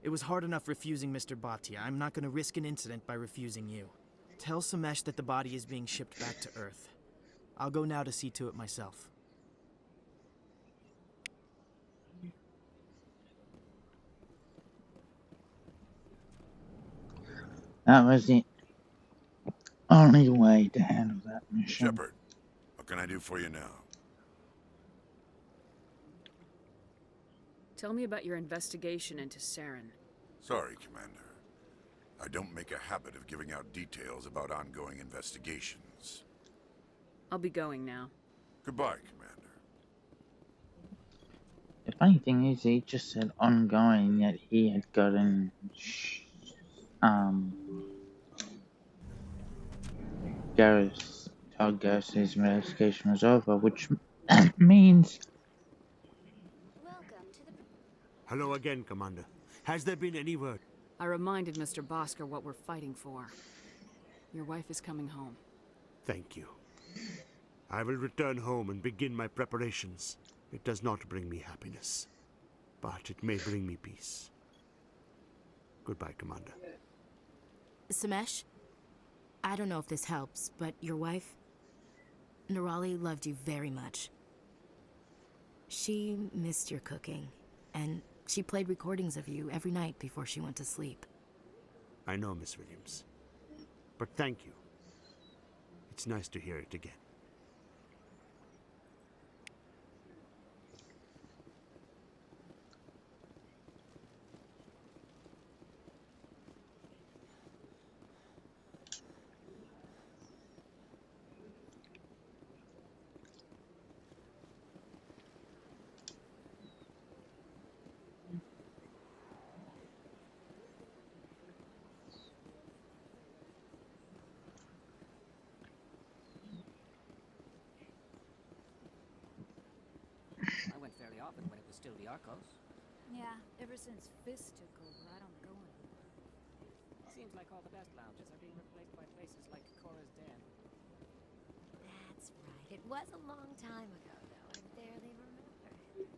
It was hard enough refusing Mr. Bhatia. I'm not going to risk an incident by refusing you. Tell Samesh that the body is being shipped back to Earth. I'll go now to see to it myself. That was the only way to handle that mission. Shepard, what can I do for you now? Tell me about your investigation into Saren. Sorry, Commander. I don't make a habit of giving out details about ongoing investigations. I'll be going now. Goodbye, Commander. The funny thing is, he just said ongoing, yet he had gotten, told Garrus his investigation was over, which means... Hello again, Commander. Has there been any word? I reminded Mr. Bosker what we're fighting for. Your wife is coming home. Thank you. I will return home and begin my preparations. It does not bring me happiness, but it may bring me peace. Goodbye, Commander. Samesh, I don't know if this helps, but your wife, Nirali, loved you very much. She missed your cooking, and she played recordings of you every night before she went to sleep. I know, Miss Williams. But thank you. It's nice to hear it again. often when it was still the Arcos. Yeah, ever since Fist took over, I don't go anymore. Seems like all the best lounges are being replaced by places like Cora's Den. That's right. It was a long time ago, though. I barely remember it.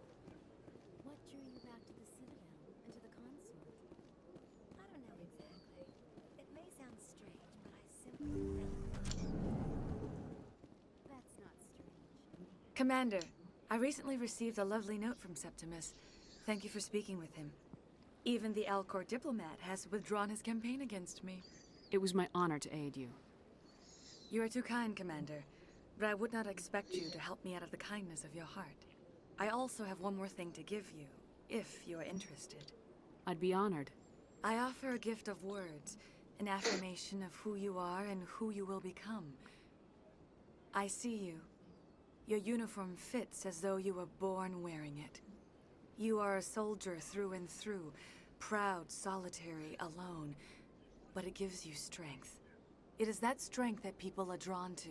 What drew you back to the Citadel and to the consort? I don't know exactly. It may sound strange, but I simply really love it. That's not strange. Commander, I recently received a lovely note from Septimus. Thank you for speaking with him. Even the Alcor diplomat has withdrawn his campaign against me. It was my honor to aid you. You are too kind, Commander, but I would not expect you to help me out of the kindness of your heart. I also have one more thing to give you, if you are interested. I'd be honored. I offer a gift of words, an affirmation of who you are and who you will become. I see you. Your uniform fits as though you were born wearing it. You are a soldier through and through, proud, solitary, alone, but it gives you strength. It is that strength that people are drawn to.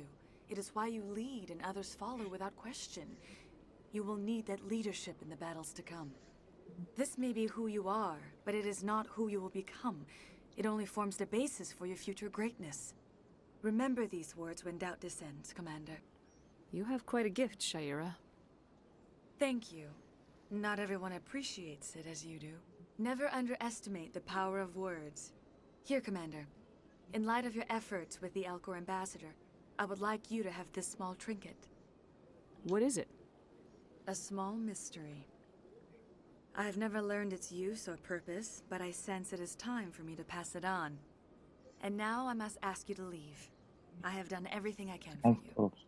It is why you lead and others follow without question. You will need that leadership in the battles to come. This may be who you are, but it is not who you will become. It only forms the basis for your future greatness. Remember these words when doubt descends, Commander. You have quite a gift, Shaira. Thank you. Not everyone appreciates it as you do. Never underestimate the power of words. Here, Commander. In light of your efforts with the Alcor ambassador, I would like you to have this small trinket. What is it? A small mystery. I have never learned its use or purpose, but I sense it is time for me to pass it on. And now I must ask you to leave. I have done everything I can for you. Of course.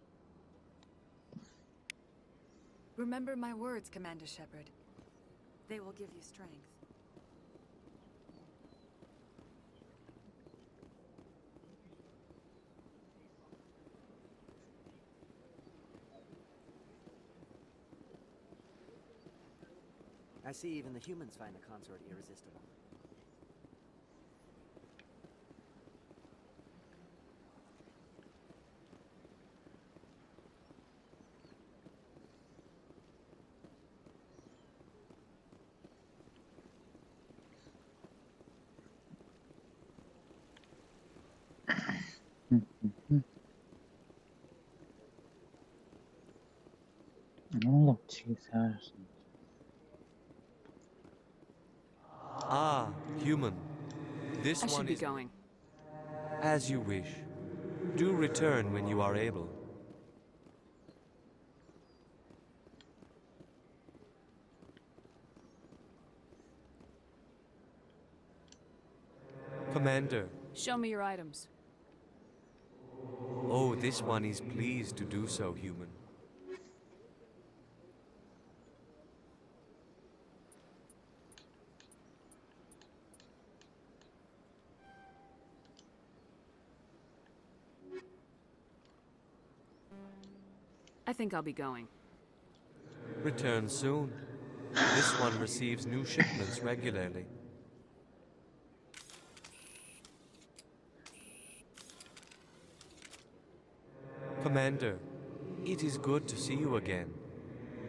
Remember my words, Commander Shepard. They will give you strength. I see even the humans find the consort irresistible. All of 2000. Ah, human. This I one should be is going. as you wish. Do return when you are able. Commander. Show me your items. Oh, this one is pleased to do so, human. I think I'll be going. Return soon. This one receives new shipments regularly. Commander, it is good to see you again.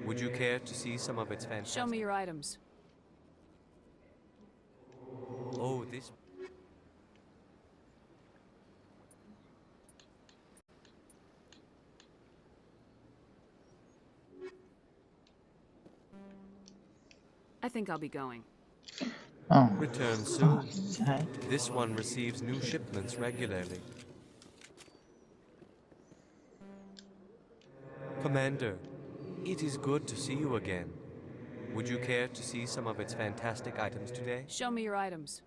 Would you care to see some of its fantastic... Show me your items. Oh, this... I think I'll be going. Oh, return soon. This one receives new shipments regularly. Commander, it is good to see you again. Would you care to see some of its fantastic items today? Show me your items.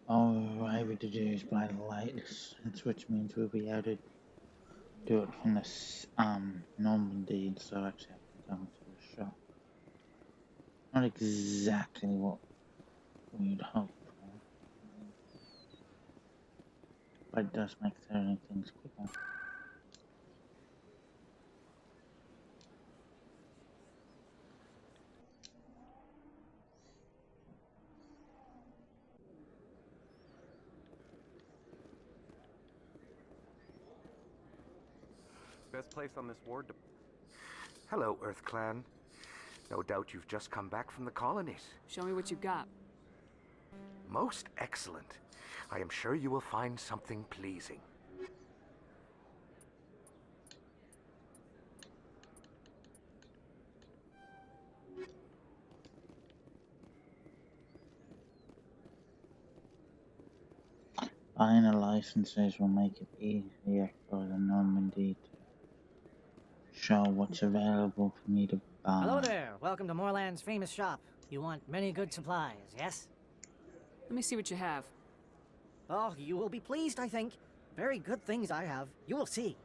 All we're able to do is buy the latest, which means we'll be able to do it from this Normandy, so I actually have to go into the shop. Not exactly what we'd hope for, but it does make certain things quicker. best place on this ward to... Hello, Earth Clan. No doubt you've just come back from the colonies. Show me what you've got. Most excellent. I am sure you will find something pleasing. Buying the licenses will make it easier for the Normandy to show what's available for me to buy. Hello there. Welcome to Moorland's famous shop. You want many good supplies, yes? Let me see what you have. Oh, you will be pleased, I think. Very good things I have. You will see.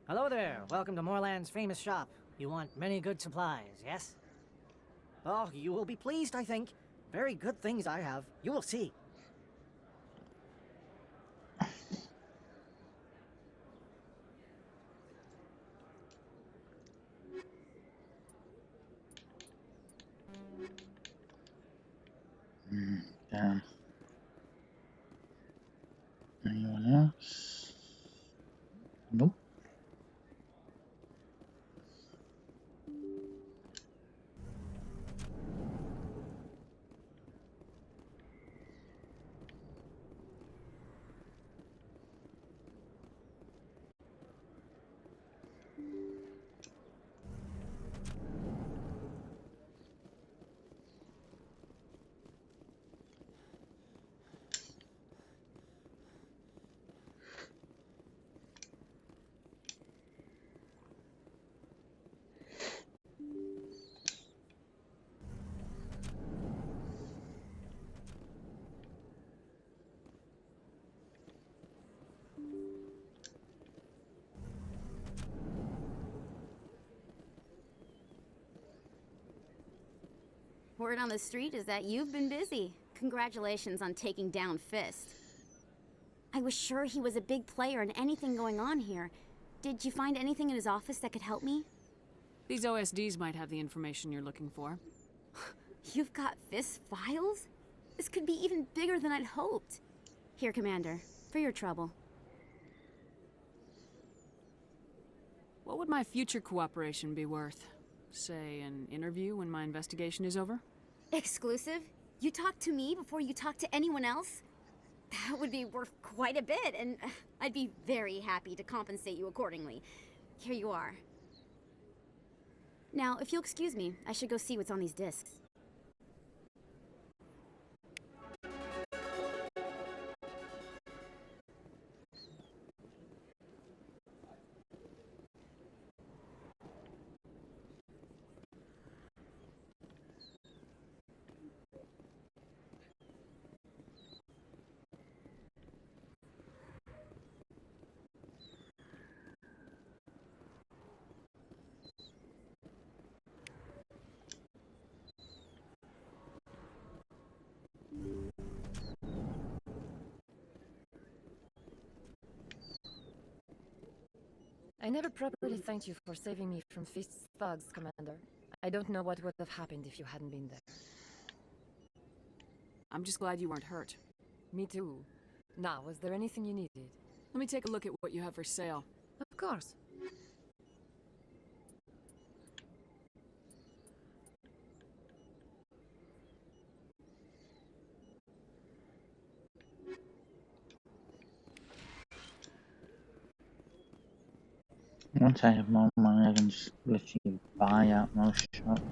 Hello there. Welcome to Moorland's famous shop. You want many good supplies, yes? Oh, you will be pleased, I think. Very good things I have. You will see. Damn. Anyone else? Nope. Word on the street is that you've been busy. Congratulations on taking down Fist. I was sure he was a big player in anything going on here. Did you find anything in his office that could help me? These OSDs might have the information you're looking for. You've got Fist's files? This could be even bigger than I'd hoped. Here, Commander, for your trouble. What would my future cooperation be worth? Say, an interview when my investigation is over? Exclusive? You talk to me before you talk to anyone else? That would be worth quite a bit, and I'd be very happy to compensate you accordingly. Here you are. Now, if you'll excuse me, I should go see what's on these discs. I never properly thanked you for saving me from Fist's thugs, Commander. I don't know what would have happened if you hadn't been there. I'm just glad you weren't hurt. Me too. Now, was there anything you needed? Let me take a look at what you have for sale. Of course. Once I have more money, I can just literally buy out most shops.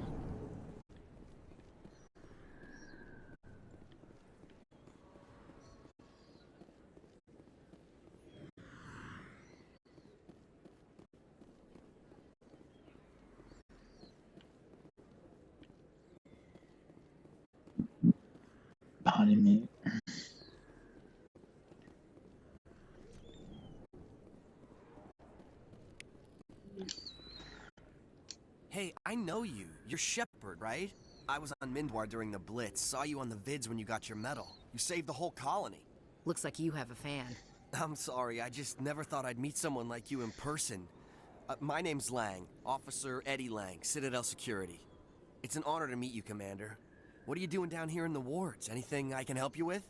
Pardon me. Hey, I know you. You're Shepard, right? I was on Mindwar during the Blitz. Saw you on the vids when you got your medal. You saved the whole colony. Looks like you have a fan. I'm sorry, I just never thought I'd meet someone like you in person. My name's Lang, Officer Eddie Lang, Citadel Security. It's an honor to meet you, Commander. What are you doing down here in the wards? Anything I can help you with?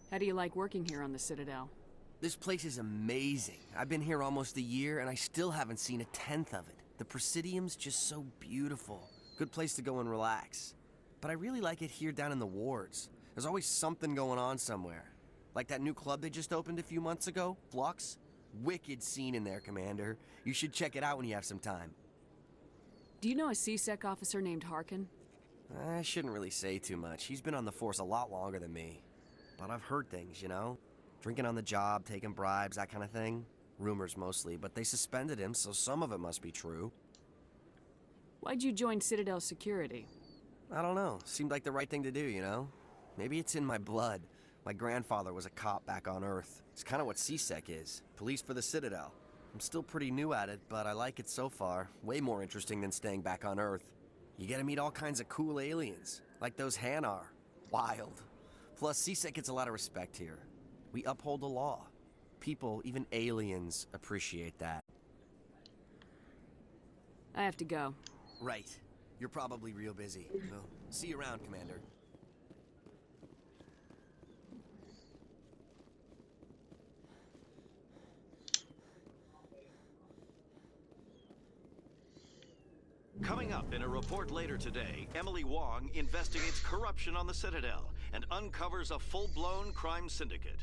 How do you like working here on the Citadel? This place is amazing. I've been here almost a year, and I still haven't seen a tenth of it. The Presidium's just so beautiful. Good place to go and relax. But I really like it here down in the wards. There's always something going on somewhere. Like that new club they just opened a few months ago, Flux. Wicked scene in there, Commander. You should check it out when you have some time. Do you know a CSEC officer named Harkin? I shouldn't really say too much. He's been on the force a lot longer than me. But I've heard things, you know? Drinking on the job, taking bribes, that kind of thing. Rumors mostly, but they suspended him, so some of it must be true. Why'd you join Citadel Security? I don't know. Seemed like the right thing to do, you know? Maybe it's in my blood. My grandfather was a cop back on Earth. It's kind of what CSEC is. Police for the Citadel. I'm still pretty new at it, but I like it so far. Way more interesting than staying back on Earth. You get to meet all kinds of cool aliens, like those Hanar. Wild. Plus, CSEC gets a lot of respect here. We uphold the law. People, even aliens, appreciate that. I have to go. Right. You're probably real busy. Well, see you around, Commander. Coming up in a report later today, Emily Wong investigates corruption on the Citadel and uncovers a full-blown crime syndicate.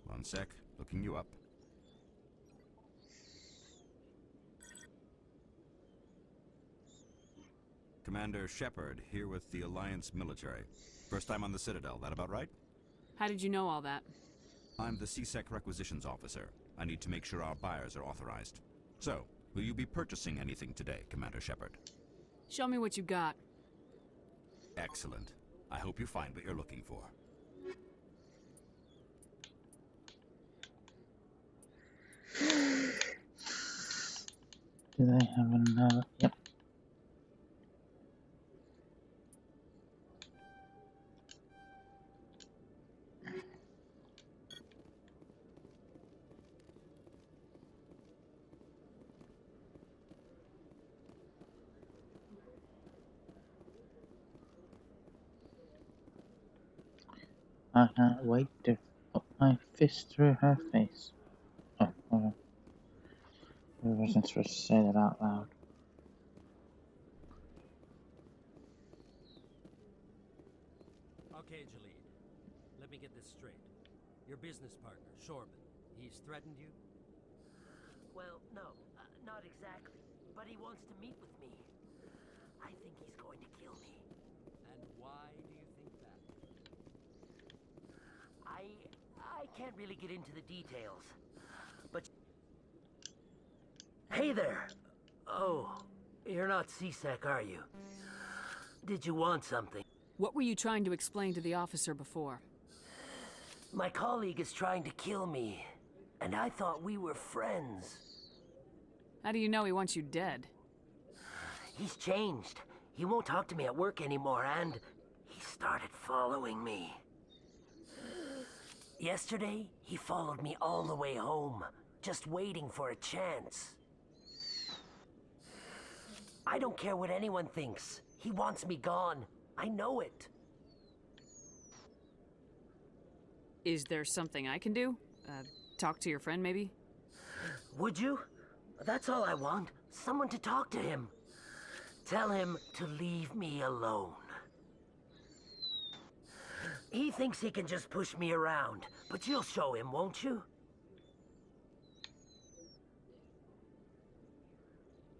One sec, looking you up. Commander Shepard, here with the Alliance military. First time on the Citadel, that about right? How did you know all that? I'm the CSEC requisitions officer. I need to make sure our buyers are authorized. So, will you be purchasing anything today, Commander Shepard? Show me what you got. Excellent. I hope you find what you're looking for. Do they have another? Yep. I can't wait to put my fist through her face. Oh, hold on. I wasn't supposed to say that out loud. Okay, Jalid. Let me get this straight. Your business partner, Shorman, he's threatened you? Well, no, not exactly. But he wants to meet with me. I think he's going to kill me. And why do you think that? I can't really get into the details. But... Hey there! Oh, you're not CSEC, are you? Did you want something? What were you trying to explain to the officer before? My colleague is trying to kill me, and I thought we were friends. How do you know he wants you dead? He's changed. He won't talk to me at work anymore, and he started following me. Yesterday, he followed me all the way home, just waiting for a chance. I don't care what anyone thinks. He wants me gone. I know it. Is there something I can do? Talk to your friend, maybe? Would you? That's all I want. Someone to talk to him. Tell him to leave me alone. He thinks he can just push me around, but you'll show him, won't you?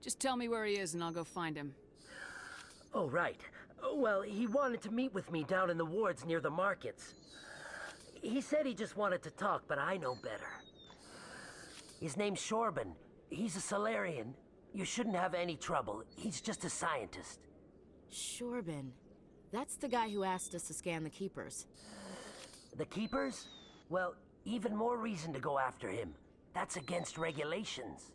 Just tell me where he is and I'll go find him. Oh, right. Well, he wanted to meet with me down in the wards near the markets. He said he just wanted to talk, but I know better. His name's Shorban. He's a Solarian. You shouldn't have any trouble. He's just a scientist. Shorban. That's the guy who asked us to scan the Keepers. The Keepers? Well, even more reason to go after him. That's against regulations.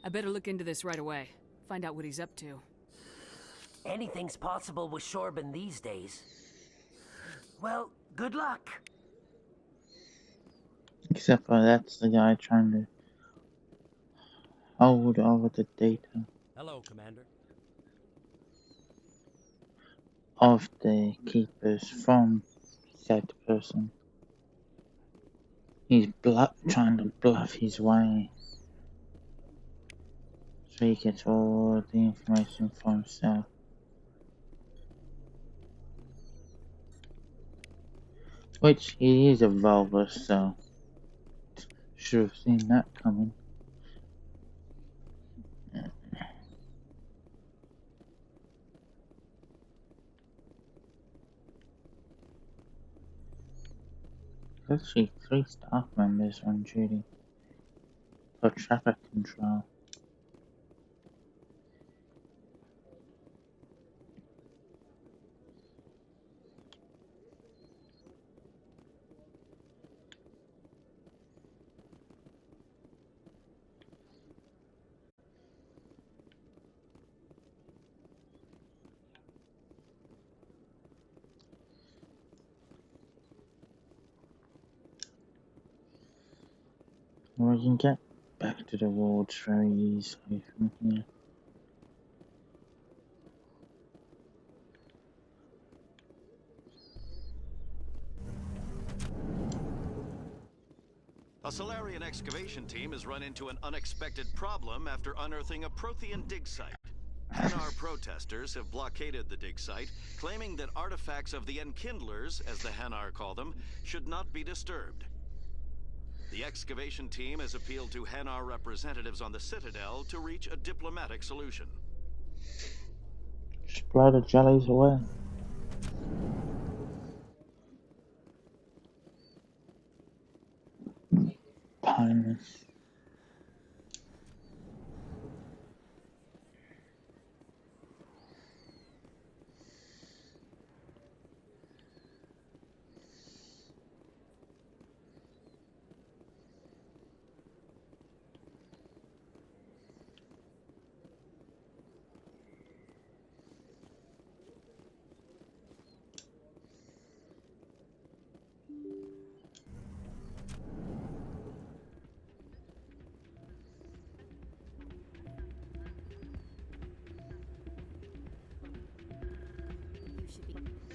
I better look into this right away. Find out what he's up to. Anything's possible with Shorban these days. Well, good luck. Except for that's the guy trying to hold over the data Hello, Commander. of the keepers from said person. He's trying to bluff his way so he gets all the information for himself. Which he is a Volver, so should have seen that coming. Actually, 3 staff members on duty for traffic control. We can get back to the wards very easily from here. A Solarian excavation team has run into an unexpected problem after unearthing a Prothean dig site. Hanar protesters have blockaded the dig site, claiming that artifacts of the Enkindlers, as the Hanar call them, should not be disturbed. The excavation team has appealed to Hanar representatives on the Citadel to reach a diplomatic solution. Just blow the jellies away. Painless.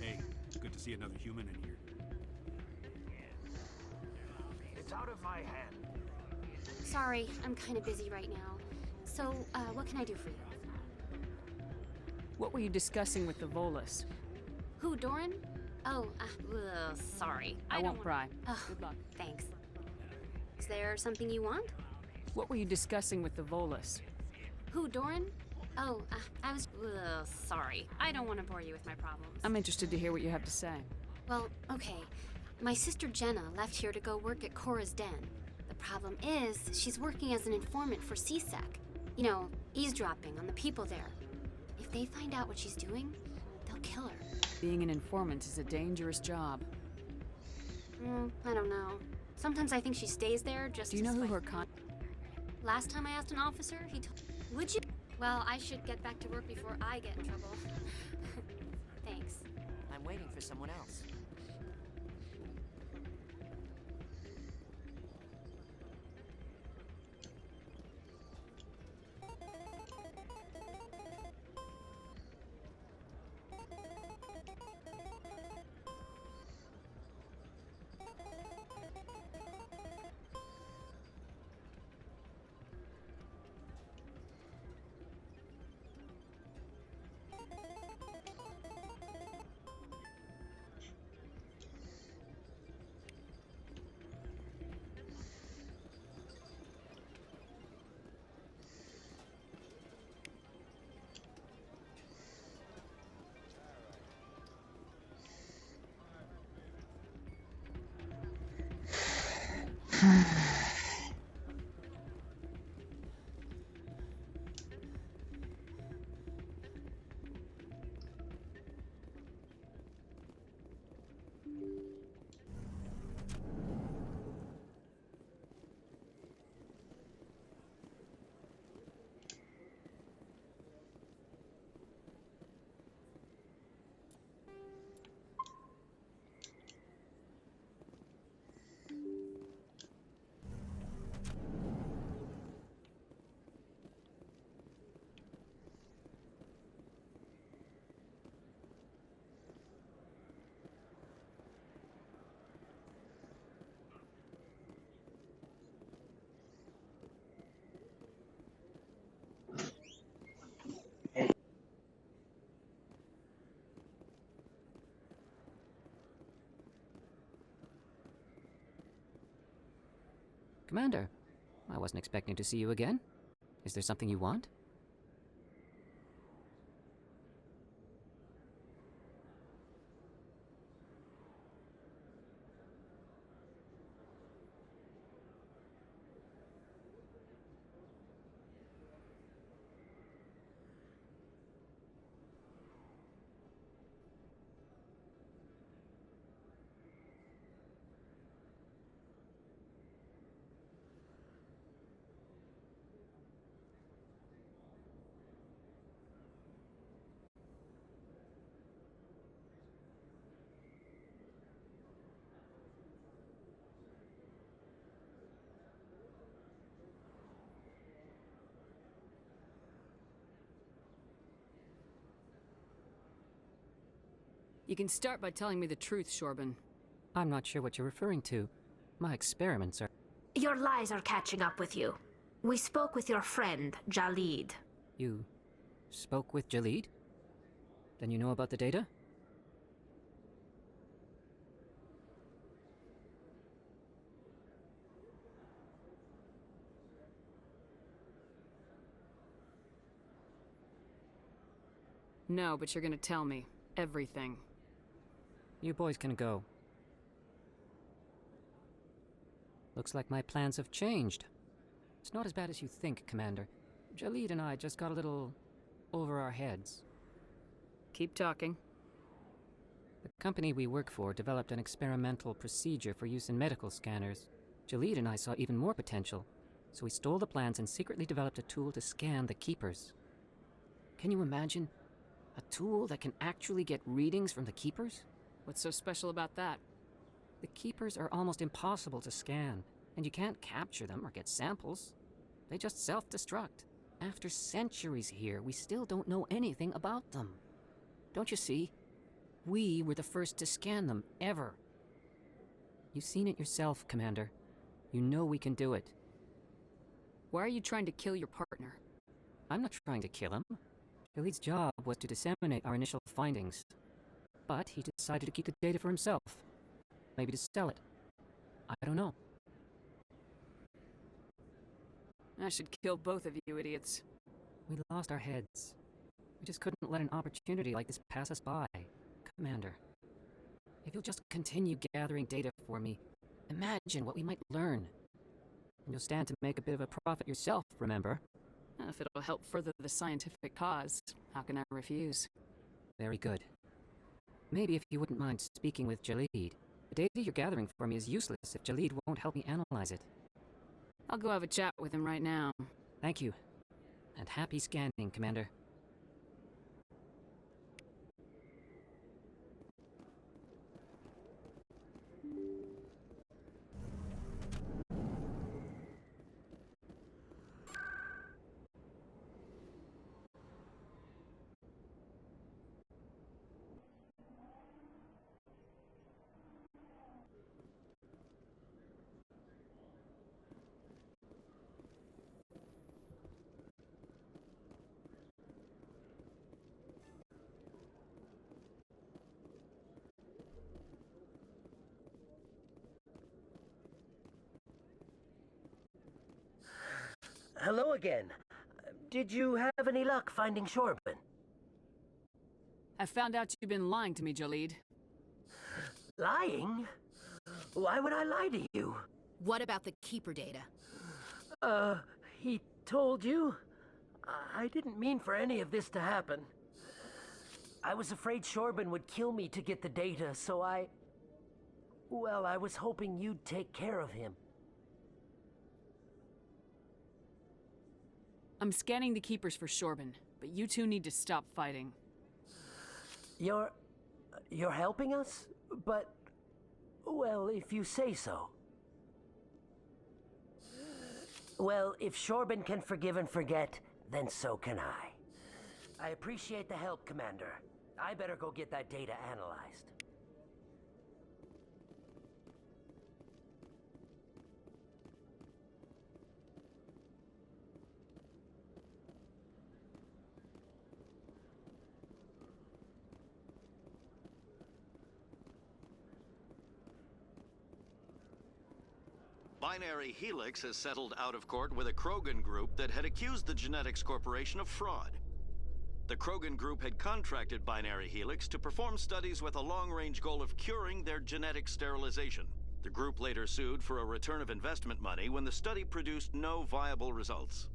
Hey, good to see another human in here. It's out of my hand. Sorry, I'm kind of busy right now. So, what can I do for you? What were you discussing with the Volus? Who, Doran? Oh, sorry. I won't pry. Good luck. Thanks. Is there something you want? What were you discussing with the Volus? Who, Doran? Oh, I was... sorry. I don't want to bore you with my problems. I'm interested to hear what you have to say. Well, okay. My sister Jenna left here to go work at Cora's Den. The problem is, she's working as an informant for CSEC. You know, eavesdropping on the people there. If they find out what she's doing, they'll kill her. Being an informant is a dangerous job. I don't know. Sometimes I think she stays there just Do you know who her Last time I asked an officer, he told... Would you... Well, I should get back to work before I get in trouble. Thanks. I'm waiting for someone else. Commander, I wasn't expecting to see you again. Is there something you want? You can start by telling me the truth, Shorban. I'm not sure what you're referring to. My experiments are... Your lies are catching up with you. We spoke with your friend, Jalid. You spoke with Jalid? Then you know about the data? No, but you're gonna tell me. Everything. You boys can go. Looks like my plans have changed. It's not as bad as you think, Commander. Jalid and I just got a little over our heads. Keep talking. The company we work for developed an experimental procedure for use in medical scanners. Jalid and I saw even more potential, so we stole the plans and secretly developed a tool to scan the Keepers. Can you imagine? A tool that can actually get readings from the Keepers? What's so special about that? The Keepers are almost impossible to scan, and you can't capture them or get samples. They just self-destruct. After centuries here, we still don't know anything about them. Don't you see? We were the first to scan them, ever. You've seen it yourself, Commander. You know we can do it. Why are you trying to kill your partner? I'm not trying to kill him. Jalid's job was to disseminate our initial findings. But he decided to keep the data for himself. Maybe to sell it. I don't know. I should kill both of you idiots. We lost our heads. We just couldn't let an opportunity like this pass us by. Commander, if you'll just continue gathering data for me, imagine what we might learn. And you'll stand to make a bit of a profit yourself, remember? If it'll help further the scientific cause, how can I refuse? Very good. Maybe if you wouldn't mind speaking with Jalid. The data you're gathering for me is useless if Jalid won't help me analyze it. I'll go have a chat with him right now. Thank you. And happy scanning, Commander. Hello again. Did you have any luck finding Shorban? I found out you've been lying to me, Jalid. Lying? Why would I lie to you? What about the Keeper data? He told you? I didn't mean for any of this to happen. I was afraid Shorban would kill me to get the data, so well, I was hoping you'd take care of him. I'm scanning the Keepers for Shorban, but you two need to stop fighting. You're helping us? But, well, if you say so. Well, if Shorban can forgive and forget, then so can I. I appreciate the help, Commander. I better go get that data analyzed. Binary Helix has settled out of court with a Krogan group that had accused the Genetics Corporation of fraud. The Krogan group had contracted Binary Helix to perform studies with a long-range goal of curing their genetic sterilization. The group later sued for a return of investment money when the study produced no viable results.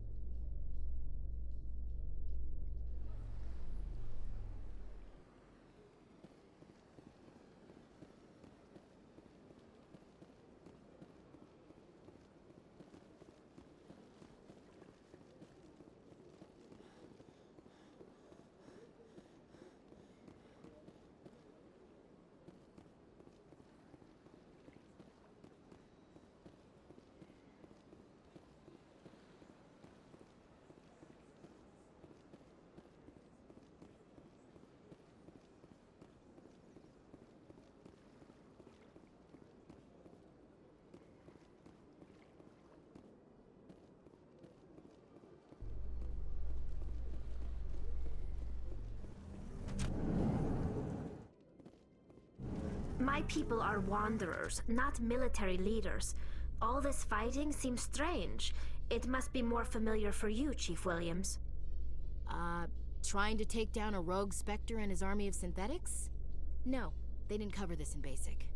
My people are wanderers, not military leaders. All this fighting seems strange. It must be more familiar for you, Chief Williams. Trying to take down a rogue Spectre and his army of synthetics? No, they didn't cover this in basic.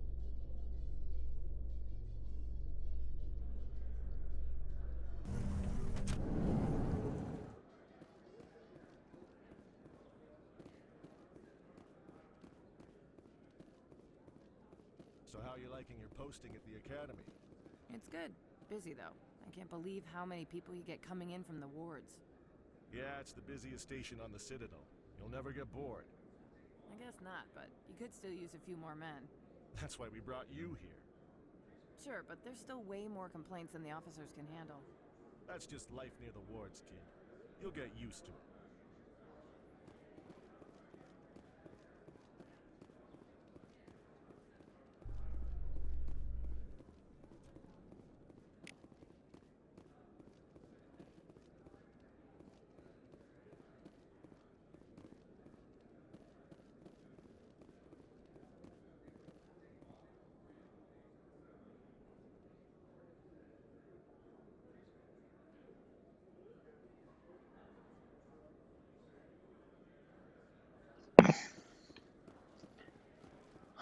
So how are you liking your posting at the academy? It's good. Busy, though. I can't believe how many people you get coming in from the wards. Yeah, it's the busiest station on the Citadel. You'll never get bored. I guess not, but you could still use a few more men. That's why we brought you here. Sure, but there's still way more complaints than the officers can handle. That's just life near the wards, kid. You'll get used to it.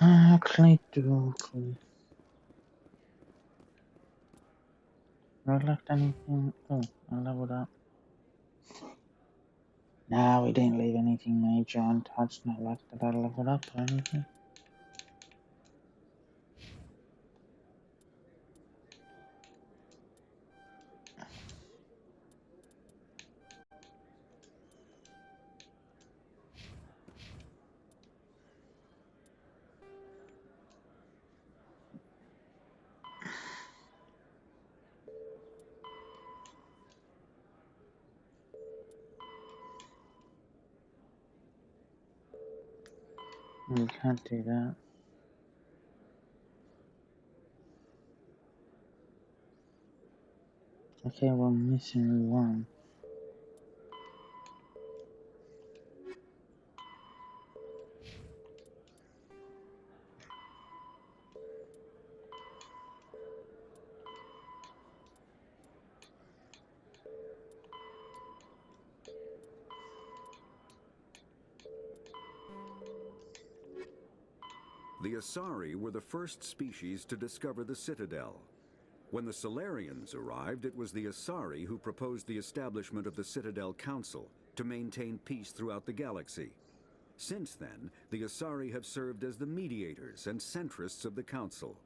Oakley do Oakley. Have I left anything? Oh, I leveled up. Nah, we didn't leave anything major untouched, not like that I leveled up or anything. We can't do that. Okay, we're missing one. The Asari were the first species to discover the Citadel. When the Solarians arrived, it was the Asari who proposed the establishment of the Citadel Council to maintain peace throughout the galaxy. Since then, the Asari have served as the mediators and centrists of the Council.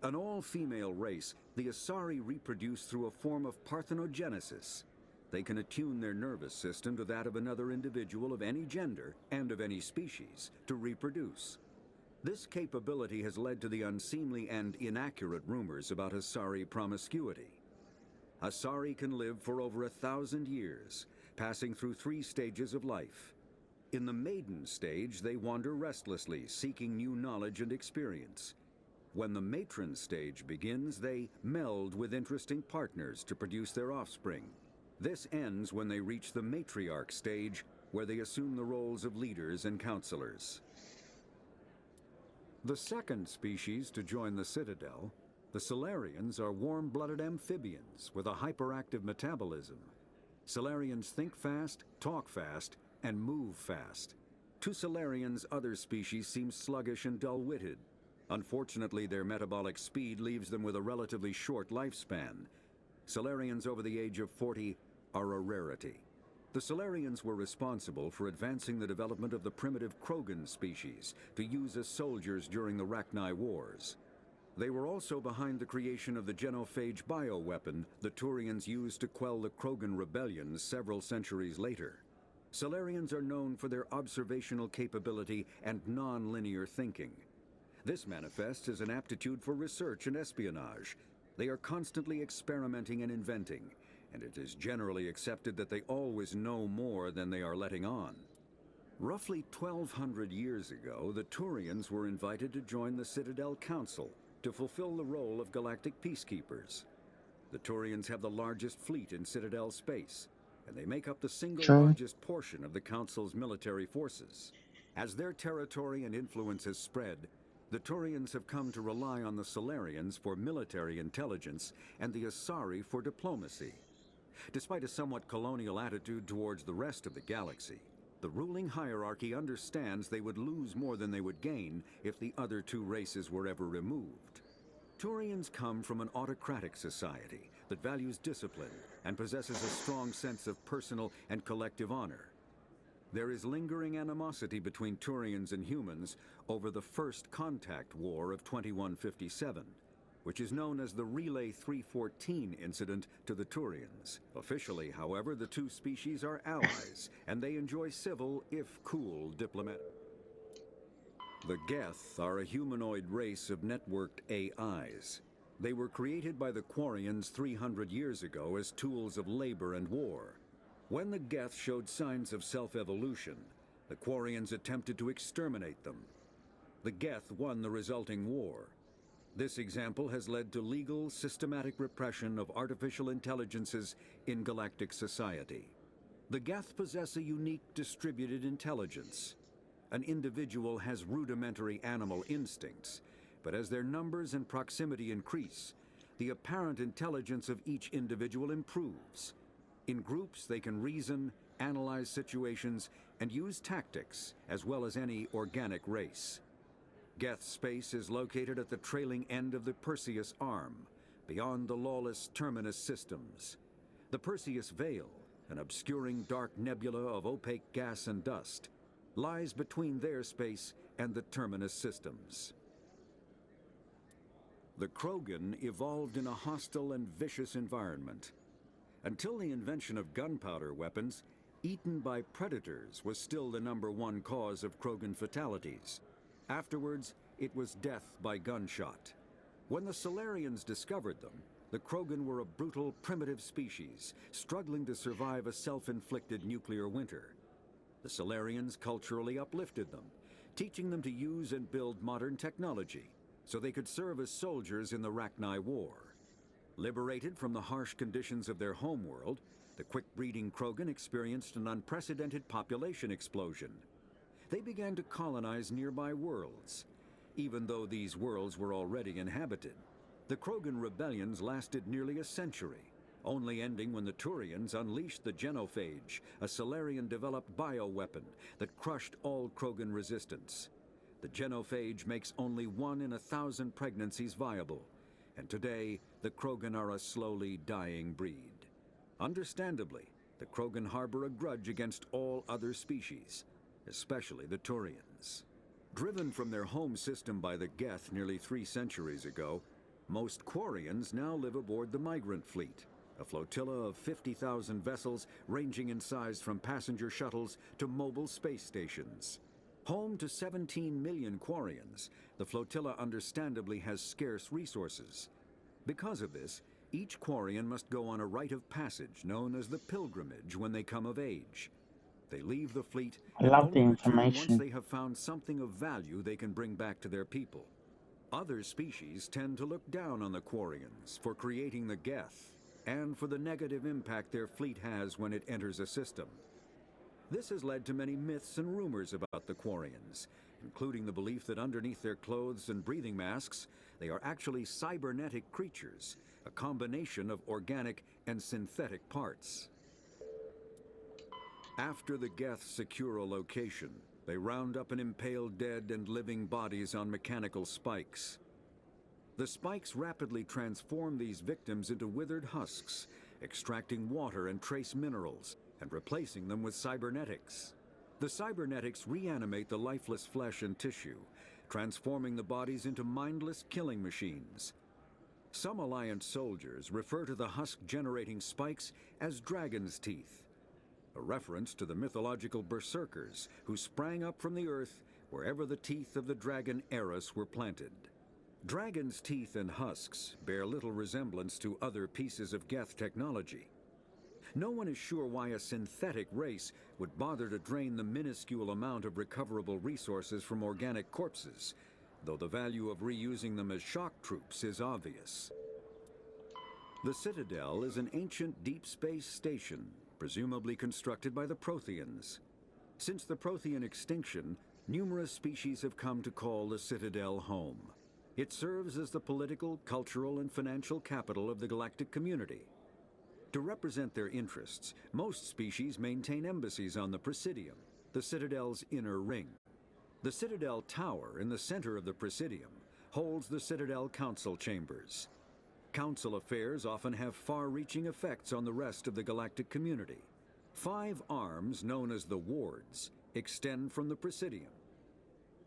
An all-female race, the Asari reproduce through a form of parthenogenesis. They can attune their nervous system to that of another individual of any gender and of any species to reproduce. This capability has led to the unseemly and inaccurate rumors about Asari promiscuity. Asari can live for over 1,000 years, passing through 3 stages of life. In the maiden stage, they wander restlessly, seeking new knowledge and experience. When the matron stage begins, they meld with interesting partners to produce their offspring. This ends when they reach the matriarch stage, where they assume the roles of leaders and counselors. The second species to join the Citadel, the Solarians, are warm-blooded amphibians with a hyperactive metabolism. Solarians think fast, talk fast, and move fast. To Solarians, other species seem sluggish and dull-witted. Unfortunately, their metabolic speed leaves them with a relatively short lifespan. Solarians over the age of 40 are a rarity. The Solarians were responsible for advancing the development of the primitive Krogan species to use as soldiers during the Rachni Wars. They were also behind the creation of the genophage bioweapon the Turians used to quell the Krogan rebellions several centuries later. Solarians are known for their observational capability and non-linear thinking. This manifests as an aptitude for research and espionage. They are constantly experimenting and inventing, and it is generally accepted that they always know more than they are letting on. Roughly 1,200 years ago, the Turians were invited to join the Citadel Council to fulfill the role of galactic peacekeepers. The Turians have the largest fleet in Citadel space, and they make up the single largest portion of the Council's military forces. As their territory and influence has spread, the Turians have come to rely on the Solarians for military intelligence and the Asari for diplomacy. Despite a somewhat colonial attitude towards the rest of the galaxy, the ruling hierarchy understands they would lose more than they would gain if the other 2 races were ever removed. Turians come from an autocratic society that values discipline and possesses a strong sense of personal and collective honor. There is lingering animosity between Turians and humans over the First Contact War of 2157, which is known as the Relay 314 incident to the Turians. Officially, however, the 2 species are allies, and they enjoy civil, if cool, diplomatic. The Geth are a humanoid race of networked AIs. They were created by the Quarians 300 years ago as tools of labor and war. When the Geth showed signs of self-evolution, the Quarians attempted to exterminate them. The Geth won the resulting war. This example has led to legal, systematic repression of artificial intelligences in galactic society. The Geth possess a unique distributed intelligence. An individual has rudimentary animal instincts, but as their numbers and proximity increase, the apparent intelligence of each individual improves. In groups, they can reason, analyze situations, and use tactics, as well as any organic race. Geth space is located at the trailing end of the Perseus Arm, beyond the lawless Terminus systems. The Perseus Veil, an obscuring dark nebula of opaque gas and dust, lies between their space and the Terminus systems. The Krogan evolved in a hostile and vicious environment. Until the invention of gunpowder weapons, eaten by predators was still the #1 cause of Krogan fatalities. Afterwards, it was death by gunshot. When the Solarians discovered them, the Krogan were a brutal, primitive species, struggling to survive a self-inflicted nuclear winter. The Solarians culturally uplifted them, teaching them to use and build modern technology, so they could serve as soldiers in the Rachni War. Liberated from the harsh conditions of their homeworld, the quick-breeding Krogan experienced an unprecedented population explosion. They began to colonize nearby worlds. Even though these worlds were already inhabited, the Krogan rebellions lasted nearly a century, only ending when the Turians unleashed the genophage, a Solarian-developed bioweapon that crushed all Krogan resistance. The genophage makes only 1 in 1,000 pregnancies viable, and today the Krogan are a slowly dying breed. Understandably, the Krogan harbor a grudge against all other species, especially the Turians. Driven from their home system by the Geth nearly 3 centuries ago, most Quarians now live aboard the Migrant Fleet, a flotilla of 50,000 vessels ranging in size from passenger shuttles to mobile space stations. Home to 17 million Quarians, the flotilla understandably has scarce resources. Because of this, each Quarian must go on a rite of passage known as the pilgrimage when they come of age. They leave the fleet I and love the only return once information. they have found something of value they can bring back to their people. Other species tend to look down on the Quarians for creating the Geth and for the negative impact their fleet has when it enters a system. This has led to many myths and rumors about the Quarians, including the belief that underneath their clothes and breathing masks, they are actually cybernetic creatures, a combination of organic and synthetic parts. After the Geth secure a location, they round up and impale dead and living bodies on mechanical spikes. The spikes rapidly transform these victims into withered husks, extracting water and trace minerals, and replacing them with cybernetics. The cybernetics reanimate the lifeless flesh and tissue, transforming the bodies into mindless killing machines. Some Alliance soldiers refer to the husk-generating spikes as dragon's teeth, a reference to the mythological berserkers who sprang up from the earth wherever the teeth of the dragon Eris were planted. Dragon's teeth and husks bear little resemblance to other pieces of Geth technology. No one is sure why a synthetic race would bother to drain the minuscule amount of recoverable resources from organic corpses, though the value of reusing them as shock troops is obvious. The Citadel is an ancient deep space station, presumably constructed by the Protheans. Since the Prothean extinction, numerous species have come to call the Citadel home. It serves as the political, cultural, and financial capital of the galactic community. To represent their interests, most species maintain embassies on the Presidium, the Citadel's inner ring. The Citadel Tower in the center of the Presidium holds the Citadel Council chambers. Council affairs often have far-reaching effects on the rest of the galactic community. 5 arms, known as the Wards, extend from the Presidium.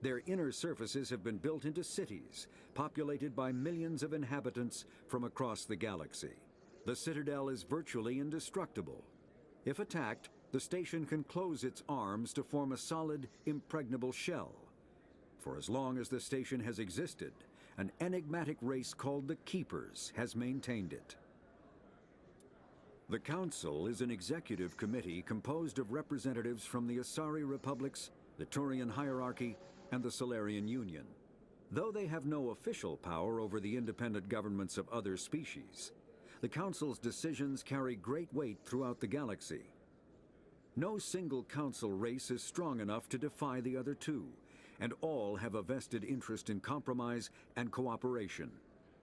Their inner surfaces have been built into cities, populated by millions of inhabitants from across the galaxy. The Citadel is virtually indestructible. If attacked, the station can close its arms to form a solid, impregnable shell. For as long as the station has existed, an enigmatic race called the Keepers has maintained it. The Council is an executive committee composed of representatives from the Asari Republics, the Turian Hierarchy, and the Solarian Union. Though they have no official power over the independent governments of other species, the Council's decisions carry great weight throughout the galaxy. No single Council race is strong enough to defy the other 2, and all have a vested interest in compromise and cooperation.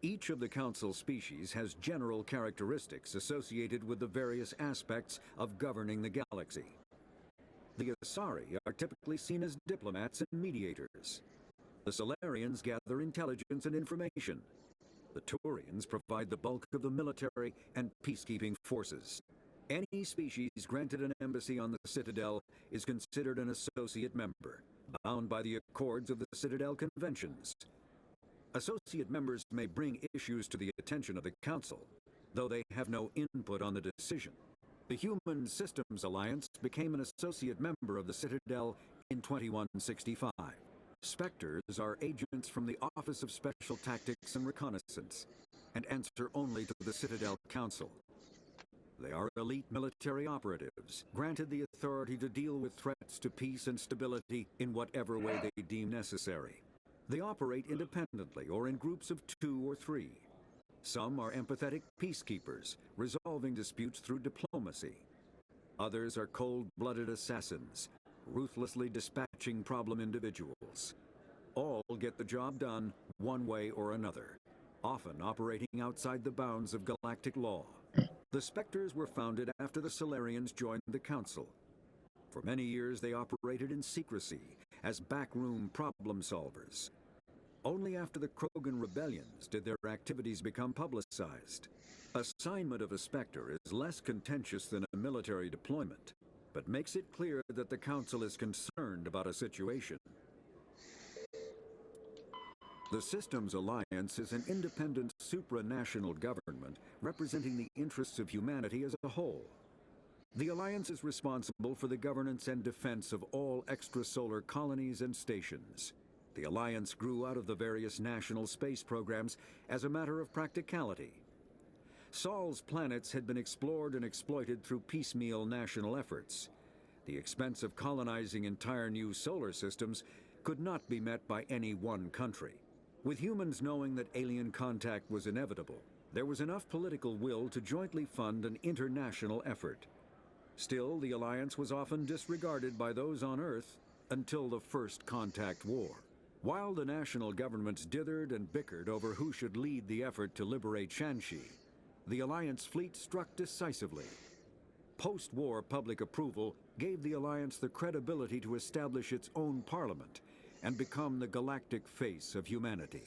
Each of the Council species has general characteristics associated with the various aspects of governing the galaxy. The Asari are typically seen as diplomats and mediators. The Solarians gather intelligence and information. The Turians provide the bulk of the military and peacekeeping forces. Any species granted an embassy on the Citadel is considered an associate member, bound by the accords of the Citadel Conventions. Associate members may bring issues to the attention of the Council, though they have no input on the decision. The Human Systems Alliance became an associate member of the Citadel in 2165. Spectres are agents from the Office of Special Tactics and Reconnaissance, and answer only to the Citadel Council. They are elite military operatives, granted the authority to deal with threats to peace and stability in whatever way they deem necessary. They operate independently or in groups of 2 or 3. Some are empathetic peacekeepers, resolving disputes through diplomacy. Others are cold-blooded assassins, ruthlessly dispatching problem individuals. All get the job done one way or another, often operating outside the bounds of galactic law. The Spectres were founded after the Solarians joined the Council. For many years they operated in secrecy as backroom problem solvers. Only after the Krogan rebellions did their activities become publicized. Assignment of a Spectre is less contentious than a military deployment, but makes it clear that the Council is concerned about a situation. The Systems Alliance is an independent supranational government representing the interests of humanity as a whole. The Alliance is responsible for the governance and defense of all extrasolar colonies and stations. The Alliance grew out of the various national space programs as a matter of practicality. Sol's planets had been explored and exploited through piecemeal national efforts. The expense of colonizing entire new solar systems could not be met by any one country. With humans knowing that alien contact was inevitable, there was enough political will to jointly fund an international effort. Still, the Alliance was often disregarded by those on Earth until the First Contact War. While the national governments dithered and bickered over who should lead the effort to liberate Shanxi, the Alliance fleet struck decisively. Post-war public approval gave the Alliance the credibility to establish its own parliament and become the galactic face of humanity.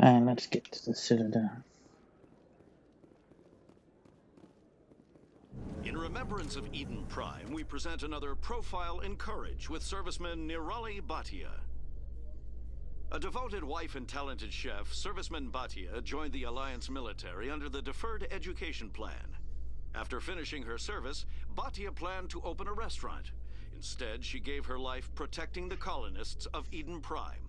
And let's get to the Citadel. In remembrance of Eden Prime, we present another profile in courage with serviceman Nirali Bhatia. A devoted wife and talented chef, serviceman Bhatia joined the Alliance military under the Deferred Education Plan. After finishing her service, Bhatia planned to open a restaurant. Instead, she gave her life protecting the colonists of Eden Prime.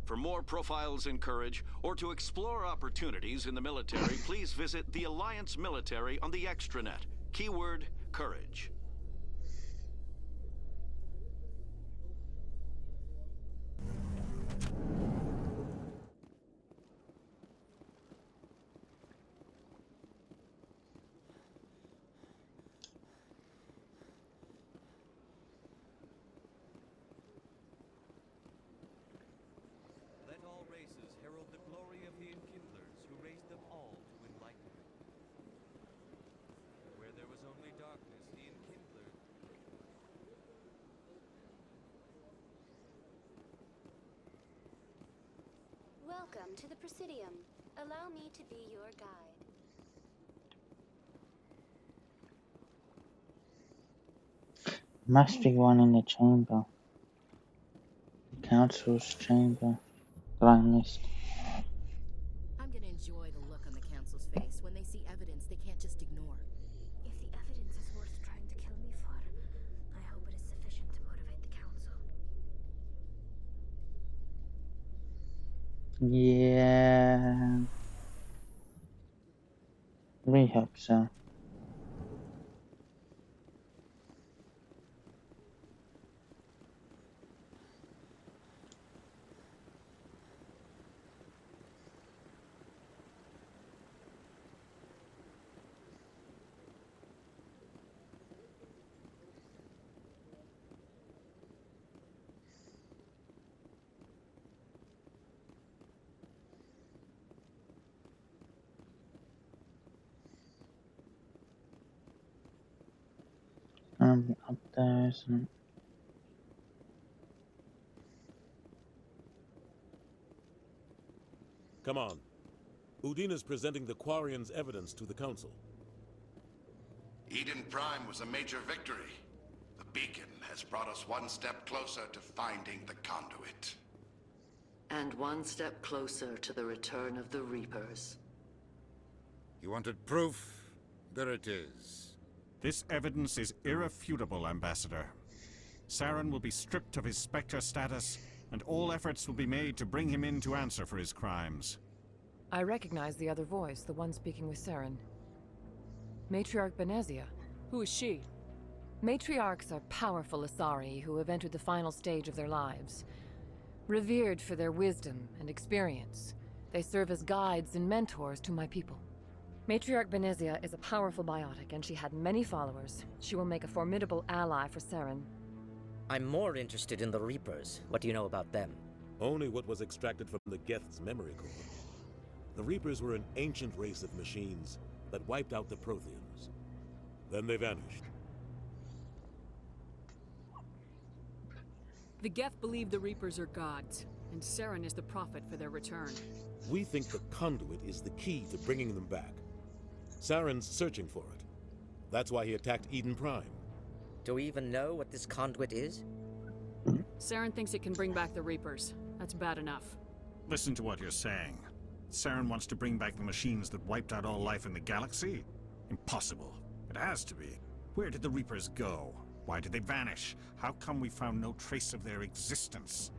For more profiles in courage, or to explore opportunities in the military, please visit the Alliance Military on the extranet. Keyword, courage. Let all races herald the glory of the Enkindlers who raised them all to enlightenment. Where there was only darkness, the Enkindler... Welcome to the Presidium. Allow me to be your guide. Must be one in the chamber. The Council's chamber. Blind list. I'm gonna enjoy the look on the Council's face when they see evidence they can't just ignore. If the evidence is worth trying to kill me for, I hope it is sufficient to motivate the Council. Yeah. We hope so. Up there, isn't it? Come on. Udine is presenting the Quarians' evidence to the Council. Eden Prime was a major victory. The beacon has brought us one step closer to finding the conduit. And one step closer to the return of the Reapers. You wanted proof? There it is. This evidence is irrefutable, Ambassador. Saren will be stripped of his Spectre status and all efforts will be made to bring him in to answer for his crimes. I recognize the other voice, the one speaking with Saren. Matriarch Benezia. Who is she? Matriarchs are powerful Asari who have entered the final stage of their lives. Revered for their wisdom and experience, they serve as guides and mentors to my people. Matriarch Benezia is a powerful biotic, and she had many followers. She will make a formidable ally for Saren. I'm more interested in the Reapers. What do you know about them? Only what was extracted from the Geth's memory core. The Reapers were an ancient race of machines that wiped out the Protheans. Then they vanished. The Geth believe the Reapers are gods, and Saren is the prophet for their return. We think the conduit is the key to bringing them back. Saren's searching for it. That's why he attacked Eden Prime. Do we even know what this conduit is? Saren thinks it can bring back the Reapers. That's bad enough. Listen to what you're saying. Saren wants to bring back the machines that wiped out all life in the galaxy? Impossible. It has to be. Where did the Reapers go? Why did they vanish? How come we found no trace of their existence?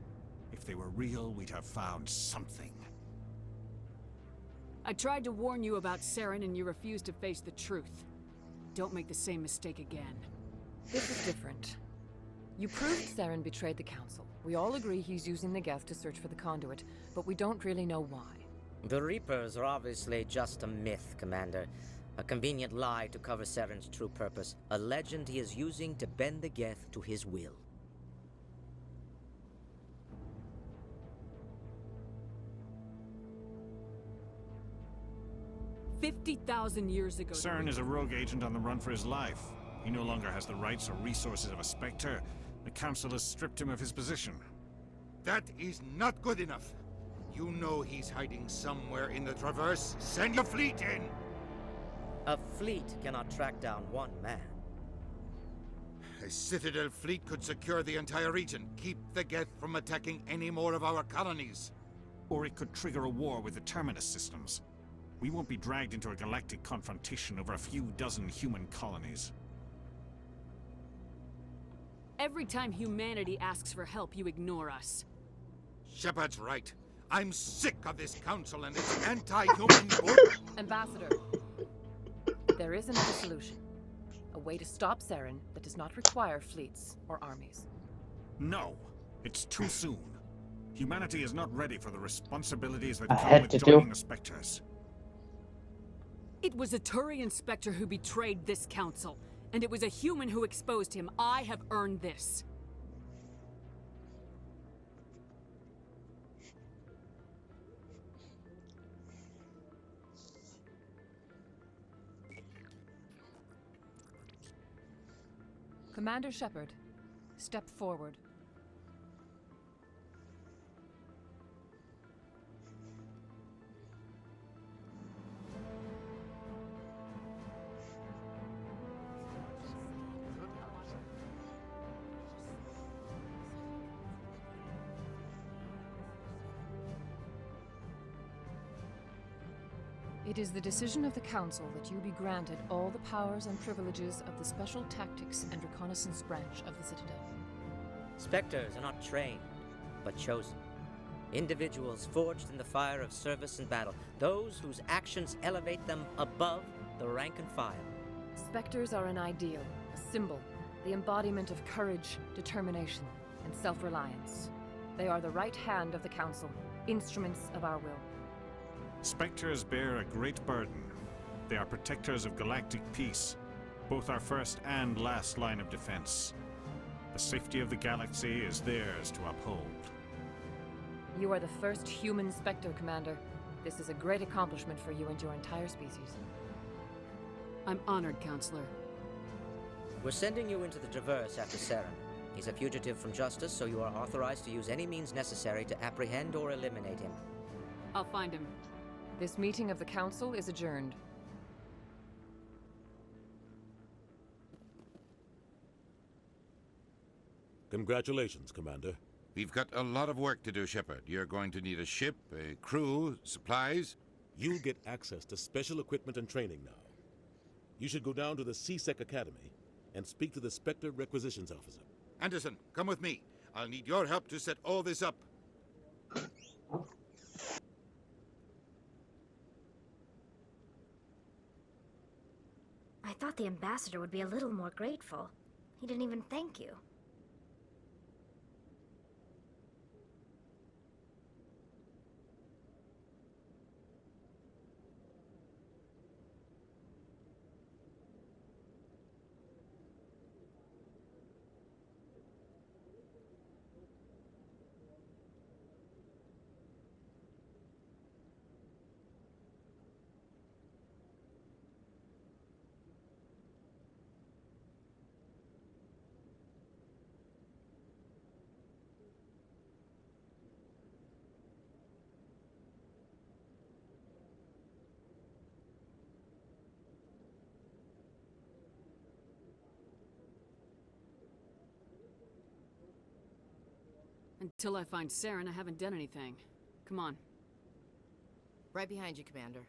If they were real, we'd have found something. I tried to warn you about Saren and you refused to face the truth. Don't make the same mistake again. This is different. You proved Saren betrayed the Council. We all agree he's using the Geth to search for the conduit, but we don't really know why. The Reapers are obviously just a myth, Commander. A convenient lie to cover Saren's true purpose. A legend he is using to bend the Geth to his will. "50,000 years ago..." Saren is a rogue agent on the run for his life. He no longer has the rights or resources of a Spectre. The Council has stripped him of his position. That is not good enough. You know he's hiding somewhere in the Traverse. Send your fleet in! A fleet cannot track down one man. A Citadel fleet could secure the entire region, keep the Geth from attacking any more of our colonies. Or it could trigger a war with the Terminus systems. We won't be dragged into a galactic confrontation over a few dozen human colonies. Every time humanity asks for help, you ignore us. Shepard's right. I'm sick of this council and its anti-human bull- Ambassador, there is another solution. A way to stop Saren that does not require fleets or armies. No, it's too soon. Humanity is not ready for the responsibilities that I come had with to joining do. the Spectres. It was a Turian Spectre who betrayed this council, and it was a human who exposed him. I have earned this. Commander Shepard, step forward. It is the decision of the Council that you be granted all the powers and privileges of the Special Tactics and Reconnaissance branch of the Citadel. Spectres are not trained, but chosen. Individuals forged in the fire of service and battle. Those whose actions elevate them above the rank and file. Spectres are an ideal, a symbol, the embodiment of courage, determination, and self-reliance. They are the right hand of the Council, instruments of our will. Spectres bear a great burden. They are protectors of galactic peace, both our first and last line of defense. The safety of the galaxy is theirs to uphold. You are the first human Spectre, Commander. This is a great accomplishment for you and your entire species. I'm honored, Counselor. We're sending you into the Traverse after Saren. He's a fugitive from justice, so you are authorized to use any means necessary to apprehend or eliminate him. I'll find him. This meeting of the Council is adjourned. Congratulations, Commander. We've got a lot of work to do, Shepard. You're going to need a ship, a crew, supplies. You'll get access to special equipment and training now. You should go down to the CSEC Academy and speak to the Spectre Requisitions Officer. Anderson, come with me. I'll need your help to set all this up. I thought the ambassador would be a little more grateful. He didn't even thank you. Until I find Saren, I haven't done anything. Come on. Right behind you, Commander.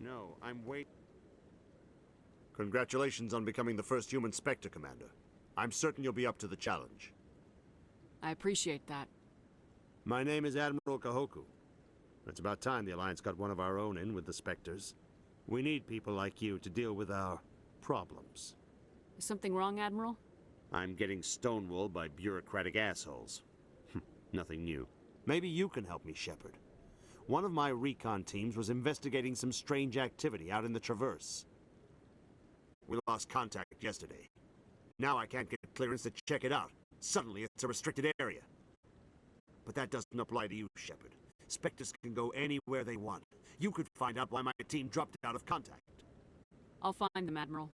No, I'm wait. Congratulations on becoming the first human Spectre, Commander. I'm certain you'll be up to the challenge. I appreciate that. My name is Admiral Kahoku. It's about time the Alliance got one of our own in with the Spectres. We need people like you to deal with our problems. Is something wrong, Admiral? I'm getting stonewalled by bureaucratic assholes. Nothing new. Maybe you can help me, Shepard. One of my recon teams was investigating some strange activity out in the Traverse. We lost contact yesterday. Now I can't get clearance to check it out. Suddenly it's a restricted area. But that doesn't apply to you, Shepard. Spectres can go anywhere they want. You could find out why my team dropped out of contact. I'll find them, Admiral.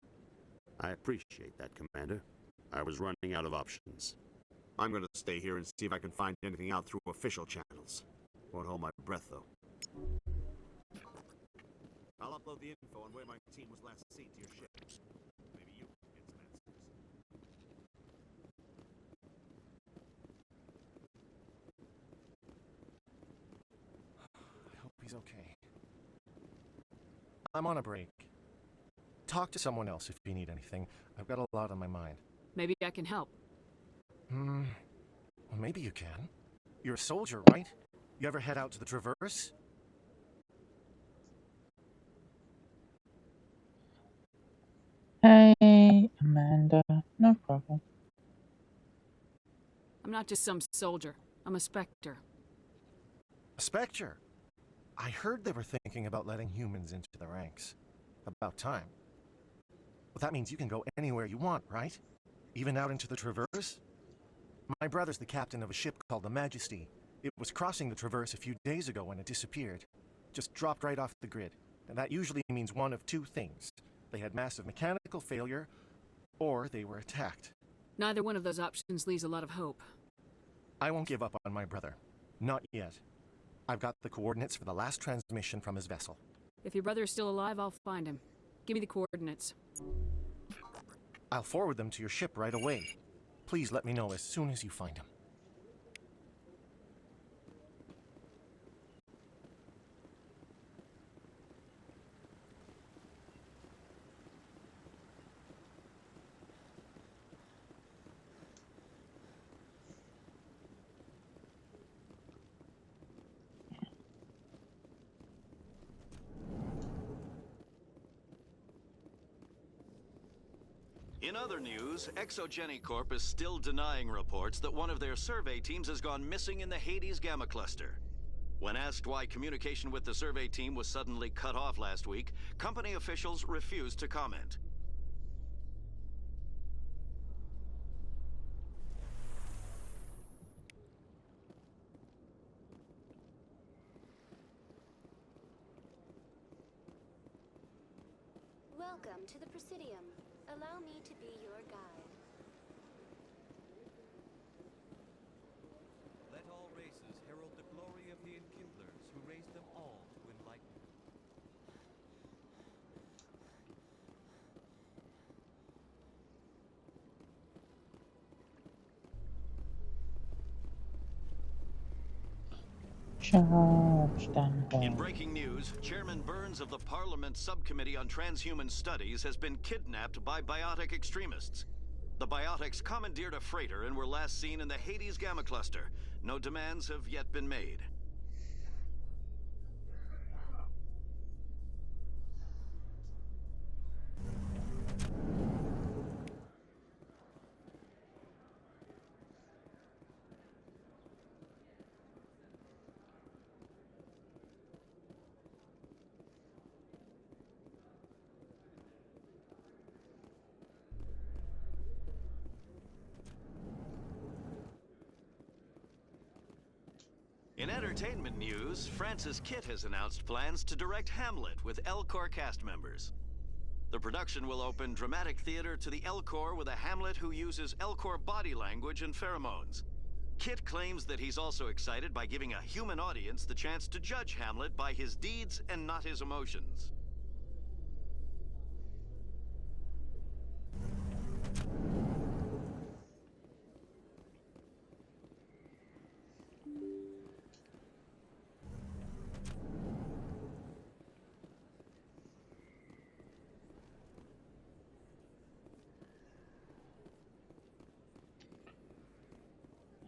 I appreciate that, Commander. I was running out of options. I'm going to stay here and see if I can find anything out through official channels. Won't hold my breath, though. I'll upload the info on where my team was last seen to your ship. Maybe you can get some answers. I hope he's okay. I'm on a break. Talk to someone else if you need anything. I've got a lot on my mind. Maybe I can help. Well, maybe you can. You're a soldier, right? You ever head out to the Traverse? Hey, Matt. problem. I'm not just some soldier. I'm a Spectre. A Spectre? I heard they were thinking about letting humans into the ranks. About time. Well, that means you can go anywhere you want, right? Even out into the Traverse? My brother's the captain of a ship called the Majesty. It was crossing the Traverse a few days ago when it disappeared. Just dropped right off the grid. And that usually means one of two things. They had massive mechanical failure, or they were attacked. Neither one of those options leaves a lot of hope. I won't give up on my brother. Not yet. I've got the coordinates for the last transmission from his vessel. If your brother is still alive, I'll find him. Give me the coordinates. I'll forward them to your ship right away. Please let me know as soon as you find him. In other news, Exogeny Corp is still denying reports that one of their survey teams has gone missing in the Hades Gamma Cluster. When asked why communication with the survey team was suddenly cut off last week, company officials refused to comment. Welcome to the Presidium. Allow me to be your guide. Let all races herald the glory of the Enkindlers who raised them all to enlightenment. Charge down home. In breaking news, Chairman Burns of the Parliament Subcommittee on Transhuman Studies has been kidnapped by biotic extremists. The biotics commandeered a freighter and were last seen in the Hades Gamma Cluster. No demands have yet been made. In entertainment news, Francis Kitt has announced plans to direct Hamlet with L-Corps cast members. The production will open dramatic theater to the L-Corps with a Hamlet who uses L-Corps body language and pheromones. Kitt claims that he's also excited by giving a human audience the chance to judge Hamlet by his deeds and not his emotions.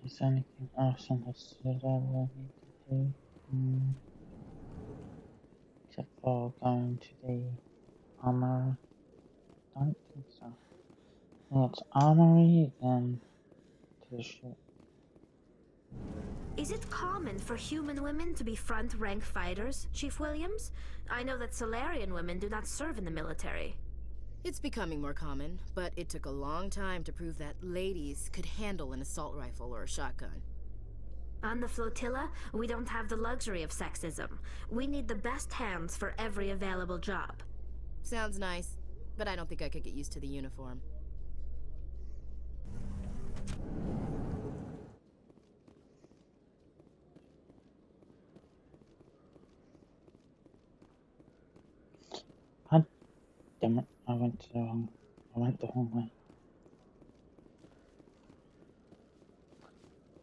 Is there anything else on the citadel I need to do? Except for going to the armor. Don't think so. Well, it's armory, then to the ship. Is it common for human women to be front-rank fighters, Chief Williams? I know that Solarian women do not serve in the military. It's becoming more common, but it took a long time to prove that ladies could handle an assault rifle or a shotgun. On the flotilla, we don't have the luxury of sexism. We need the best hands for every available job. Sounds nice, but I don't think I could get used to the uniform. God damn it, I went the wrong way.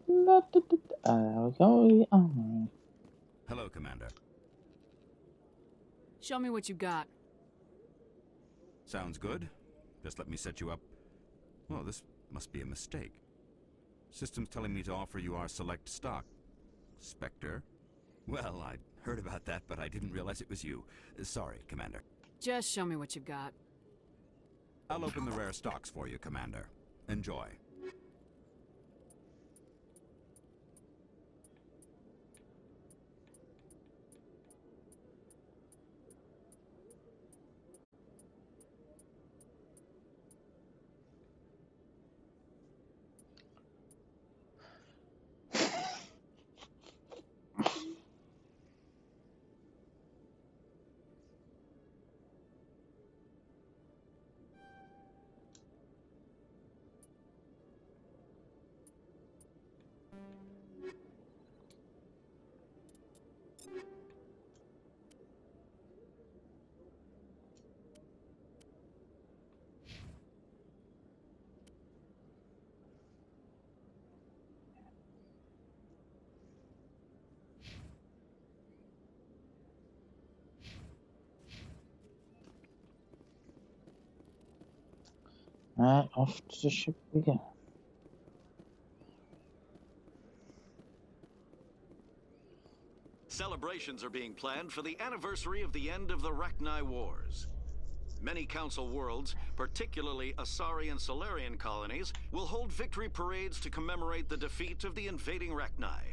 There we go, the armory. Hello, Commander. Show me what you got. Sounds good. Just let me set you up. Well, this must be a mistake. System's telling me to offer you our select stock. Spectre? Well, I'd heard about that, but I didn't realize it was you. Sorry, Commander. Just show me what you've got. I'll open the rare stocks for you, Commander. Enjoy. Right, off to the ship we go. Celebrations are being planned for the anniversary of the end of the Rachni Wars. Many Council worlds, particularly Asari and Solarian colonies, will hold victory parades to commemorate the defeat of the invading Rachni.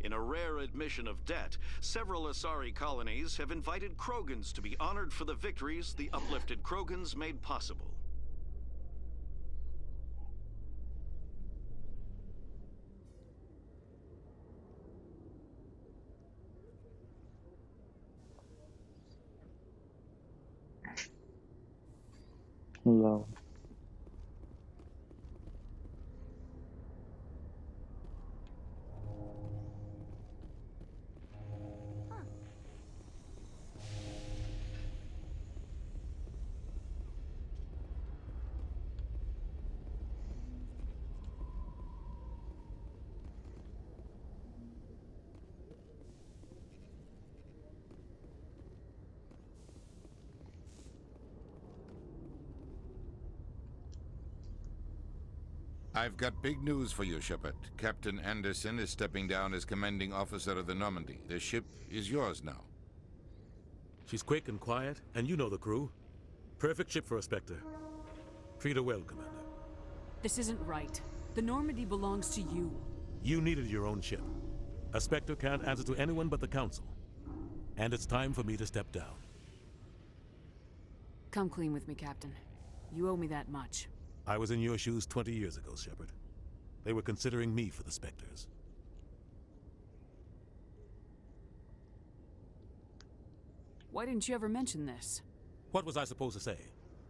In a rare admission of debt, several Asari colonies have invited Krogans to be honored for the victories the uplifted Krogans made possible. Hello. I've got big news for you, Shepard. Captain Anderson is stepping down as commanding officer of the Normandy. The ship is yours now. She's quick and quiet, and you know the crew. Perfect ship for a Spectre. Treat her well, Commander. This isn't right. The Normandy belongs to you. You needed your own ship. A Spectre can't answer to anyone but the Council. And it's time for me to step down. Come clean with me, Captain. You owe me that much. I was in your shoes 20 years ago, Shepard. They were considering me for the Spectres. Why didn't you ever mention this? What was I supposed to say?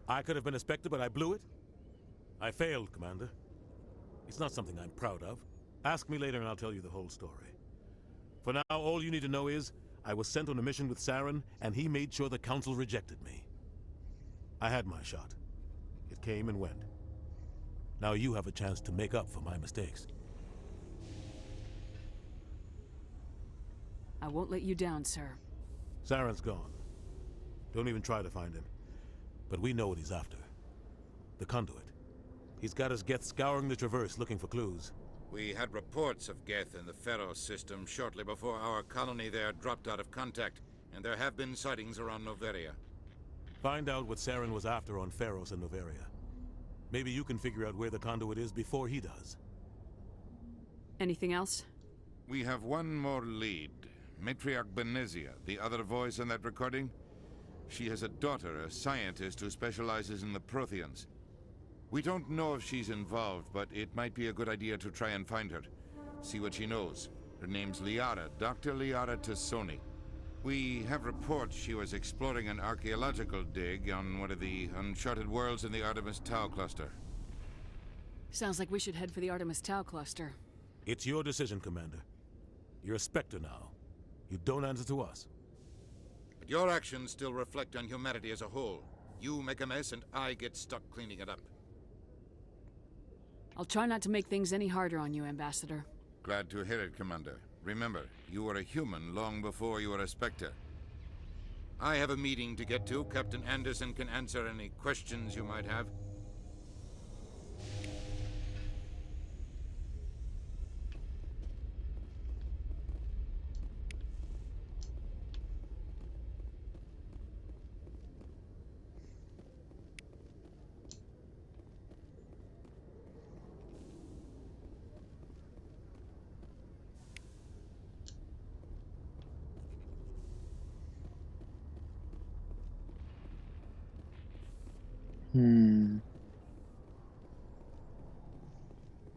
I could have been a Spectre, but I blew it? I failed, Commander. It's not something I'm proud of. Ask me later and I'll tell you the whole story. For now, all you need to know is, I was sent on a mission with Saren, and he made sure the Council rejected me. I had my shot. It came and went. Now you have a chance to make up for my mistakes. I won't let you down, sir. Saren's gone. Don't even try to find him. But we know what he's after. The conduit. He's got his Geth scouring the Traverse looking for clues. We had reports of Geth in the Pharos system shortly before our colony there dropped out of contact, and there have been sightings around Noveria. Find out what Saren was after on Pharos and Noveria. Maybe you can figure out where the conduit is before he does. Anything else? We have one more lead. Matriarch Benezia, the other voice in that recording. She has a daughter, a scientist who specializes in the Protheans. We don't know if she's involved, but it might be a good idea to try and find her. See what she knows. Her name's Liara, Dr. Liara Tassoni. We have reports she was exploring an archaeological dig on one of the uncharted worlds in the Artemis Tau cluster. Sounds like we should head for the Artemis Tau cluster. It's your decision, Commander. You're a Spectre now. You don't answer to us. But your actions still reflect on humanity as a whole. You make a mess and I get stuck cleaning it up. I'll try not to make things any harder on you, Ambassador. Glad to hear it, Commander. Remember, you were a human long before you were a Spectre. I have a meeting to get to. Captain Anderson can answer any questions you might have.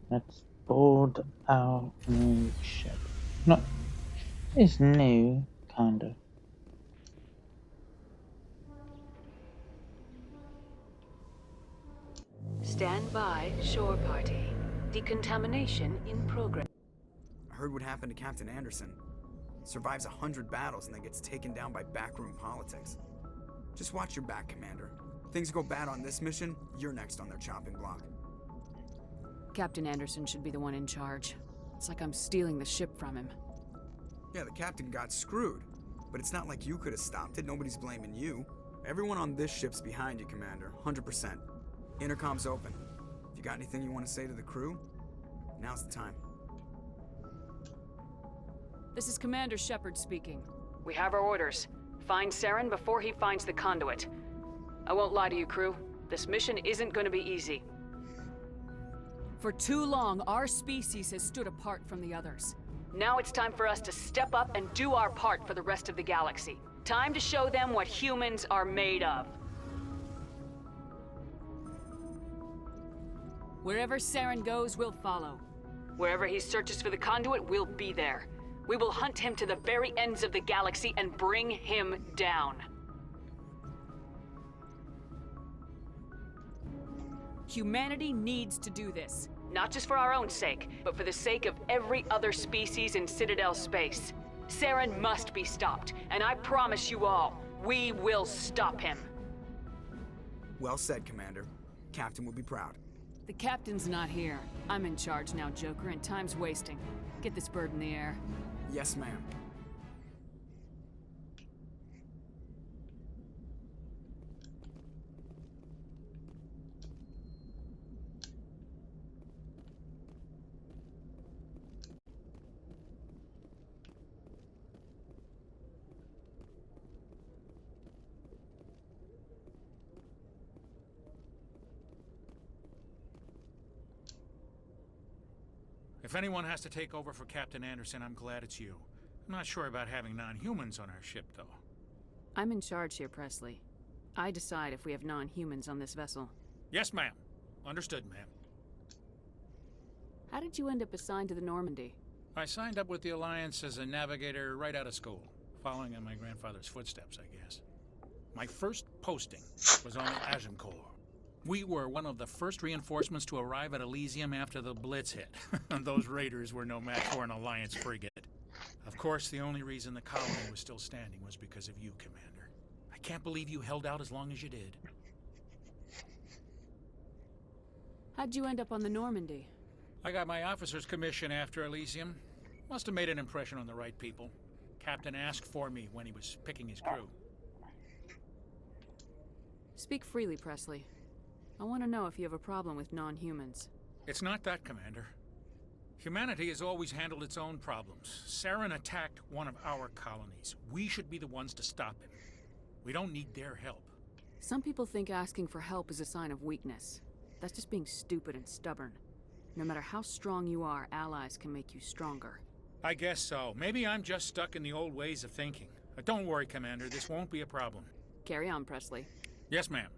Let's board our new ship. Not, it's new, kinda. Stand by, shore party. Decontamination in progress. I heard what happened to Captain Anderson. Survives 100 battles and then gets taken down by backroom politics. Just watch your back, Commander. Things go bad on this mission, you're next on their chopping block. Captain Anderson should be the one in charge. It's like I'm stealing the ship from him. Yeah, the captain got screwed. But it's not like you could have stopped it, nobody's blaming you. Everyone on this ship's behind you, Commander, 100%. Intercom's open. If you got anything you want to say to the crew, now's the time. This is Commander Shepard speaking. We have our orders. Find Saren before he finds the conduit. I won't lie to you, crew. This mission isn't going to be easy. For too long, our species has stood apart from the others. Now it's time for us to step up and do our part for the rest of the galaxy. Time to show them what humans are made of. Wherever Saren goes, we'll follow. Wherever he searches for the conduit, we'll be there. We will hunt him to the very ends of the galaxy and bring him down. Humanity needs to do this. Not just for our own sake, but for the sake of every other species in Citadel space. Saren must be stopped, and I promise you all, we will stop him. Well said, Commander. Captain will be proud. The captain's not here. I'm in charge now, Joker, and time's wasting. Get this bird in the air. Yes, ma'am. If anyone has to take over for Captain Anderson, I'm glad it's you. I'm not sure about having non-humans on our ship, though. I'm in charge here, Presley. I decide if we have non-humans on this vessel. Yes, ma'am. Understood, ma'am. How did you end up assigned to the Normandy? I signed up with the Alliance as a navigator right out of school, following in my grandfather's footsteps, I guess. My first posting was on the Agincourt. We were one of the first reinforcements to arrive at Elysium after the Blitz hit. Those raiders were no match for an Alliance frigate. Of course, the only reason the colony was still standing was because of you, Commander. I can't believe you held out as long as you did. How'd you end up on the Normandy? I got my officer's commission after Elysium. Must have made an impression on the right people. Captain asked for me when he was picking his crew. Speak freely, Presley. I want to know if you have a problem with non-humans. It's not that, Commander. Humanity has always handled its own problems. Saren attacked one of our colonies. We should be the ones to stop him. We don't need their help. Some people think asking for help is a sign of weakness. That's just being stupid and stubborn. No matter how strong you are, allies can make you stronger. I guess so. Maybe I'm just stuck in the old ways of thinking. But don't worry, Commander. This won't be a problem. Carry on, Presley. Yes, ma'am.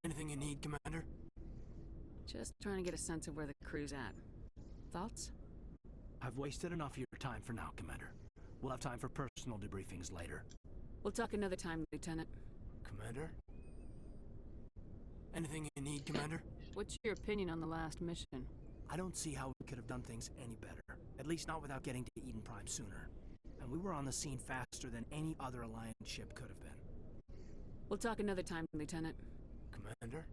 Anything you need, Commander? Just trying to get a sense of where the crew's at. Thoughts? I've wasted enough of your time for now, Commander. We'll have time for personal debriefings later. We'll talk another time, Lieutenant. Commander? Anything you need, Commander? What's your opinion on the last mission? I don't see how we could have done things any better. At least not without getting to Eden Prime sooner. And we were on the scene faster than any other Alliance ship could have been. We'll talk another time, Lieutenant. Commander?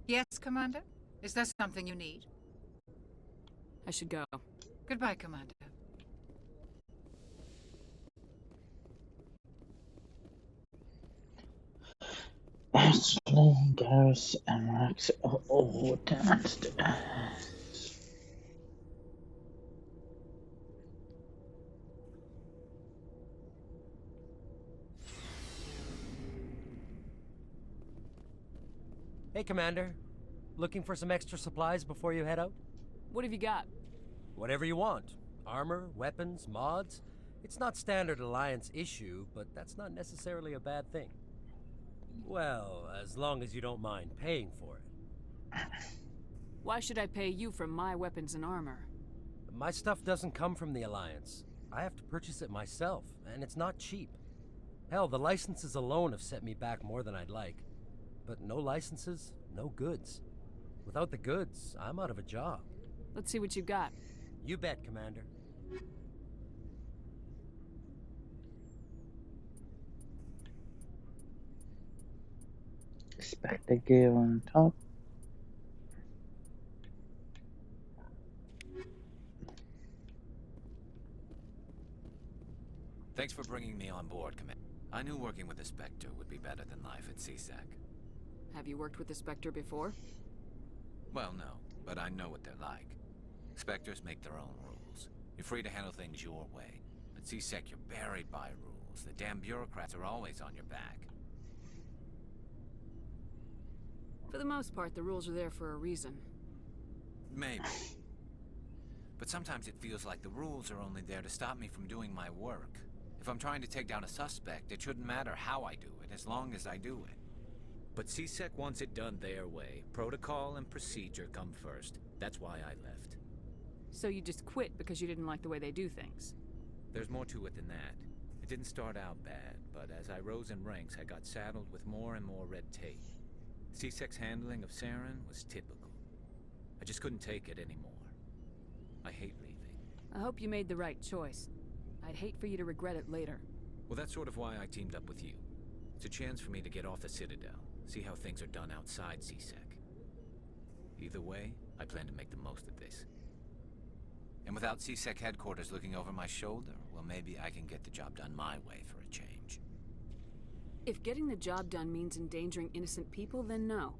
Yes, Commander? Is there something you need? I should go. Goodbye, Commander. Ashley, Garrus, and Rex are all downstairs. Hey, Commander. Looking for some extra supplies before you head out? What have you got? Whatever you want. Armor, weapons, mods. It's not standard Alliance issue, but that's not necessarily a bad thing. Well, as long as you don't mind paying for it. Why should I pay you for my weapons and armor? My stuff doesn't come from the Alliance. I have to purchase it myself, and it's not cheap. Hell, the licenses alone have set me back more than I'd like. But no licenses, no goods. Without the goods, I'm out of a job. Let's see what you got. You bet, Commander. Spectre gear on top. Thanks for bringing me on board, Commander. I knew working with the Spectre would be better than life at CSEC. Have you worked with the Spectre before? Well, no, but I know what they're like. Spectres make their own rules. You're free to handle things your way. At CSEC, you're buried by rules. The damn bureaucrats are always on your back. For the most part, the rules are there for a reason. Maybe. But sometimes it feels like the rules are only there to stop me from doing my work. If I'm trying to take down a suspect, it shouldn't matter how I do it, as long as I do it. But CSEC wants it done their way. Protocol and procedure come first. That's why I left. So you just quit because you didn't like the way they do things? There's more to it than that. It didn't start out bad, but as I rose in ranks, I got saddled with more and more red tape. CSEC's handling of Saren was typical. I just couldn't take it anymore. I hate leaving. I hope you made the right choice. I'd hate for you to regret it later. Well, that's sort of why I teamed up with you. It's a chance for me to get off the Citadel, see how things are done outside CSEC. Either way, I plan to make the most of this. And without CSEC headquarters looking over my shoulder, well, maybe I can get the job done my way for a change. If getting the job done means endangering innocent people, then no.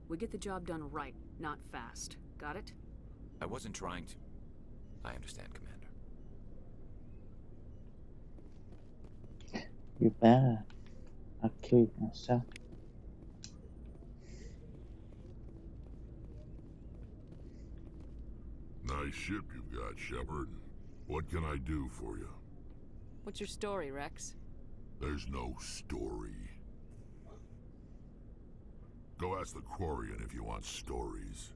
We get the job done right, not fast. Got it? I wasn't trying to. I understand, Commander. You better. I killed myself. Nice ship you've got, Shepard. What can I do for you? What's your story, Rex? There's no story. Go ask the Quarian if you want stories.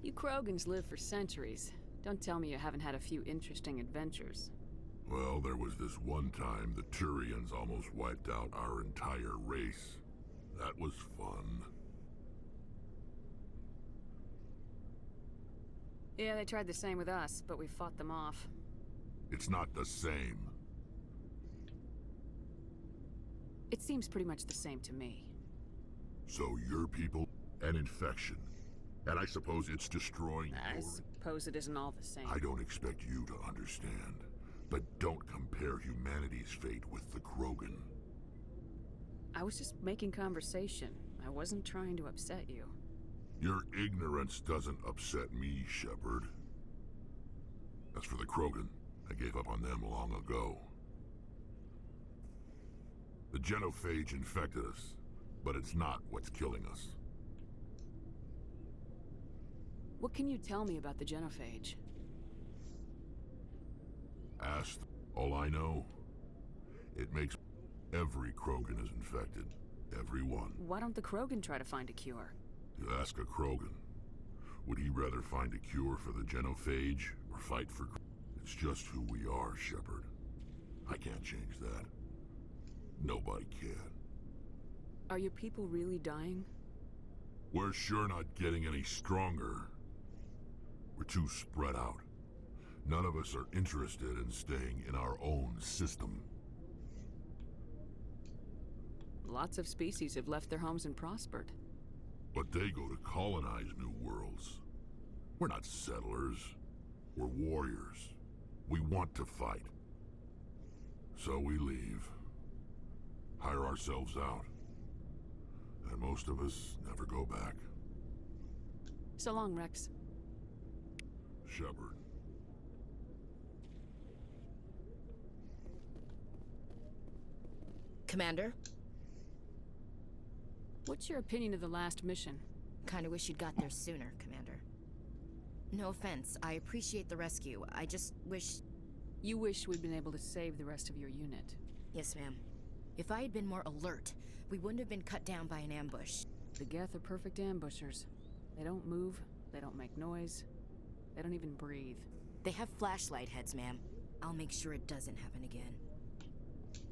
You Krogans live for centuries. Don't tell me you haven't had a few interesting adventures. Well, there was this one time the Turians almost wiped out our entire race. That was fun. Yeah, they tried the same with us, but we fought them off. It's not the same. It seems pretty much the same to me. So your people, an infection. And I suppose it's destroying I suppose it isn't all the same. I don't expect you to understand. But don't compare humanity's fate with the Krogan. I was just making conversation. I wasn't trying to upset you. Your ignorance doesn't upset me, Shepard. As for the Krogan, I gave up on them long ago. The genophage infected us, but it's not what's killing us. What can you tell me about the genophage? Asked, all I know, it makes every Krogan is infected. Everyone. Why don't the Krogan try to find a cure? You ask a Krogan. Would he rather find a cure for the genophage or fight for... It's just who we are, Shepard. I can't change that. Nobody can. Are your people really dying? We're sure not getting any stronger. We're too spread out. None of us are interested in staying in our own system. Lots of species have left their homes and prospered. But they go to colonize new worlds. We're not settlers. We're warriors. We want to fight. So we leave. Hire ourselves out. And most of us never go back. So long, Rex. Shepard. Commander? What's your opinion of the last mission? Kinda wish you'd got there sooner, Commander. No offense, I appreciate the rescue. I just wish... You wish we'd been able to save the rest of your unit. Yes, ma'am. If I had been more alert, we wouldn't have been cut down by an ambush. The Geth are perfect ambushers. They don't move, they don't make noise, they don't even breathe. They have flashlight heads, ma'am. I'll make sure it doesn't happen again.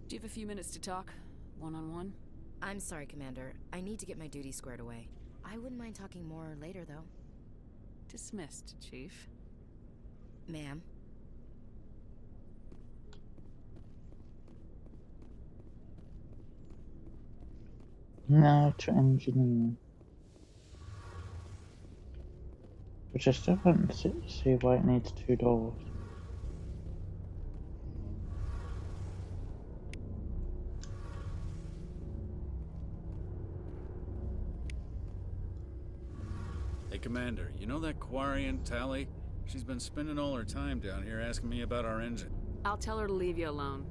Do you have a few minutes to talk? One-on-one? I'm sorry, Commander. I need to get my duties squared away. I wouldn't mind talking more later, though. Dismissed, Chief. Ma'am? Now to engineering. Which I still can't see why it needs 2 doors. Hey, Commander, you know that Quarian, Tally? She's been spending all her time down here asking me about our engine. I'll tell her to leave you alone.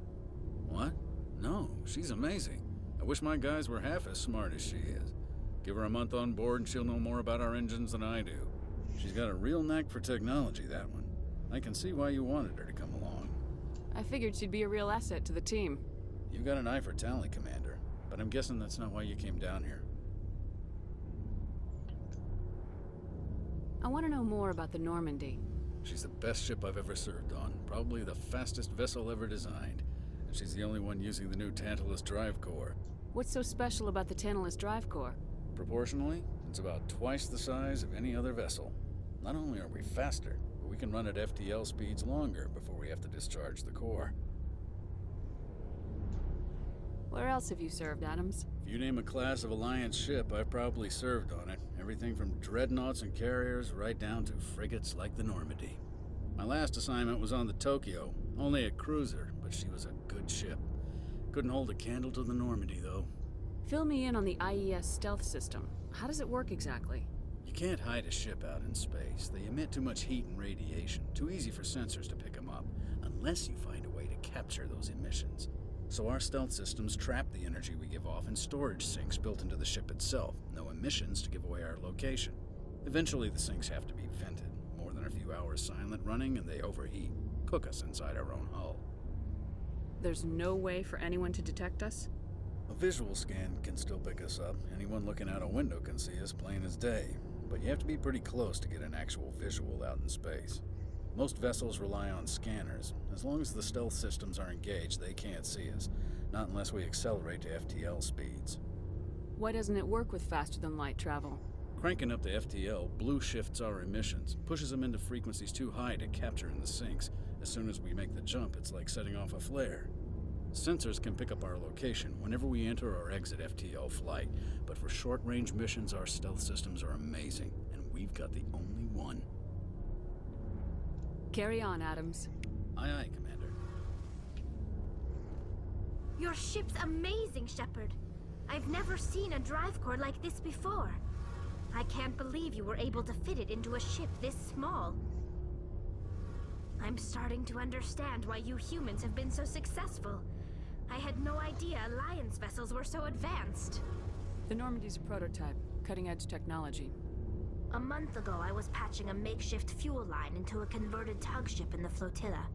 What? No, she's amazing. I wish my guys were half as smart as she is. Give her a month on board and she'll know more about our engines than I do. She's got a real knack for technology, that one. I can see why you wanted her to come along. I figured she'd be a real asset to the team. You got an eye for Tally, Commander, but I'm guessing that's not why you came down here. I want to know more about the Normandy. She's the best ship I've ever served on, probably the fastest vessel ever designed. And she's the only one using the new Tantalus drive core. What's so special about the Tantalus drive core? Proportionally, it's about twice the size of any other vessel. Not only are we faster, but we can run at FTL speeds longer before we have to discharge the core. Where else have you served, Adams? If you name a class of Alliance ship, I've probably served on it. Everything from dreadnoughts and carriers right down to frigates like the Normandy. My last assignment was on the Tokyo, only a cruiser, but she was a good ship. Couldn't hold a candle to the Normandy, though. Fill me in on the IES stealth system. How does it work exactly? You can't hide a ship out in space. They emit too much heat and radiation. Too easy for sensors to pick them up, unless you find a way to capture those emissions. So our stealth systems trap the energy we give off in storage sinks built into the ship itself. No emissions to give away our location. Eventually the sinks have to be vented. More than a few hours silent running and they overheat. Cook us inside our own hull. There's no way for anyone to detect us? A visual scan can still pick us up. Anyone looking out a window can see us plain as day. But you have to be pretty close to get an actual visual out in space. Most vessels rely on scanners. As long as the stealth systems are engaged, they can't see us. Not unless we accelerate to FTL speeds. Why doesn't it work with faster-than-light travel? Cranking up to FTL blue shifts our emissions, pushes them into frequencies too high to capture in the sinks. As soon as we make the jump, it's like setting off a flare. Sensors can pick up our location whenever we enter or exit FTL flight, but for short-range missions, our stealth systems are amazing, and we've got the only one. Carry on, Adams. Aye, aye, Commander. Your ship's amazing, Shepard. I've never seen a drive core like this before. I can't believe you were able to fit it into a ship this small. I'm starting to understand why you humans have been so successful. I had no idea Alliance vessels were so advanced. The Normandy's a prototype, cutting-edge technology. A month ago, I was patching a makeshift fuel line into a converted tug ship in the flotilla.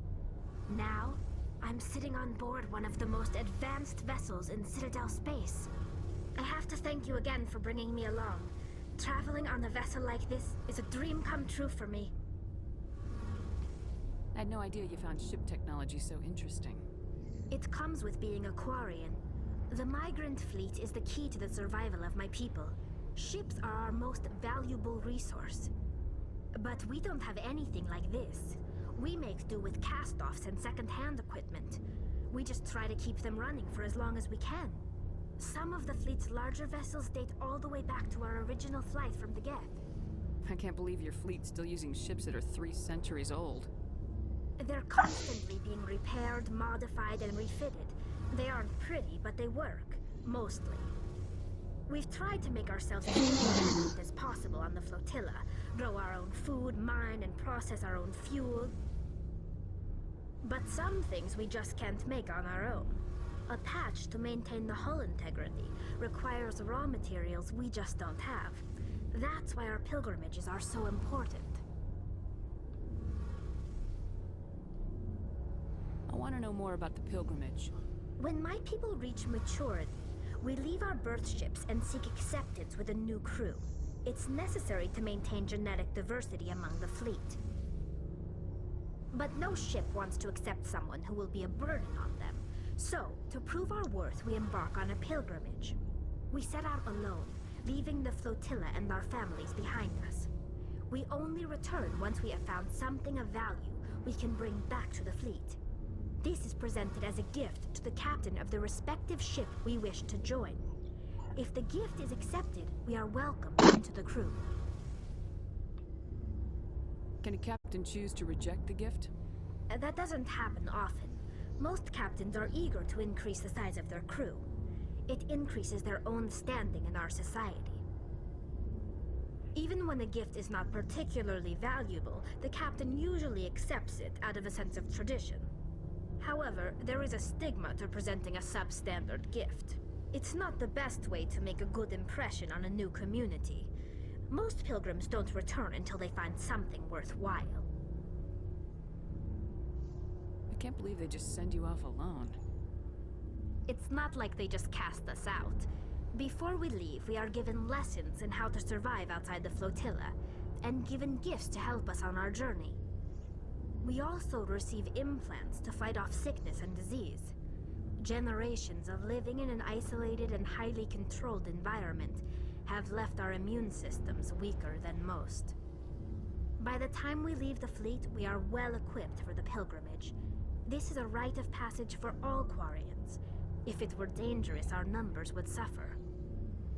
Now, I'm sitting on board one of the most advanced vessels in Citadel space. I have to thank you again for bringing me along. Traveling on a vessel like this is a dream come true for me. I had no idea you found ship technology so interesting. It comes with being a Quarian. The migrant fleet is the key to the survival of my people. Ships are our most valuable resource. But we don't have anything like this. We make do with cast-offs and second-hand equipment. We just try to keep them running for as long as we can. Some of the fleet's larger vessels date all the way back to our original flight from the Geth. I can't believe your fleet's still using ships that are 3 centuries old. They're constantly being repaired, modified, and refitted. They aren't pretty, but they work. Mostly. We've tried to make ourselves as independent as possible on the flotilla. Grow our own food, mine, and process our own fuel. But some things we just can't make on our own. A patch to maintain the hull integrity requires raw materials we just don't have. That's why our pilgrimages are so important. I want to know more about the pilgrimage. When my people reach maturity, we leave our birth ships and seek acceptance with a new crew. It's necessary to maintain genetic diversity among the fleet. But no ship wants to accept someone who will be a burden on them. So, to prove our worth, we embark on a pilgrimage. We set out alone, leaving the flotilla and our families behind us. We only return once we have found something of value we can bring back to the fleet. This is presented as a gift to the captain of the respective ship we wish to join. If the gift is accepted, we are welcomed into the crew. Can a captain choose to reject the gift? That doesn't happen often. Most captains are eager to increase the size of their crew. It increases their own standing in our society. Even when a gift is not particularly valuable, the captain usually accepts it out of a sense of tradition. However, there is a stigma to presenting a substandard gift. It's not the best way to make a good impression on a new community. Most pilgrims don't return until they find something worthwhile. I can't believe they just send you off alone. It's not like they just cast us out. Before we leave, we are given lessons in how to survive outside the flotilla, and given gifts to help us on our journey. We also receive implants to fight off sickness and disease. Generations of living in an isolated and highly controlled environment have left our immune systems weaker than most. By the time we leave the fleet, we are well equipped for the pilgrimage. This is a rite of passage for all Quarians. If it were dangerous, our numbers would suffer.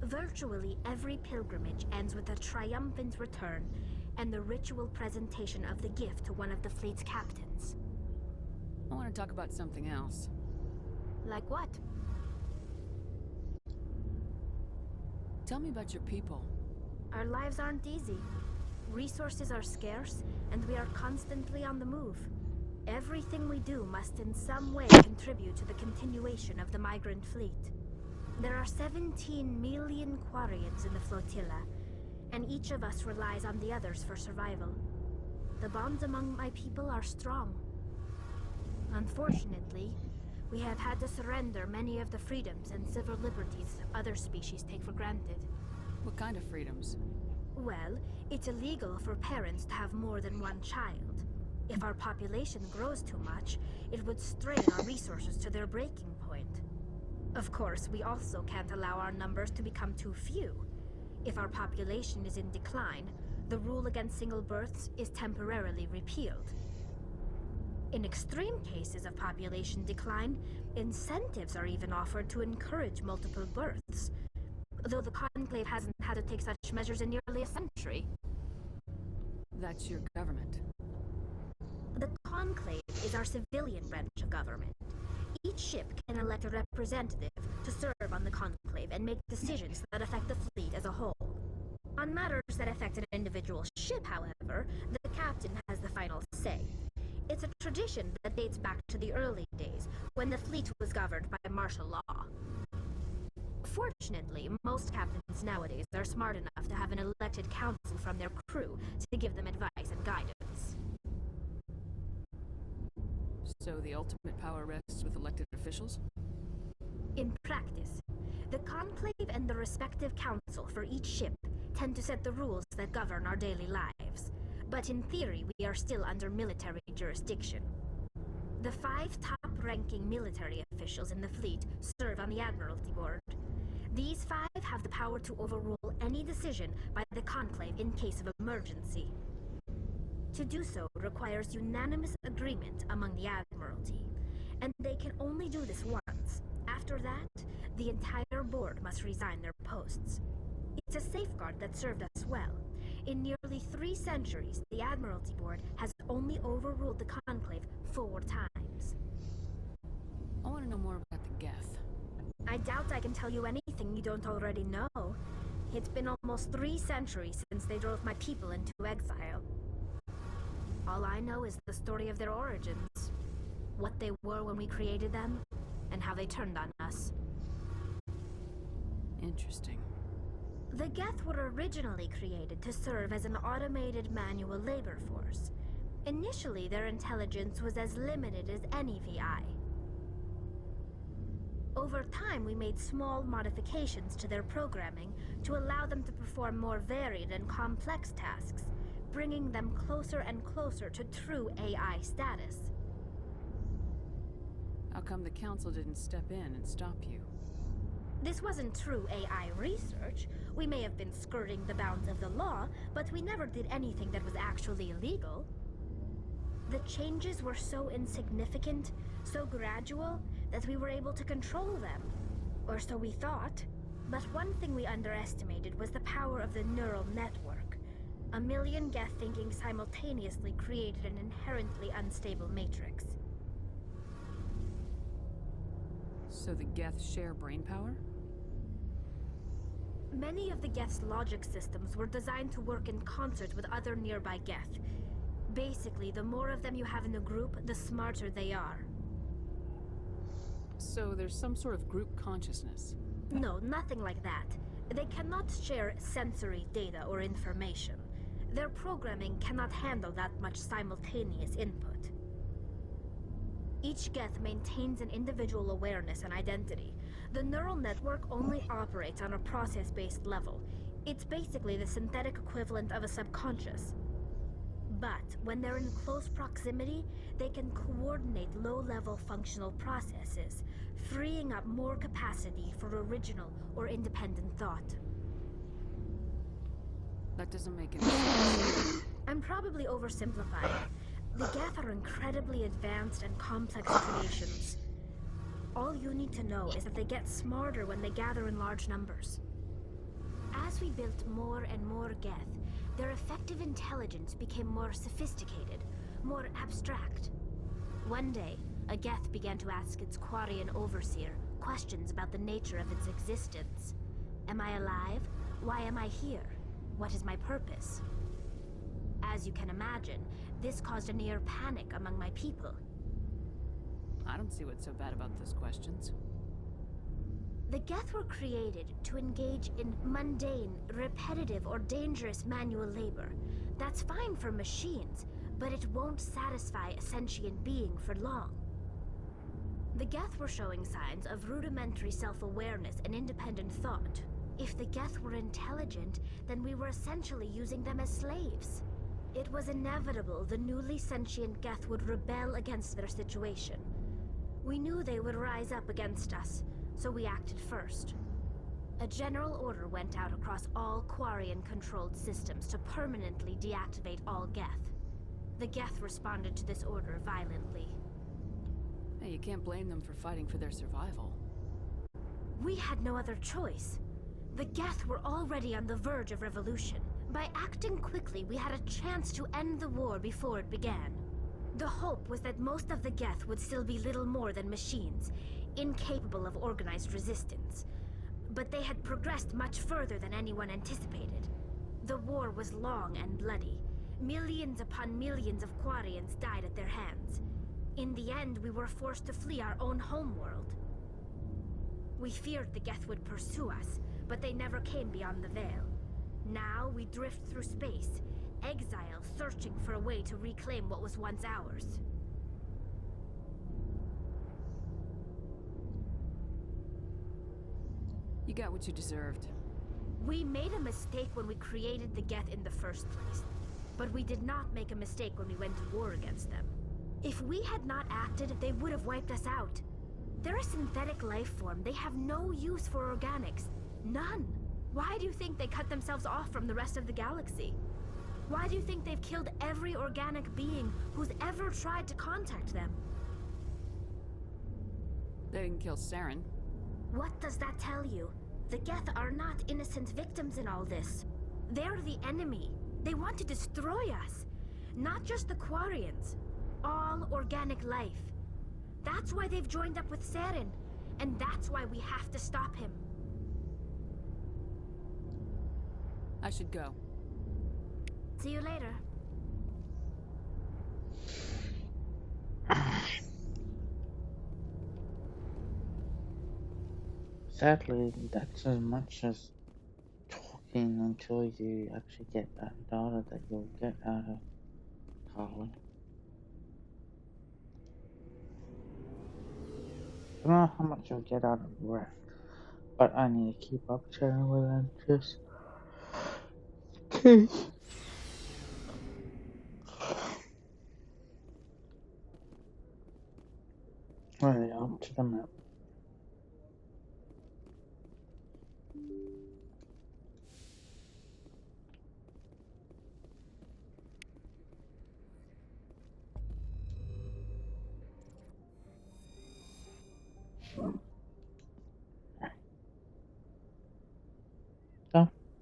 Virtually every pilgrimage ends with a triumphant return and the ritual presentation of the gift to one of the fleet's captains. I want to talk about something else. Like what? Tell me about your people. Our lives aren't easy. Resources are scarce, and we are constantly on the move. Everything we do must in some way contribute to the continuation of the migrant fleet. There are 17 million Quarians in the flotilla, and each of us relies on the others for survival. The bonds among my people are strong. Unfortunately, we have had to surrender many of the freedoms and civil liberties other species take for granted. What kind of freedoms? Well, it's illegal for parents to have more than one child. If our population grows too much, it would strain our resources to their breaking point. Of course, we also can't allow our numbers to become too few. If our population is in decline, the rule against single births is temporarily repealed. In extreme cases of population decline, incentives are even offered to encourage multiple births, though the Conclave hasn't had to take such measures in nearly a century. That's your government. The Conclave is our civilian branch of government. Each ship can elect a representative to serve on the Conclave and make decisions that affect the fleet as a whole. On matters that affect an individual ship, however, the captain has the final say. It's a tradition that dates back to the early days, when the fleet was governed by martial law. Fortunately, most captains nowadays are smart enough to have an elected council from their crew to give them advice and guidance. So the ultimate power rests with elected officials? In practice, The Conclave and the respective council for each ship tend to set the rules that govern our daily lives, but in theory we are still under military jurisdiction. The 5 top-ranking military officials in the fleet serve on the Admiralty Board. These 5 have the power to overrule any decision by the Conclave in case of emergency. To do so requires unanimous agreement among the Admiralty, and they can only do this once. After that, the entire board must resign their posts. It's a safeguard that served us well. In nearly 3 centuries, the Admiralty Board has only overruled the Conclave 4 times. I want to know more about the Geth. I doubt I can tell you anything you don't already know. It's been almost 3 centuries since they drove my people into exile. All I know is the story of their origins, what they were when we created them, and how they turned on us. Interesting. The Geth were originally created to serve as an automated manual labor force. Initially, their intelligence was as limited as any VI. Over time, we made small modifications to their programming to allow them to perform more varied and complex tasks, bringing them closer and closer to true AI status. How come the Council didn't step in and stop you? This wasn't true AI research. We may have been skirting the bounds of the law, but we never did anything that was actually illegal. The changes were so insignificant, so gradual, that we were able to control them. Or so we thought. But one thing we underestimated was the power of the neural network. 1 million Geth thinking simultaneously created an inherently unstable matrix. So the Geth share brainpower? Many of the Geth's logic systems were designed to work in concert with other nearby Geth. Basically, the more of them you have in a group, the smarter they are. So there's some sort of group consciousness? No, nothing like that. They cannot share sensory data or information. Their programming cannot handle that much simultaneous input. Each Geth maintains an individual awareness and identity. The neural network only operates on a process-based level. It's basically the synthetic equivalent of a subconscious. But when they're in close proximity, they can coordinate low-level functional processes, freeing up more capacity for original or independent thought. That doesn't make any sense. I'm probably oversimplifying. The Geth are incredibly advanced and complex creations. All you need to know is that they get smarter when they gather in large numbers. As we built more and more Geth, their effective intelligence became more sophisticated, more abstract. One day, a Geth began to ask its Quarian overseer questions about the nature of its existence. Am I alive? Why am I here? What is my purpose? As you can imagine, this caused a near panic among my people. I don't see what's so bad about those questions. The Geth were created to engage in mundane, repetitive, or dangerous manual labor. That's fine for machines, but it won't satisfy a sentient being for long. The Geth were showing signs of rudimentary self-awareness and independent thought. If the Geth were intelligent, then we were essentially using them as slaves. It was inevitable the newly sentient Geth would rebel against their situation. We knew they would rise up against us, so we acted first. A general order went out across all Quarian-controlled systems to permanently deactivate all Geth. The Geth responded to this order violently. Hey, you can't blame them for fighting for their survival. We had no other choice. The Geth were already on the verge of revolution. By acting quickly, we had a chance to end the war before it began. The hope was that most of the Geth would still be little more than machines, incapable of organized resistance. But they had progressed much further than anyone anticipated. The war was long and bloody. Millions upon millions of Quarians died at their hands. In the end, we were forced to flee our own homeworld. We feared the Geth would pursue us, but they never came beyond the Veil. Now we drift through space, exile, searching for a way to reclaim what was once ours. You got what you deserved. We made a mistake when we created the Geth in the first place. But we did not make a mistake when we went to war against them. If we had not acted, they would have wiped us out. They're a synthetic life form. They have no use for organics. None. Why do you think they cut themselves off from the rest of the galaxy? Why do you think they've killed every organic being who's ever tried to contact them? They didn't kill Saren. What does that tell you? The Geth are not innocent victims in all this. They're the enemy. They want to destroy us. Not just the Quarians. All organic life. That's why they've joined up with Saren. And that's why we have to stop him. I should go. See you later. Sadly, that's as much as talking until you actually get that data that you'll get out of Carly. I don't know how much you'll get out of Ref, but I need to keep up chatting with them just in case. Right, up to the map.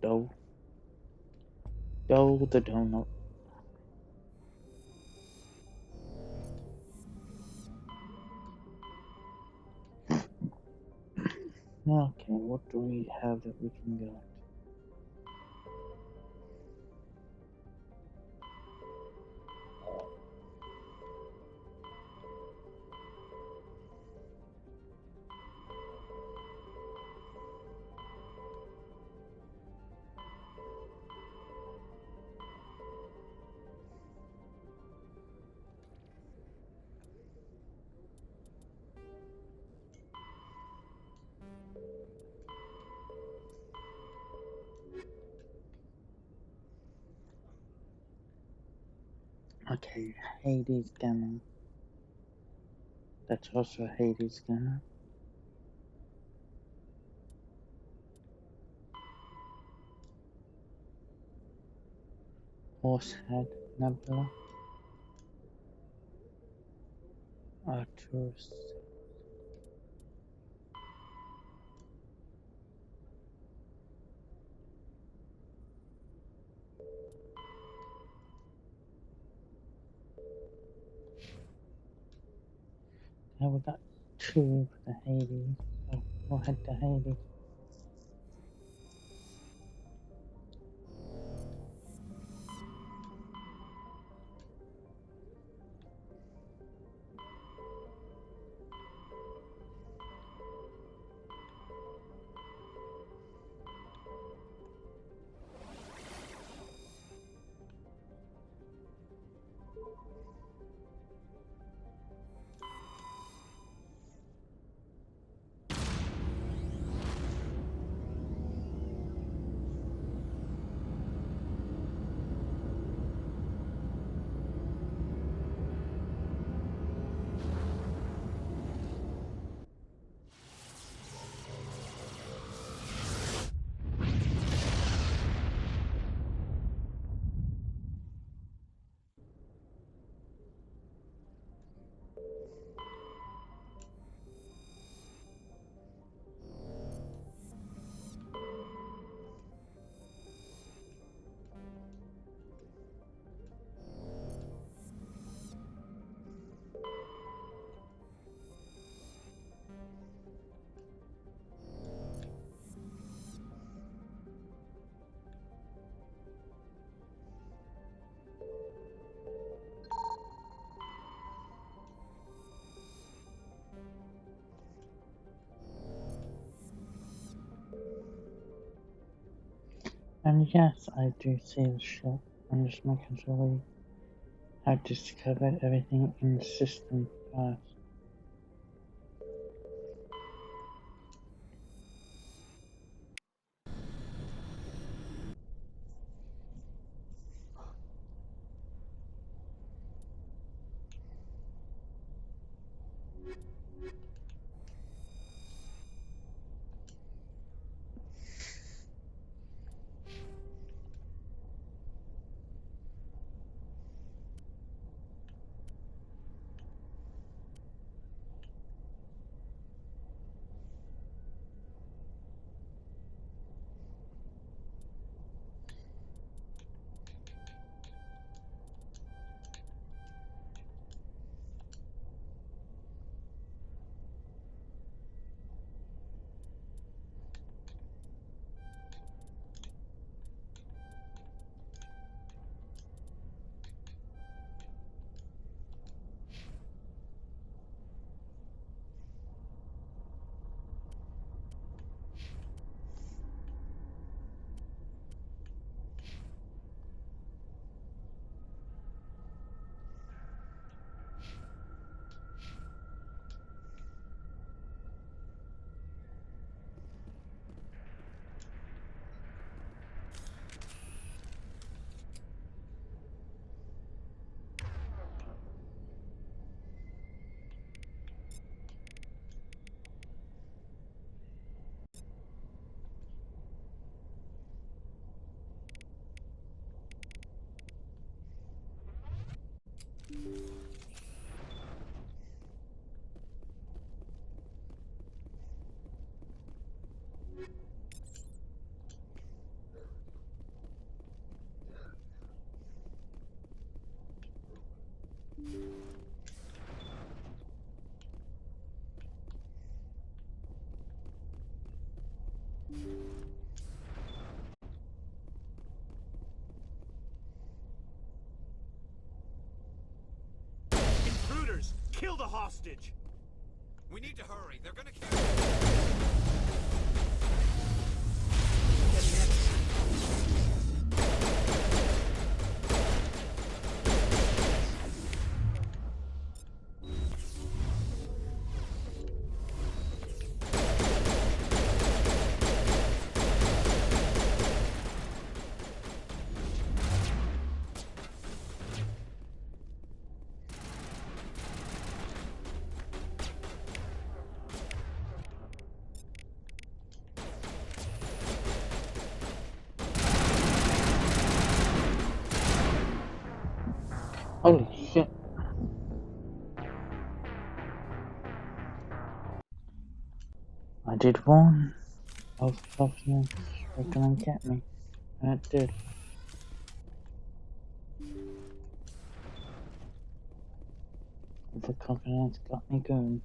Dough. Dough the donut. Okay, what do we have that we can go? Okay, Hades Gamma. That's also Hades Gamma. Horsehead Nebula. Arcturus. Now we got 2 for the Hades, so we'll head to Hades. And yes, I do see the ship. I'm just making sure we have discovered everything in the system first. Intruders! Kill the hostage! We need to hurry. They're gonna kill Holy shit. I did warn those ruffians were gonna get me. And it did. The coconuts got me going.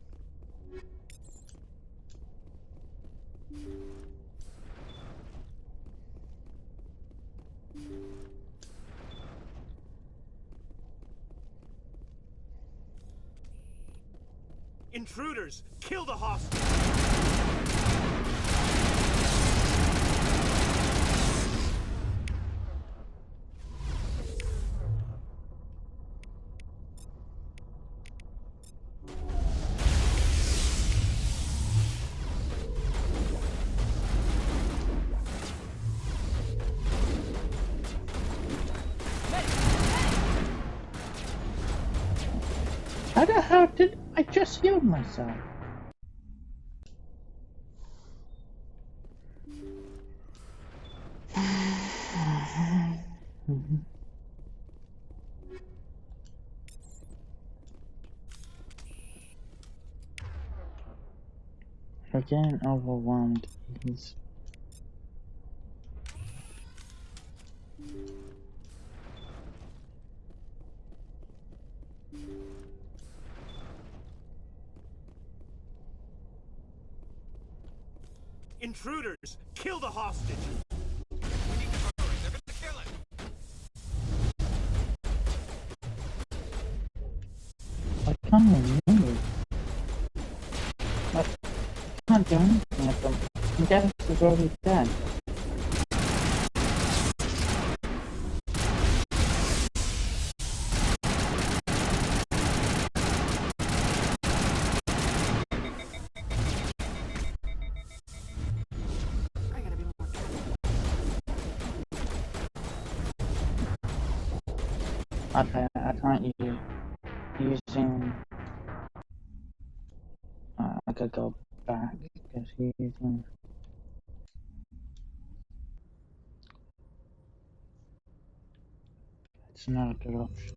Intruders! Kill the hostage! How the hell did I just healed myself? We're getting overwhelmed. He's Intruders! Kill the hostage! I can't move. I can't do anything with them. Dennis is already dead. Okay, I can't use using. I could go back because he's using. It's not a good option.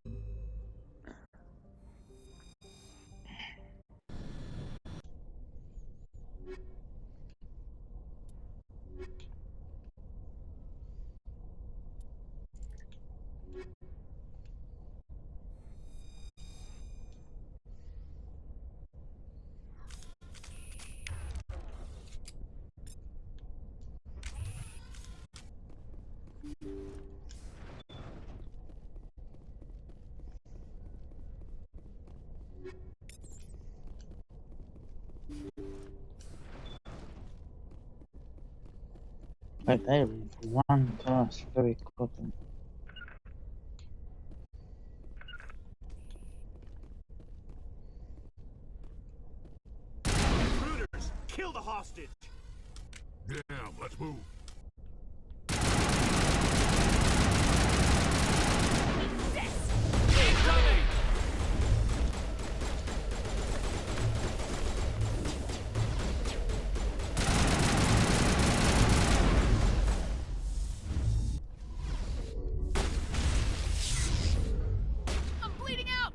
But they leave one class very quickly. Intruders! Kill the hostage! Damn, let's move. Incoming! I'm bleeding out!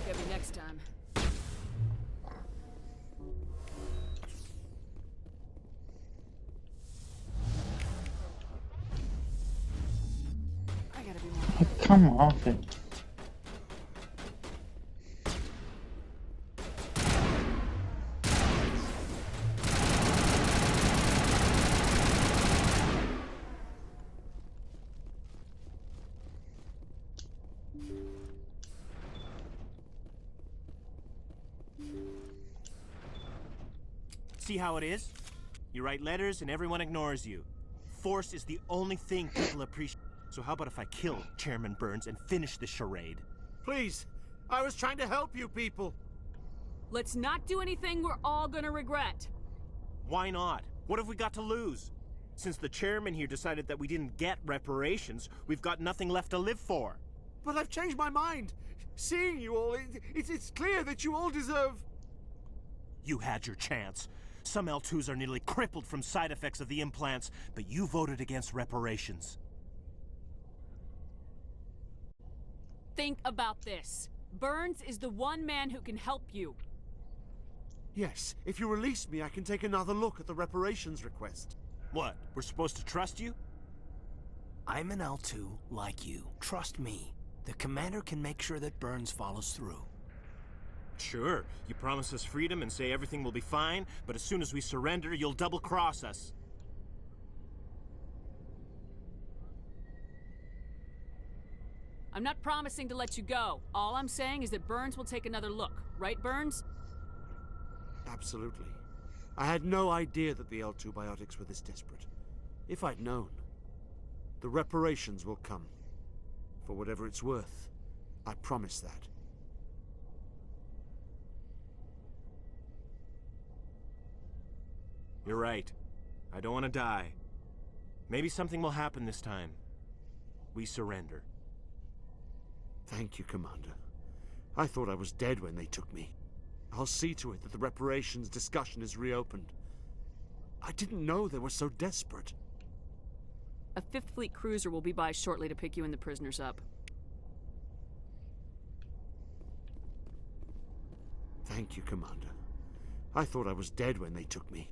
Get me next time. Come off it. See how it is? You write letters and everyone ignores you. Force is the only thing people appreciate. So how about if I kill Chairman Burns and finish this charade? Please, I was trying to help you people. Let's not do anything we're all gonna regret. Why not? What have we got to lose? Since the chairman here decided that we didn't get reparations, we've got nothing left to live for. But I've changed my mind. Seeing you all, it's clear that you all deserve... You had your chance. Some L2s are nearly crippled from side effects of the implants, but you voted against reparations. Think about this. Burns is the one man who can help you. Yes, if you release me, I can take another look at the reparations request. What, we're supposed to trust you? I'm an L2 like you. Trust me. The commander can make sure that Burns follows through. Sure, you promise us freedom and say everything will be fine, but as soon as we surrender, you'll double-cross us. I'm not promising to let you go. All I'm saying is that Burns will take another look. Right, Burns? Absolutely. I had no idea that the L2 biotics were this desperate. If I'd known, the reparations will come. For whatever it's worth, I promise that. You're right. I don't want to die. Maybe something will happen this time. We surrender. Thank you, Commander. I thought I was dead when they took me. I'll see to it that the reparations discussion is reopened. I didn't know they were so desperate. A 5th Fleet cruiser will be by shortly to pick you and the prisoners up. Thank you, Commander. I thought I was dead when they took me.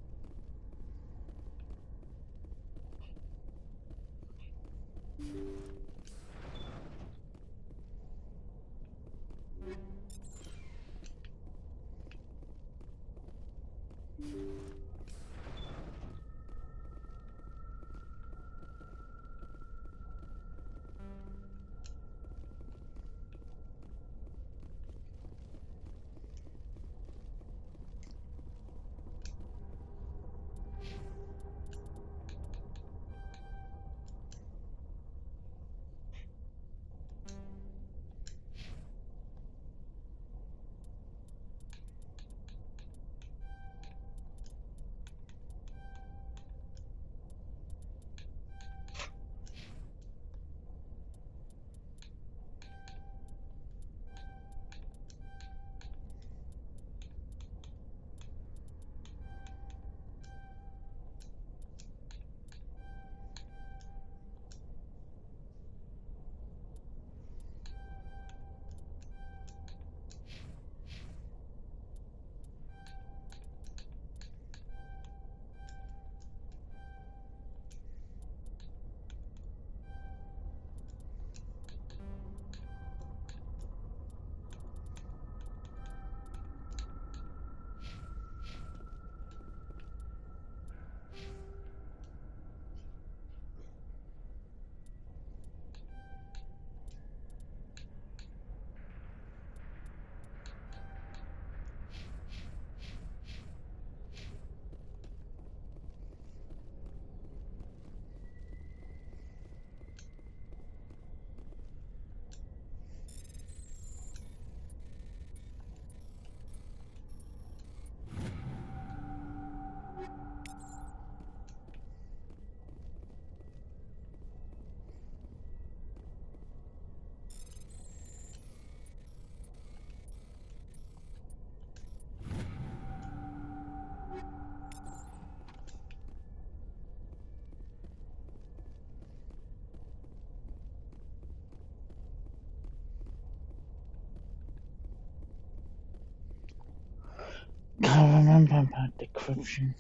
Can't remember about decryption.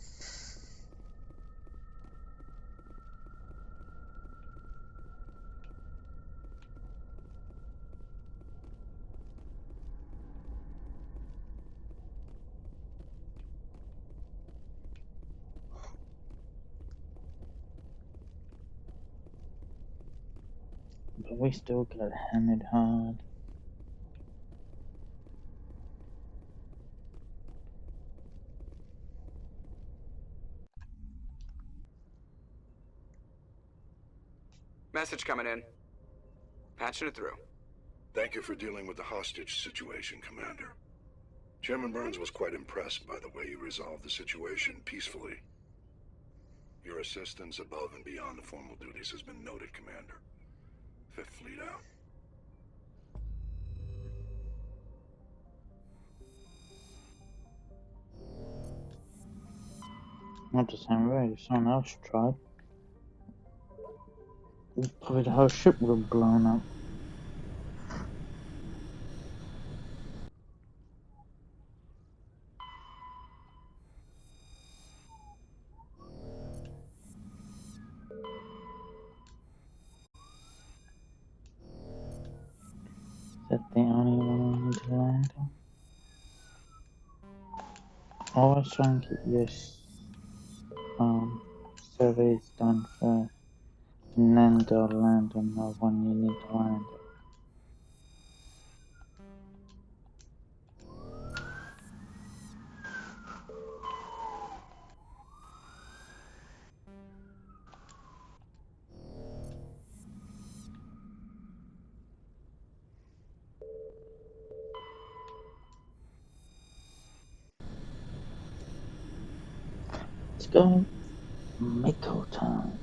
But we still got hammered hard. Message coming in. Patching it through. Thank you for dealing with the hostage situation, Commander. Chairman Burns was quite impressed by the way you resolved the situation peacefully. Your assistance above and beyond the formal duties has been noted, Commander. Fifth Fleet out. Not the same way, if someone else tried. Probably the whole ship would have blown up. Is that the only one we need to land on? Always try and keep your surveys done first, and then go land on the one you need to land on. Let's go Mako time.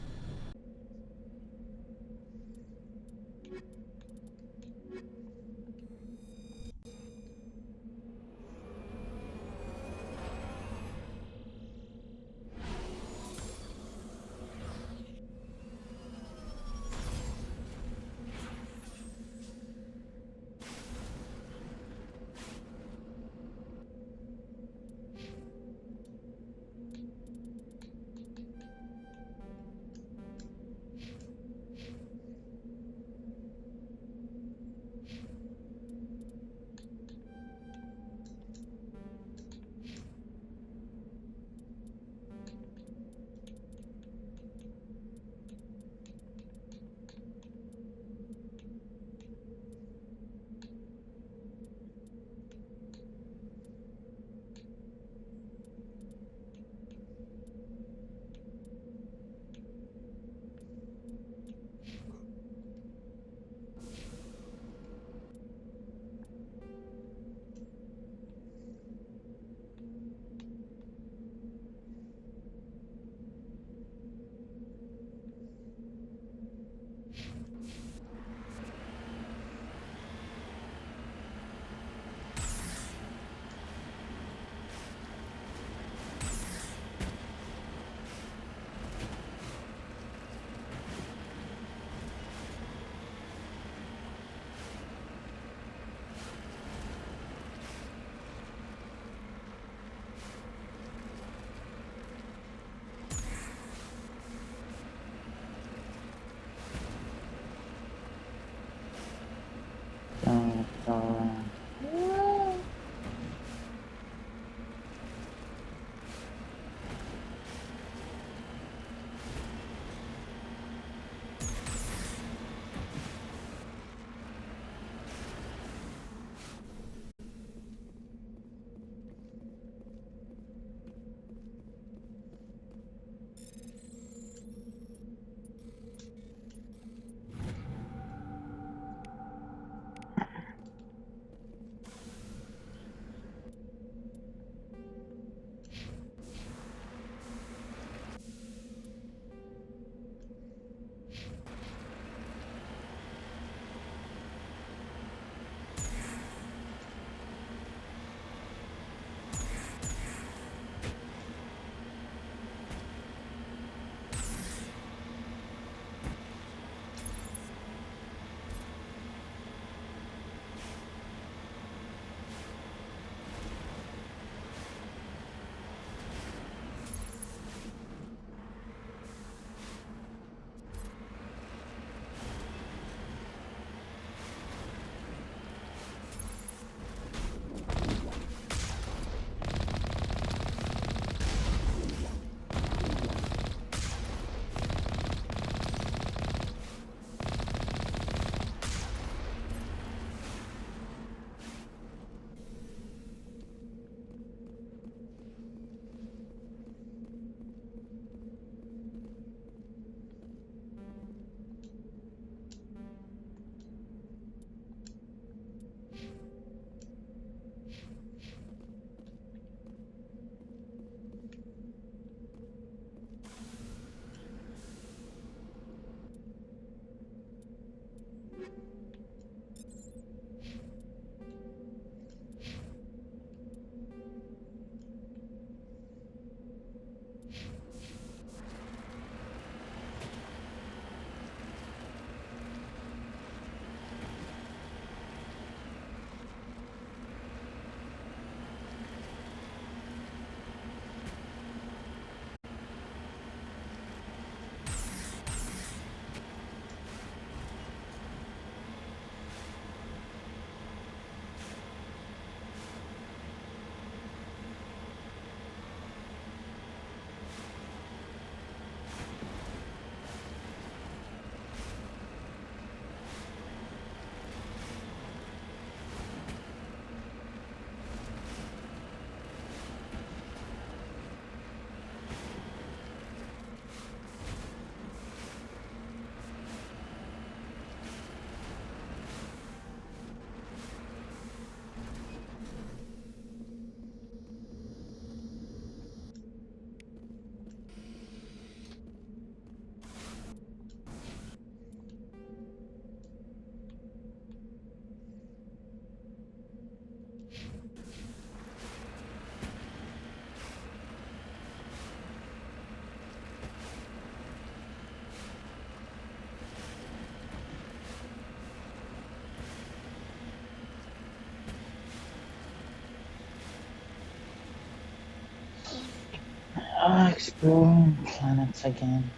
Exploring planets again.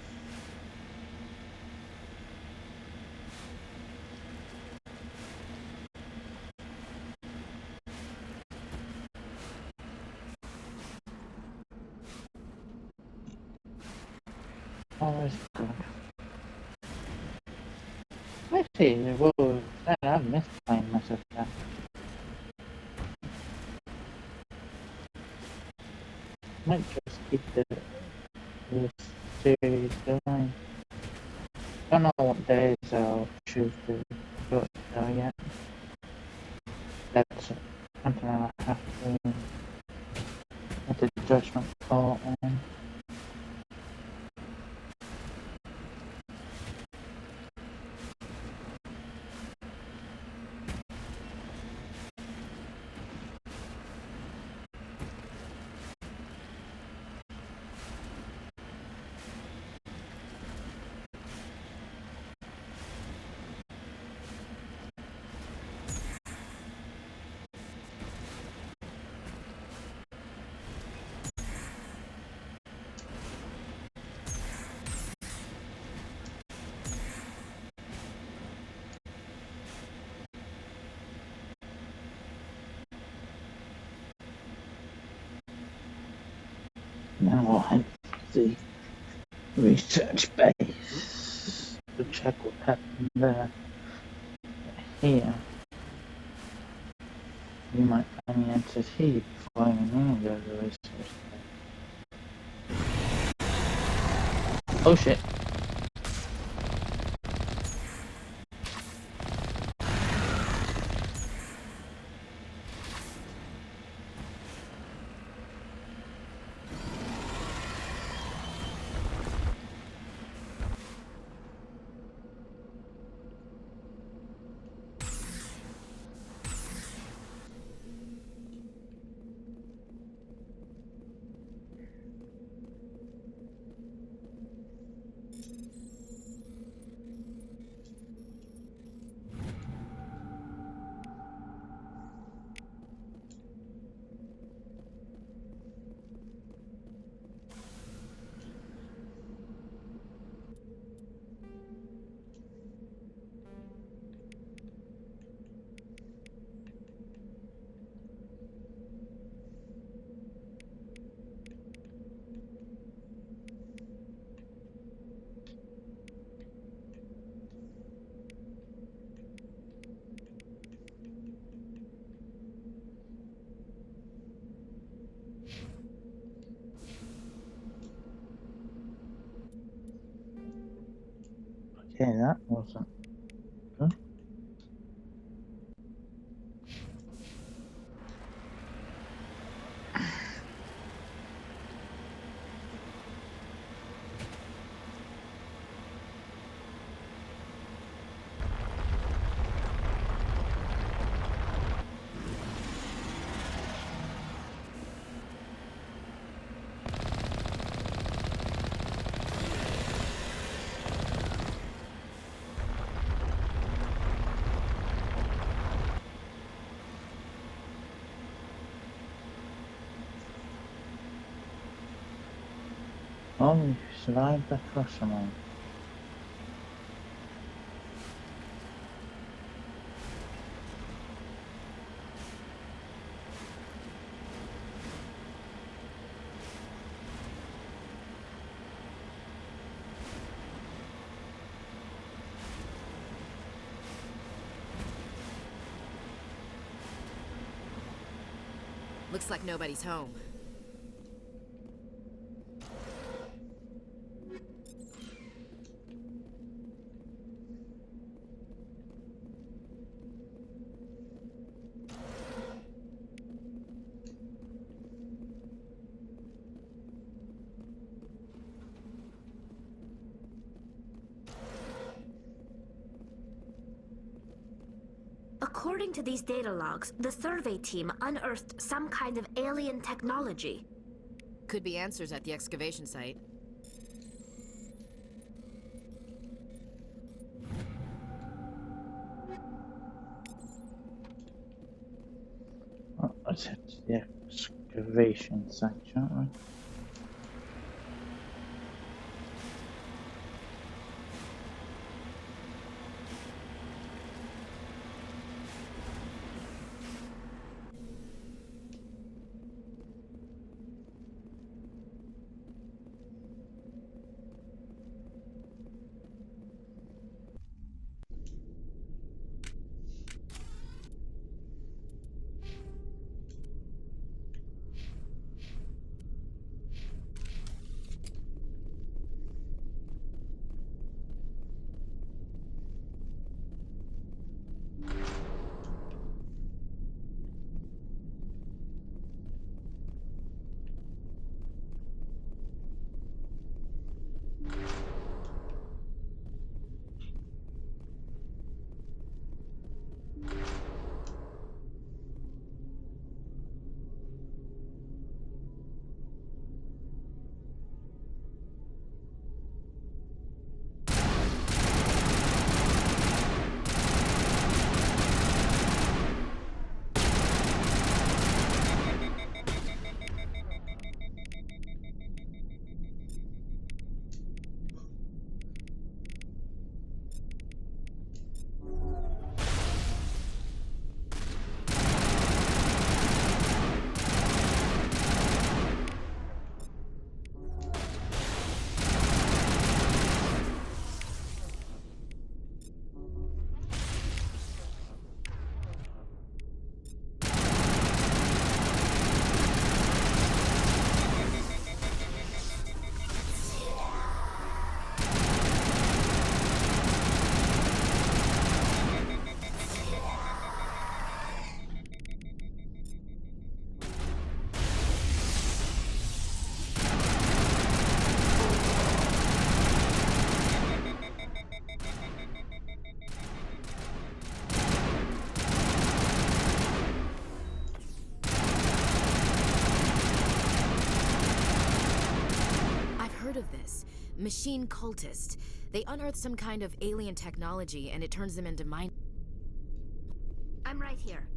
Always good. Actually, whoa, man, I missed playing myself down. Might just keep this series going. Don't know what days I'll choose to do it though yet. That's something I'll have to make a judgment call on. Now we'll head to the research base to check what happened there. Here, you might find the answers here before you need to go to the research base. Oh shit. Okay, that wasn't good. Oh, you survived the first one. Looks like nobody's home. According to these data logs, the survey team unearthed some kind of alien technology. Could be answers at the excavation site. Oh, let's head to the excavation site, shall we? Machine cultist. They unearthed some kind of alien technology, and it turns them into mind. I'm right here.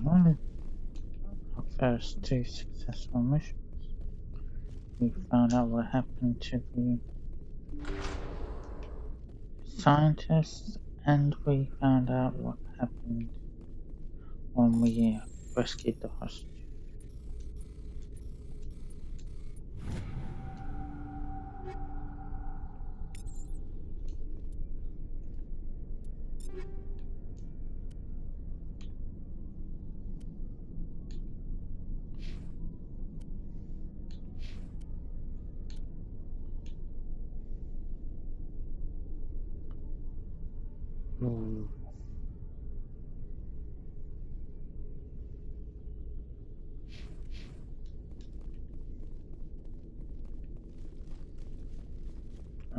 Well, our first two successful missions. We found out what happened to the scientists, and we found out what happened when we rescued the hostage. Ooh.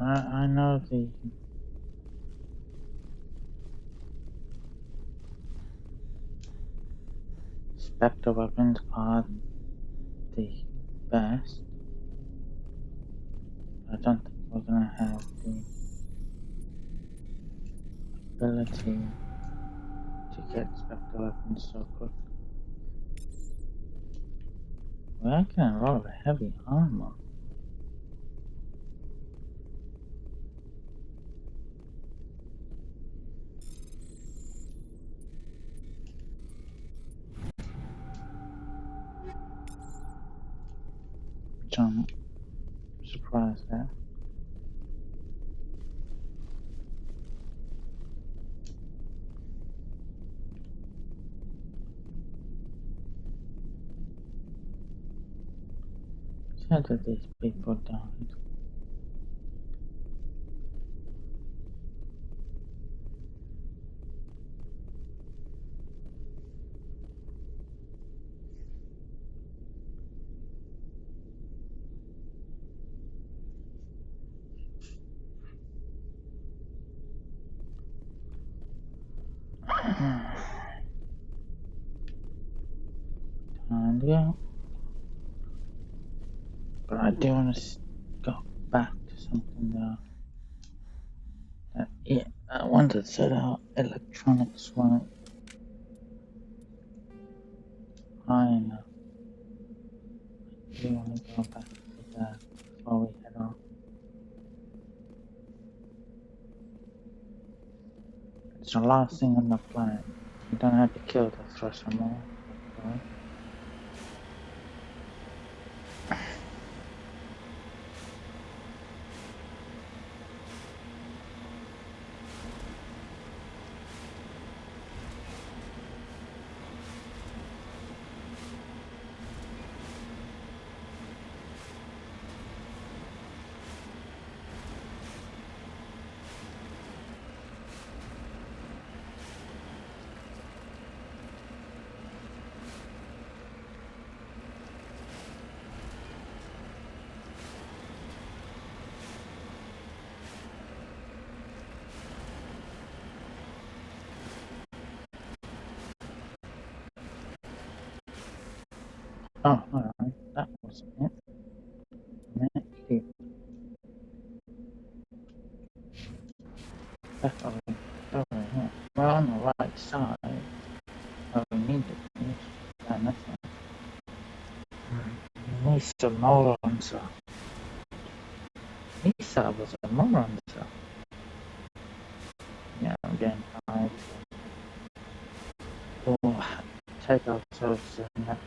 I know the Spectre weapons are the best. I don't think we're gonna have the ability to get Spectre weapons so quick. We're getting a lot of heavy armor. Which I'm surprised at. Sad that these people died. And yeah, but I do want to go back to something that yeah, I wanted to set out electronics weren't high enough. I do want to go back to that before we head off. It's the last thing on the planet. You don't have to kill the thruster more. Right? Oh, alright, that wasn't it. Man, idiot. Definitely, definitely, yeah. We're on the right side. Oh, we need to finish. Yeah, nothing. Mr. Moronza. Lisa was a Moronza. Yeah, I'm getting tired. We'll take ourselves to the next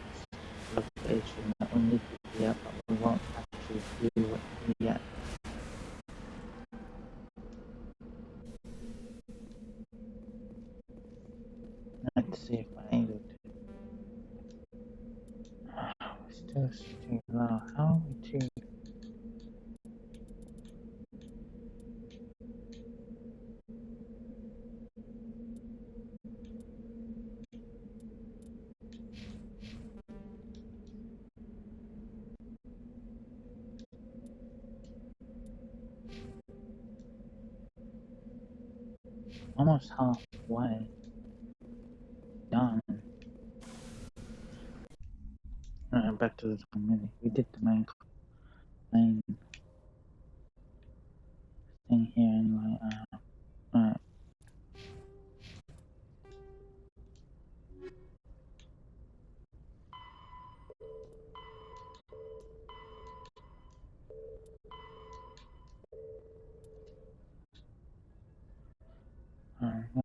location that we need to be at, but we won't actually do it yet. Let's see if I able to. We're still too low. How are we too? Almost halfway done. Back to the community. We did the main thing here anyway. Alright.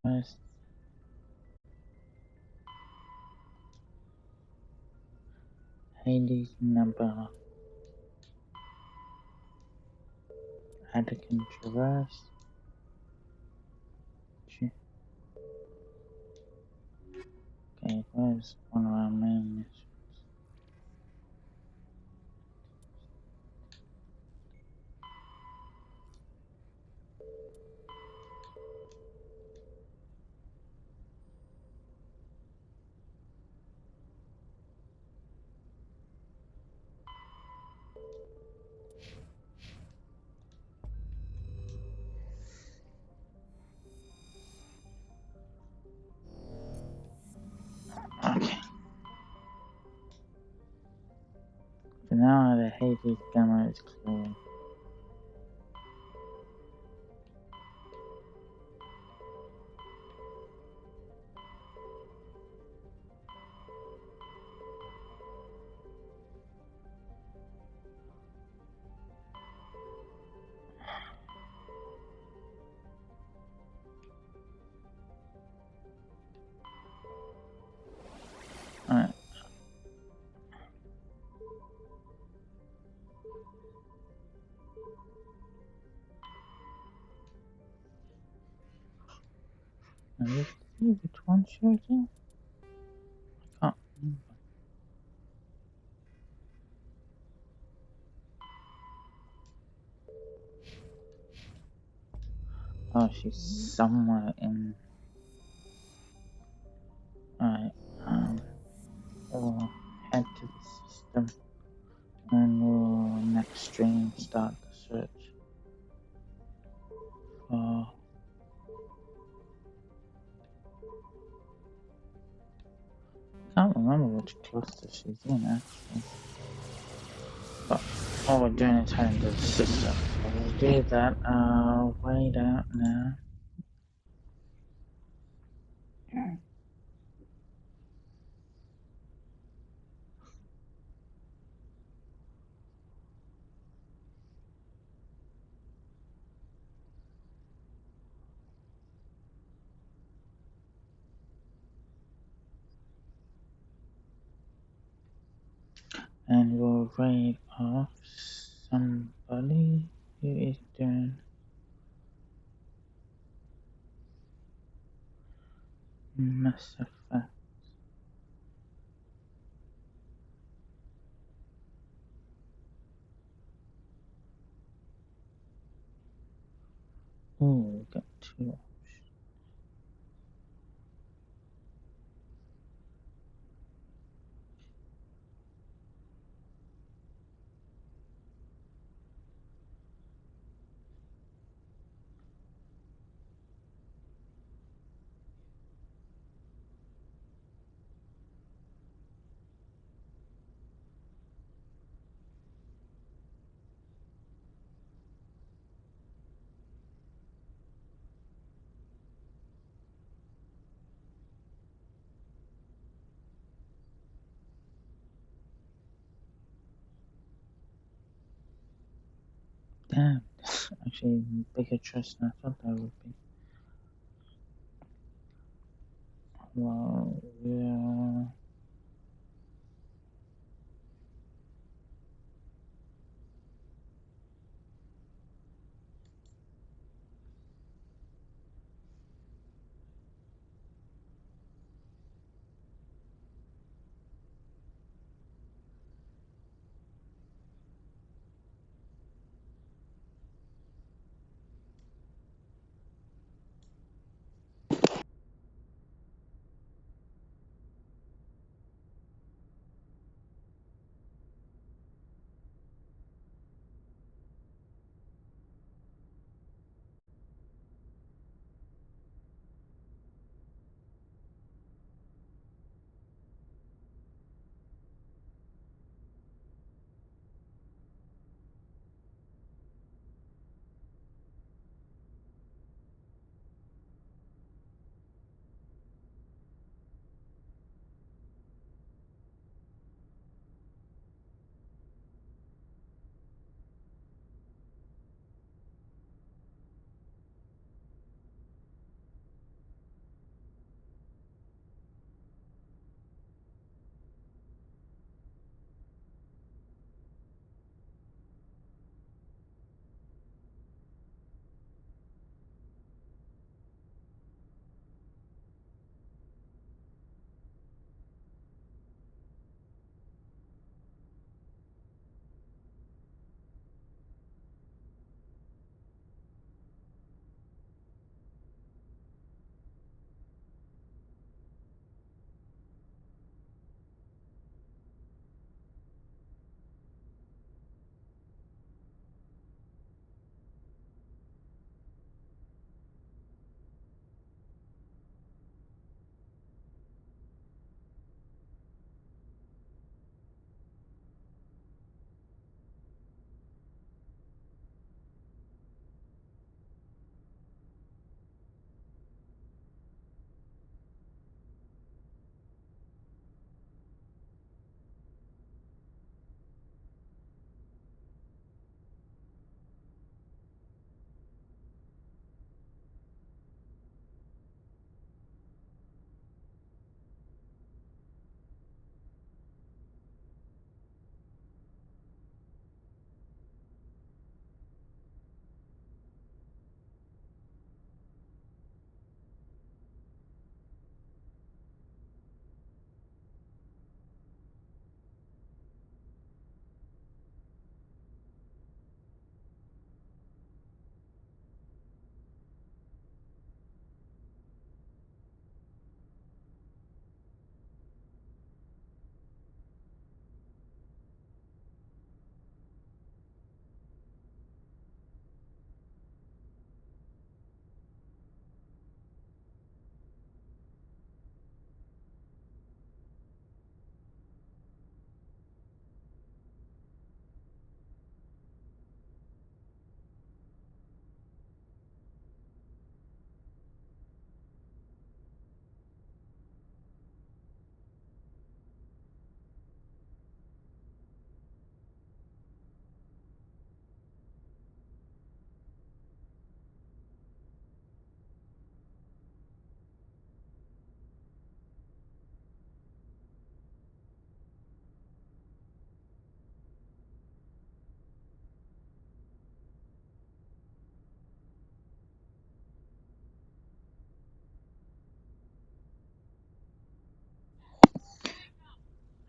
Where's Hades number? Atticus Traverse. Okay, where's one of our main missions? Hades Gamma is clear. Alright. Let's see which one shows it. I can't remember. Oh, she's somewhere in. Alright, we'll head to the system and we'll next stream start the search for. Can't remember which cluster she's in actually. But all we're doing is heading to the system. So we'll do that. Wait out now. And we'll raid off somebody who is doing Mass Effect. Ooh, we got two. Damn, that's actually bigger trust than I thought that would be. Well, yeah.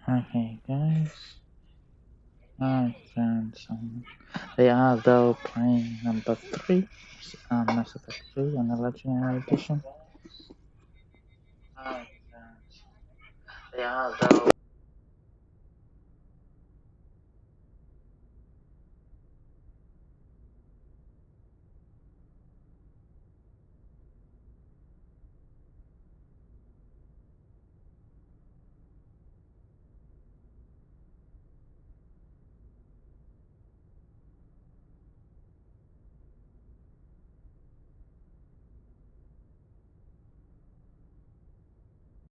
Okay, guys. I found some. They are though playing number 3, Mass Effect 3 on the Legendary Edition. They are though.